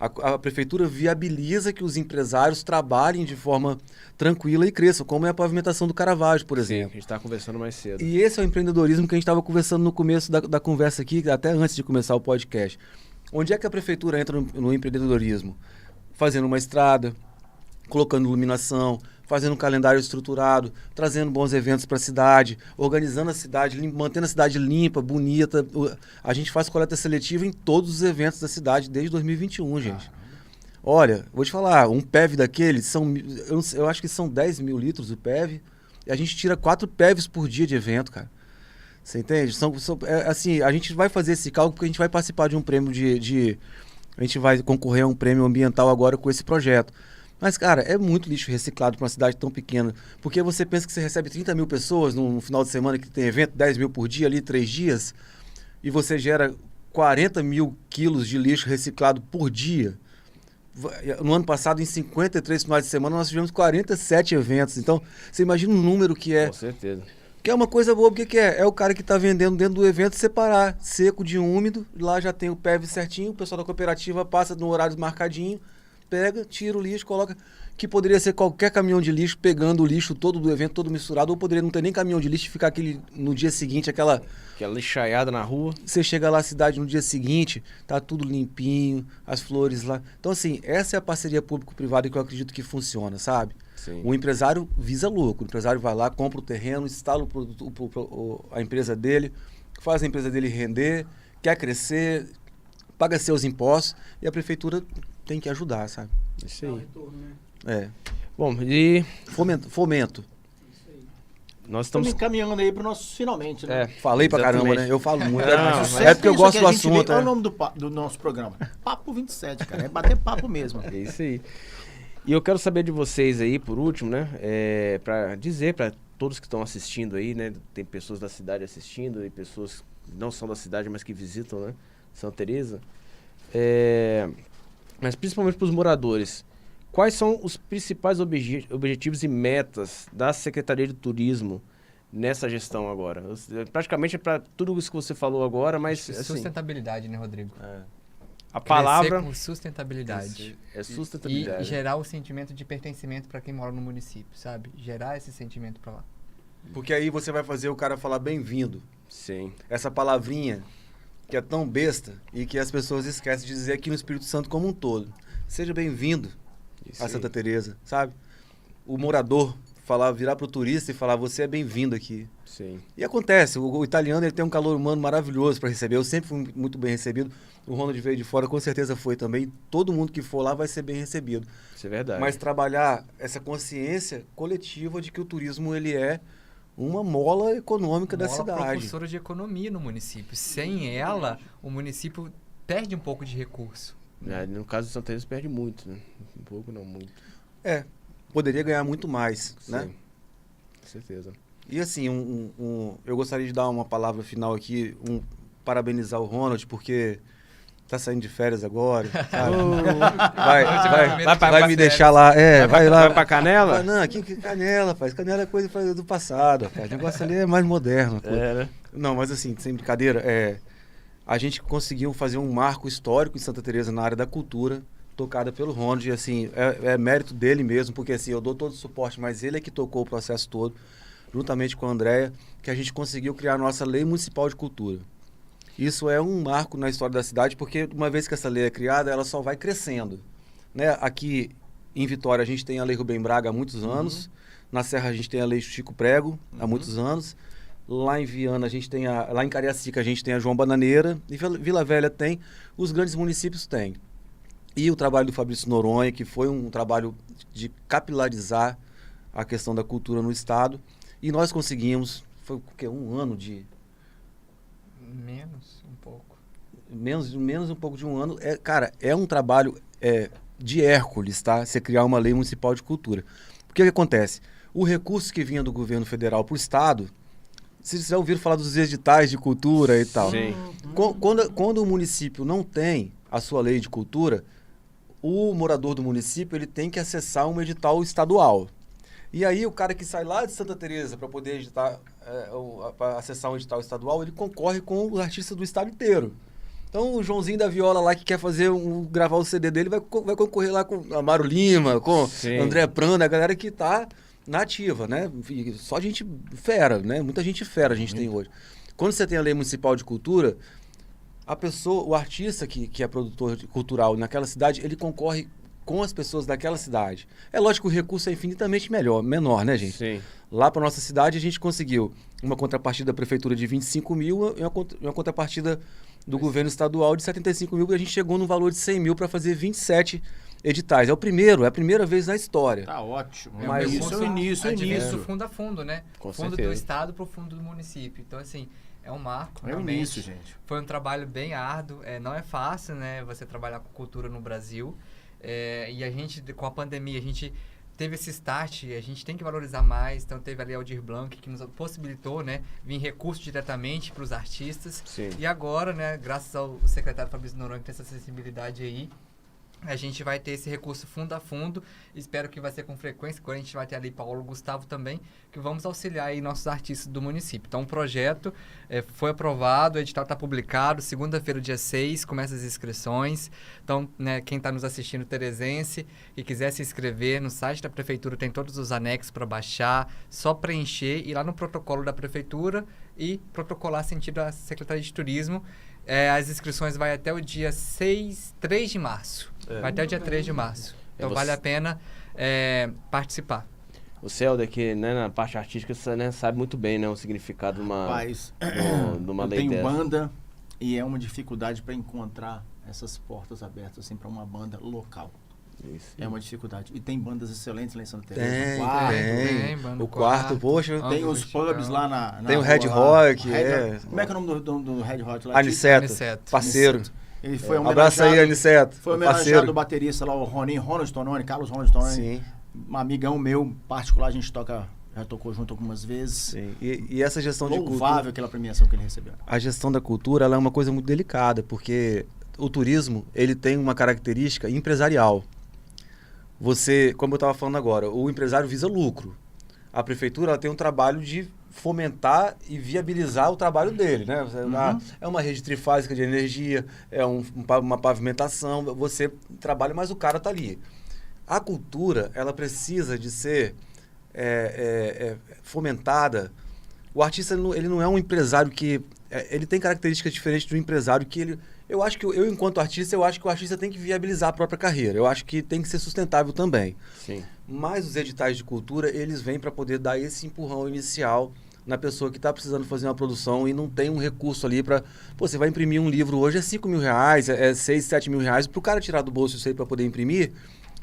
[SPEAKER 3] A prefeitura viabiliza que os empresários trabalhem de forma tranquila e cresçam, como é a pavimentação do Caravaggio, por exemplo.
[SPEAKER 2] Sim, a gente estava conversando mais cedo.
[SPEAKER 3] E esse é o empreendedorismo que a gente estava conversando no começo da conversa aqui, até antes de começar o podcast. Onde é que a prefeitura entra no empreendedorismo? Fazendo uma estrada, colocando iluminação, fazendo um calendário estruturado, trazendo bons eventos para a cidade, organizando a cidade, mantendo a cidade limpa, bonita. A gente faz coleta seletiva em todos os eventos da cidade desde 2021, gente. Olha, vou te falar, um PEV daquele, eu acho que são 10 mil litros o PEV, e a gente tira 4 PEVs por dia de evento, cara. Você entende? Assim, a gente vai fazer esse cálculo porque a gente vai participar de um prêmio a gente vai concorrer a um prêmio ambiental agora com esse projeto. Mas, cara, é muito lixo reciclado para uma cidade tão pequena. Porque você pensa que você recebe 30 mil pessoas no final de semana que tem evento, 10 mil por dia ali, 3 dias, e você gera 40 mil quilos de lixo reciclado por dia. No ano passado, em 53 finais de semana, nós tivemos 47 eventos. Então, você imagina o número que é.
[SPEAKER 2] Com certeza.
[SPEAKER 3] Que é uma coisa boa, porque que é? É o cara que está vendendo dentro do evento separar seco de úmido. Lá já tem o PEV certinho, o pessoal da cooperativa passa no horário marcadinho, pega, tira o lixo, coloca... Que poderia ser qualquer caminhão de lixo pegando o lixo todo do evento, todo misturado, ou poderia não ter nem caminhão de lixo e ficar aquele, no dia seguinte, aquela
[SPEAKER 2] lixaiada na rua.
[SPEAKER 3] Você chega lá na cidade no dia seguinte, tá tudo limpinho, as flores lá. Então, assim, essa é a parceria público-privada que eu acredito que funciona, sabe?
[SPEAKER 2] Sim.
[SPEAKER 3] O empresário visa lucro. O empresário vai lá, compra o terreno, instala a empresa dele, faz a empresa dele render, quer crescer, paga seus impostos e a prefeitura tem que ajudar, sabe?
[SPEAKER 2] Isso
[SPEAKER 5] Dá um
[SPEAKER 2] aí.
[SPEAKER 5] retorno, né?
[SPEAKER 3] É.
[SPEAKER 2] Bom, e
[SPEAKER 3] Fomento.
[SPEAKER 5] Isso aí.
[SPEAKER 2] nós
[SPEAKER 1] Estamos
[SPEAKER 2] estamos...
[SPEAKER 1] encaminhando aí para os nossos finalmente, né?
[SPEAKER 3] Falei pra caramba,
[SPEAKER 2] Exatamente.
[SPEAKER 3] né? Eu falo muito.
[SPEAKER 2] Não,
[SPEAKER 3] É,
[SPEAKER 2] mas
[SPEAKER 3] é porque eu gosto do assunto.
[SPEAKER 1] Olha o
[SPEAKER 3] É.
[SPEAKER 1] nome do nosso programa. Papo 27, cara. É bater papo mesmo.
[SPEAKER 2] É isso aí. E eu quero saber de vocês aí, por último, né? Para dizer para todos que estão assistindo aí, né? Tem pessoas da cidade assistindo e pessoas que não são da cidade, mas que visitam, né? Santa Teresa. Mas principalmente para os moradores. Quais são os principais objetivos e metas da Secretaria de Turismo nessa gestão agora? Praticamente é para tudo isso que você falou agora, mas assim,
[SPEAKER 4] Sustentabilidade, né, Rodrigo?
[SPEAKER 2] a palavra
[SPEAKER 4] Crescer com sustentabilidade.
[SPEAKER 2] é
[SPEAKER 4] E
[SPEAKER 2] sustentabilidade.
[SPEAKER 4] gerar o sentimento de pertencimento para quem mora no município, sabe? Gerar esse sentimento para lá.
[SPEAKER 3] Porque aí você vai fazer o cara falar bem-vindo.
[SPEAKER 2] Sim.
[SPEAKER 3] Essa palavrinha que é tão besta e que as pessoas esquecem de dizer aqui no Espírito Santo como um todo. Seja bem-vindo
[SPEAKER 2] Isso
[SPEAKER 3] a
[SPEAKER 2] aí.
[SPEAKER 3] Santa Teresa, sabe? O morador virar pro turista e falar, você é bem-vindo aqui.
[SPEAKER 2] Sim.
[SPEAKER 3] E acontece, o italiano ele tem um calor humano maravilhoso para receber. Eu sempre fui muito bem recebido. O Ronald veio de fora, com certeza foi também. Todo mundo que for lá vai ser bem recebido.
[SPEAKER 2] Isso é verdade.
[SPEAKER 3] Mas trabalhar essa consciência coletiva de que o turismo ele é uma mola econômica da
[SPEAKER 4] Mola
[SPEAKER 3] cidade.
[SPEAKER 4] propulsora de economia no município. Sem ela, o município perde um pouco de recurso.
[SPEAKER 2] No caso de Santa Teresa perde muito, né? Um pouco, não muito.
[SPEAKER 3] Poderia ganhar muito mais,
[SPEAKER 2] Sim.
[SPEAKER 3] né?
[SPEAKER 2] Com certeza.
[SPEAKER 3] E assim, eu gostaria de dar uma palavra final aqui, parabenizar o Ronald, porque tá saindo de férias agora, sabe? vai me deixar lá, vai lá.
[SPEAKER 2] Vai pra Canela?
[SPEAKER 3] Não, que Canela, faz. Canela é coisa do passado, rapaz. O negócio ali é mais moderno.
[SPEAKER 2] Né?
[SPEAKER 3] Não, mas assim, sem brincadeira, a gente conseguiu fazer um marco histórico em Santa Teresa na área da cultura, tocada pelo Ronald, e assim, é mérito dele mesmo, porque assim, eu dou todo o suporte, mas ele é que tocou o processo todo, juntamente com a Andréia, que a gente conseguiu criar a nossa Lei Municipal de Cultura. Isso é um marco na história da cidade, porque uma vez que essa lei é criada, ela só vai crescendo. Né? Aqui em Vitória a gente tem a Lei Rubem Braga há muitos anos, na Serra a gente tem a Lei Chico Prego há muitos anos, lá em Viana a gente tem lá em Cariacica a gente tem a João Bananeira, e Vila Velha tem, os grandes municípios têm. E o trabalho do Fabrício Noronha, que foi um trabalho de capilarizar a questão da cultura no estado, e nós conseguimos, foi o quê? Um ano de...
[SPEAKER 4] Menos um pouco.
[SPEAKER 3] Menos um pouco de um ano. Cara, é um trabalho de Hércules, tá? Você criar uma lei municipal de cultura. Porque o que acontece? O recurso que vinha do governo federal para o estado, vocês já ouviram falar dos editais de cultura e tal.
[SPEAKER 2] Sim.
[SPEAKER 3] Quando o município não tem a sua lei de cultura, o morador do município ele tem que acessar um edital estadual. E aí o cara que sai lá de Santa Teresa para poder para acessar um edital estadual, ele concorre com os artistas do estado inteiro. Então o Joãozinho da Viola lá que quer gravar o CD dele vai concorrer lá com Amaro Lima, com
[SPEAKER 2] Sim.
[SPEAKER 3] André Pranda, a galera que tá nativa, né? E só gente fera, né? Muita gente fera a gente tem hoje. Quando você tem a lei municipal de cultura, a pessoa, o artista que é produtor cultural naquela cidade, ele concorre com as pessoas daquela cidade. É lógico que o recurso é infinitamente menor, né, gente?
[SPEAKER 2] Sim.
[SPEAKER 3] Lá para nossa cidade, a gente conseguiu uma contrapartida da prefeitura de 25 mil e uma contrapartida do governo estadual de 75 mil, e a gente chegou no valor de 100 mil para fazer 27 editais. É a primeira vez na história.
[SPEAKER 1] Tá ótimo.
[SPEAKER 3] Mas
[SPEAKER 1] isso é o início, é o
[SPEAKER 4] advento
[SPEAKER 1] início.
[SPEAKER 4] do fundo a fundo, né?
[SPEAKER 2] Com
[SPEAKER 4] fundo
[SPEAKER 2] certeza.
[SPEAKER 4] do estado para o fundo do município. Então, assim, é um marco.
[SPEAKER 1] É o
[SPEAKER 4] realmente.
[SPEAKER 1] início, gente.
[SPEAKER 4] Foi um trabalho bem árduo. Não é fácil, né? Você trabalhar com cultura no Brasil. E a gente, com a pandemia, a gente teve esse start, a gente tem que valorizar mais. Então, teve ali a Aldir Blanc, que nos possibilitou, né, vir recurso diretamente para os artistas.
[SPEAKER 2] Sim.
[SPEAKER 4] E agora, né, graças ao secretário Fabrício Noronha, que tem essa sensibilidade aí, a gente vai ter esse recurso fundo a fundo. Espero que vai ser com frequência. Agora a gente vai ter ali Paulo Gustavo também, que vamos auxiliar aí nossos artistas do município. Então, o projeto foi aprovado, o edital está publicado. Segunda-feira, dia 6, começa as inscrições. Então, né, quem está nos assistindo teresense e quiser se inscrever, no site da prefeitura tem todos os anexos para baixar. Só preencher, ir lá no protocolo da prefeitura e protocolar sentido a Secretaria de Turismo. As inscrições vai até o dia 3 de março. Vai até o dia 3 de março. Então, vale a pena participar.
[SPEAKER 2] O Celder, que né, na parte artística, você né, sabe muito bem né, o significado de uma,
[SPEAKER 1] Rapaz,
[SPEAKER 2] de uma
[SPEAKER 1] eu
[SPEAKER 2] lei
[SPEAKER 1] tenho
[SPEAKER 2] dessa.
[SPEAKER 1] banda e é uma dificuldade para encontrar essas portas abertas assim, para uma banda local.
[SPEAKER 2] Isso.
[SPEAKER 1] É uma dificuldade. E tem bandas excelentes lá em Santa
[SPEAKER 3] Tem,
[SPEAKER 1] Teresa. no quarto,
[SPEAKER 3] tem.
[SPEAKER 4] banda
[SPEAKER 3] O quarto, poxa.
[SPEAKER 1] Tem os
[SPEAKER 4] Vertical.
[SPEAKER 1] pubs lá na
[SPEAKER 3] Tem o
[SPEAKER 1] rua
[SPEAKER 3] Red
[SPEAKER 1] lá.
[SPEAKER 3] Rock,
[SPEAKER 1] Como é que é o nome do Red Rock lá?
[SPEAKER 3] Aniceto,
[SPEAKER 4] Aniceto.
[SPEAKER 3] parceiro.
[SPEAKER 1] Ele foi
[SPEAKER 3] Abraço aí, Aniceto.
[SPEAKER 1] Foi homenageado
[SPEAKER 3] Parceiro.
[SPEAKER 1] o baterista lá, o Ronald Tononi, Carlos Ronald Tononi.
[SPEAKER 3] Sim,
[SPEAKER 1] Um amigão meu, particular, a gente já tocou junto algumas vezes.
[SPEAKER 3] sim. E essa gestão de cultura...
[SPEAKER 1] Louvável aquela premiação que ele recebeu.
[SPEAKER 3] A gestão da cultura ela é uma coisa muito delicada, porque o turismo ele tem uma característica empresarial. Você, como eu estava falando agora, o empresário visa lucro. A prefeitura ela tem um trabalho de fomentar e viabilizar o trabalho dele, né? É uma rede trifásica de energia, é uma pavimentação, você trabalha, mas o cara está ali. A cultura, ela precisa de ser fomentada. O artista, ele não é um empresário que... ele tem características diferentes do empresário que ele... Eu acho que eu, enquanto artista, eu acho que o artista tem que viabilizar a própria carreira. Eu acho que tem que ser sustentável também.
[SPEAKER 2] Sim.
[SPEAKER 3] Mas os editais de cultura, eles vêm para poder dar esse empurrão inicial na pessoa que está precisando fazer uma produção e não tem um recurso ali para... Pô, você vai imprimir um livro hoje, é 5 mil reais, é 6, 7 mil reais. Para o cara tirar do bolso isso aí para poder imprimir,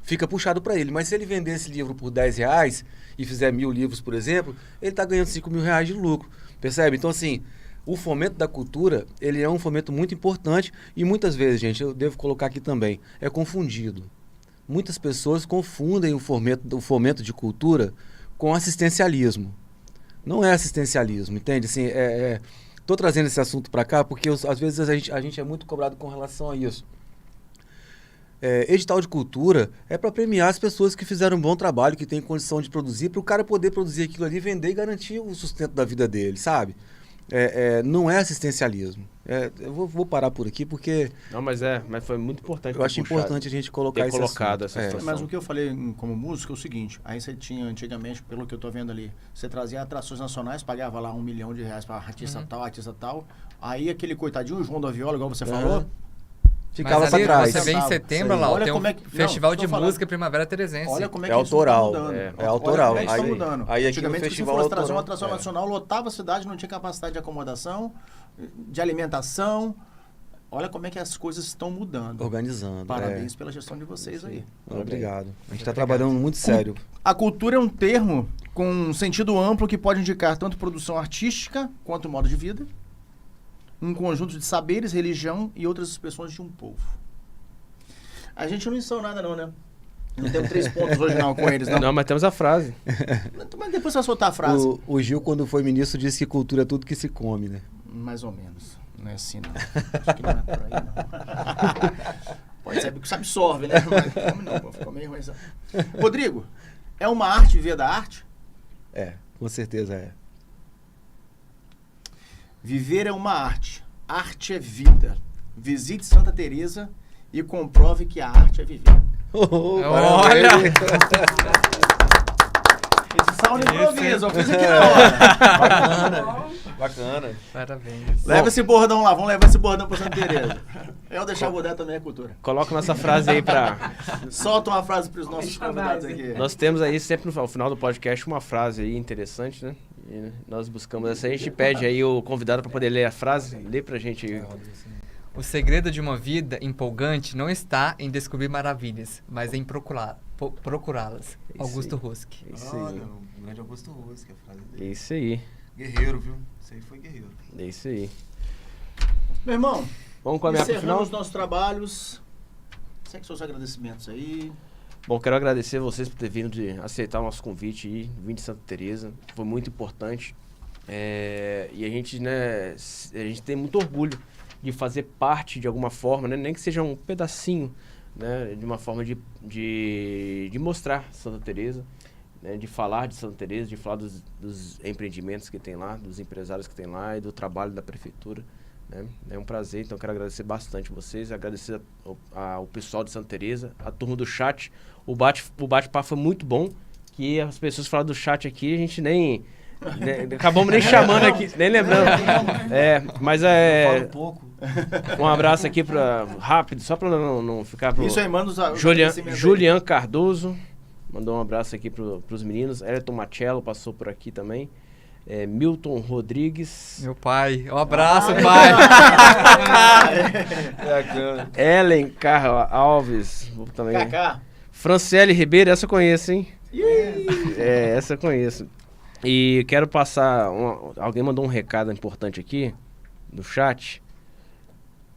[SPEAKER 3] fica puxado para ele. Mas se ele vender esse livro por 10 reais e fizer 1.000 livros, por exemplo, ele está ganhando 5 mil reais de lucro. Percebe? Então, assim... O fomento da cultura, ele é um fomento muito importante e muitas vezes, gente, eu devo colocar aqui também, é confundido. Muitas pessoas confundem o fomento de cultura com assistencialismo. Não é assistencialismo, entende? Assim, tô trazendo esse assunto para cá porque às vezes a gente é muito cobrado com relação a isso. Edital de cultura é para premiar as pessoas que fizeram um bom trabalho, que têm condição de produzir, para o cara poder produzir aquilo ali, vender e garantir o sustento da vida dele, sabe? Não é assistencialismo. Eu vou parar por aqui porque
[SPEAKER 2] Não, mas foi muito importante.
[SPEAKER 3] eu acho importante a gente colocar
[SPEAKER 2] ter
[SPEAKER 3] esse
[SPEAKER 2] colocado
[SPEAKER 3] assunto.
[SPEAKER 2] essa situação.
[SPEAKER 1] Mas o que eu falei como músico é o seguinte, aí você tinha antigamente, pelo que eu tô vendo ali, você trazia atrações nacionais, pagava lá R$1 milhão para artista tal, aí aquele coitadinho, o João da Viola, igual você falou,
[SPEAKER 3] Ficava
[SPEAKER 4] Mas
[SPEAKER 3] para
[SPEAKER 4] ali,
[SPEAKER 3] trás.
[SPEAKER 4] você vê em setembro
[SPEAKER 1] Sim.
[SPEAKER 4] lá,
[SPEAKER 1] Olha
[SPEAKER 4] tem
[SPEAKER 1] como
[SPEAKER 4] um
[SPEAKER 1] é que-
[SPEAKER 4] Festival
[SPEAKER 1] não,
[SPEAKER 4] de
[SPEAKER 1] tô falando.
[SPEAKER 4] Música Primavera Teresense.
[SPEAKER 1] olha como é que
[SPEAKER 3] É
[SPEAKER 1] isso
[SPEAKER 3] autoral,
[SPEAKER 1] tá mudando.
[SPEAKER 3] é autoral.
[SPEAKER 1] Olha como é que isso tá
[SPEAKER 3] Aí-
[SPEAKER 1] mudando.
[SPEAKER 3] aí aqui no
[SPEAKER 1] Antigamente, se
[SPEAKER 3] festival
[SPEAKER 1] fosse trazer uma
[SPEAKER 3] autoral,
[SPEAKER 1] atração nacional, lotava a cidade, não tinha capacidade de acomodação, de alimentação. Olha como é que as coisas estão mudando.
[SPEAKER 3] Organizando.
[SPEAKER 1] Parabéns pela gestão de vocês aí.
[SPEAKER 3] Obrigado. A gente está trabalhando muito sério.
[SPEAKER 1] A cultura é um termo com um sentido amplo que pode indicar tanto produção artística quanto modo de vida, um conjunto de saberes, religião e outras expressões de um povo. A gente não ensina nada não, né? Não temos 3 pontos hoje não com eles, não.
[SPEAKER 2] Não, mas temos a frase.
[SPEAKER 1] Mas depois você vai soltar a frase.
[SPEAKER 3] O Gil, quando foi ministro, disse que cultura é tudo que se come, né?
[SPEAKER 1] Mais ou menos. Não é assim, não. Acho que não é por aí, não. Pode ser que se absorve, né? Mas come não, pô. Ficou meio ruim. Rodrigo, é uma arte viver da arte?
[SPEAKER 3] Com certeza é.
[SPEAKER 1] Viver é uma arte. Arte é vida. Visite Santa Teresa e comprove que a arte é viver.
[SPEAKER 4] Olha!
[SPEAKER 1] Esse salve improviso, eu fiz aqui na hora.
[SPEAKER 3] Bacana.
[SPEAKER 4] Parabéns.
[SPEAKER 1] Leva esse bordão lá, vamos levar esse bordão pra Santa Teresa. Eu deixar o bordão também é cultura.
[SPEAKER 2] Coloca nossa frase aí pra...
[SPEAKER 1] Solta uma frase pros nossos convidados aqui.
[SPEAKER 2] Nós temos aí sempre no final do podcast uma frase aí interessante, né? E nós buscamos essa. A gente pede aí o convidado para poder ler a frase. Lê pra gente aí.
[SPEAKER 4] O segredo de uma vida empolgante não está em descobrir maravilhas, mas em procurá-las.
[SPEAKER 2] Isso
[SPEAKER 4] Augusto
[SPEAKER 2] aí.
[SPEAKER 4] Ruski.
[SPEAKER 2] Isso aí.
[SPEAKER 3] o grande Augusto Ruski, a frase
[SPEAKER 2] É
[SPEAKER 3] dele.
[SPEAKER 2] isso aí.
[SPEAKER 3] Guerreiro, viu? Isso aí foi guerreiro.
[SPEAKER 2] É isso aí.
[SPEAKER 1] Meu irmão,
[SPEAKER 2] Vamos caminhar pro
[SPEAKER 1] encerramos
[SPEAKER 2] final?
[SPEAKER 1] nossos trabalhos. Segue seus agradecimentos aí.
[SPEAKER 2] Bom, quero agradecer vocês por ter vindo, de aceitar o nosso convite e vir de Santa Teresa. Foi muito importante. E a gente, né, a gente tem muito orgulho de fazer parte de alguma forma, né, nem que seja um pedacinho, né, de uma forma de mostrar Santa Teresa, né, de falar de Santa Teresa, de falar dos empreendimentos que tem lá, dos empresários que tem lá e do trabalho da prefeitura. Né? É um prazer, então quero agradecer bastante vocês, agradecer ao pessoal de Santa Teresa, a turma do chat. O bate-papo foi muito bom, que as pessoas falaram do chat aqui, a gente nem acabamos nem chamando aqui, nem lembrando. Mas
[SPEAKER 3] Fala um pouco.
[SPEAKER 2] um abraço aqui rápido, só para não ficar pro
[SPEAKER 1] Isso aí, manda os
[SPEAKER 2] Julian Cardoso mandou um abraço aqui pros meninos. Elton Machello passou por aqui também. Milton Rodrigues.
[SPEAKER 4] Meu pai. Um abraço, pai.
[SPEAKER 2] Ellen Carla Alves. Também.
[SPEAKER 1] Kaká.
[SPEAKER 2] Franciele Ribeiro, essa eu conheço, hein? Essa eu conheço. E quero passar... alguém mandou um recado importante aqui no chat.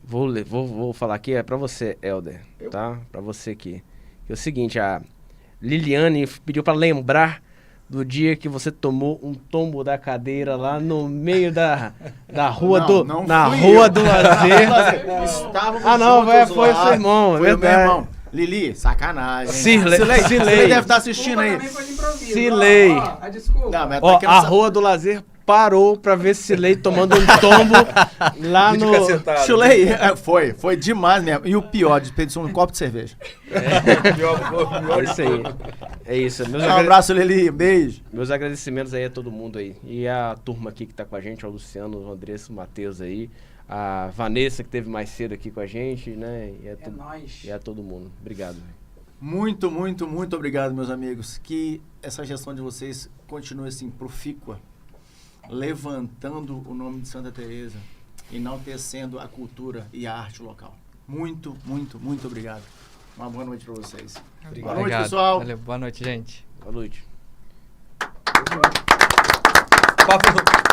[SPEAKER 2] Vou falar aqui, é pra você, Helder, tá? Pra você aqui. É o seguinte, a Liliane pediu pra lembrar do dia que você tomou um tombo da cadeira lá no meio da rua na Rua do Lazer. Foi o seu irmão,
[SPEAKER 1] foi o meu irmão. Lili, sacanagem.
[SPEAKER 2] Cirlei
[SPEAKER 1] deve estar assistindo aí.
[SPEAKER 2] Cirlei. A Rua do Lazer parou pra ver Cirlei tomando um tombo lá no...
[SPEAKER 1] Cirlei, foi demais mesmo. E o pior, desperdiçou um copo de cerveja.
[SPEAKER 2] É isso aí. É isso.
[SPEAKER 1] Um abraço, Lili. Beijo.
[SPEAKER 2] Meus agradecimentos aí a todo mundo aí. E a turma aqui que tá com a gente, o Luciano, o Andressa, o Matheus aí. A Vanessa, que teve mais cedo aqui com a gente, né?
[SPEAKER 5] Nóis.
[SPEAKER 2] E a todo mundo. Obrigado.
[SPEAKER 1] Muito, muito, muito obrigado, meus amigos. Que essa gestão de vocês continue assim, profícua, levantando o nome de Santa Teresa, enaltecendo a cultura e a arte local. Muito, muito, muito obrigado. Uma boa noite para vocês.
[SPEAKER 4] Obrigado.
[SPEAKER 1] Boa noite, pessoal.
[SPEAKER 4] Valeu. Boa noite, gente.
[SPEAKER 2] Boa noite.
[SPEAKER 3] Papo.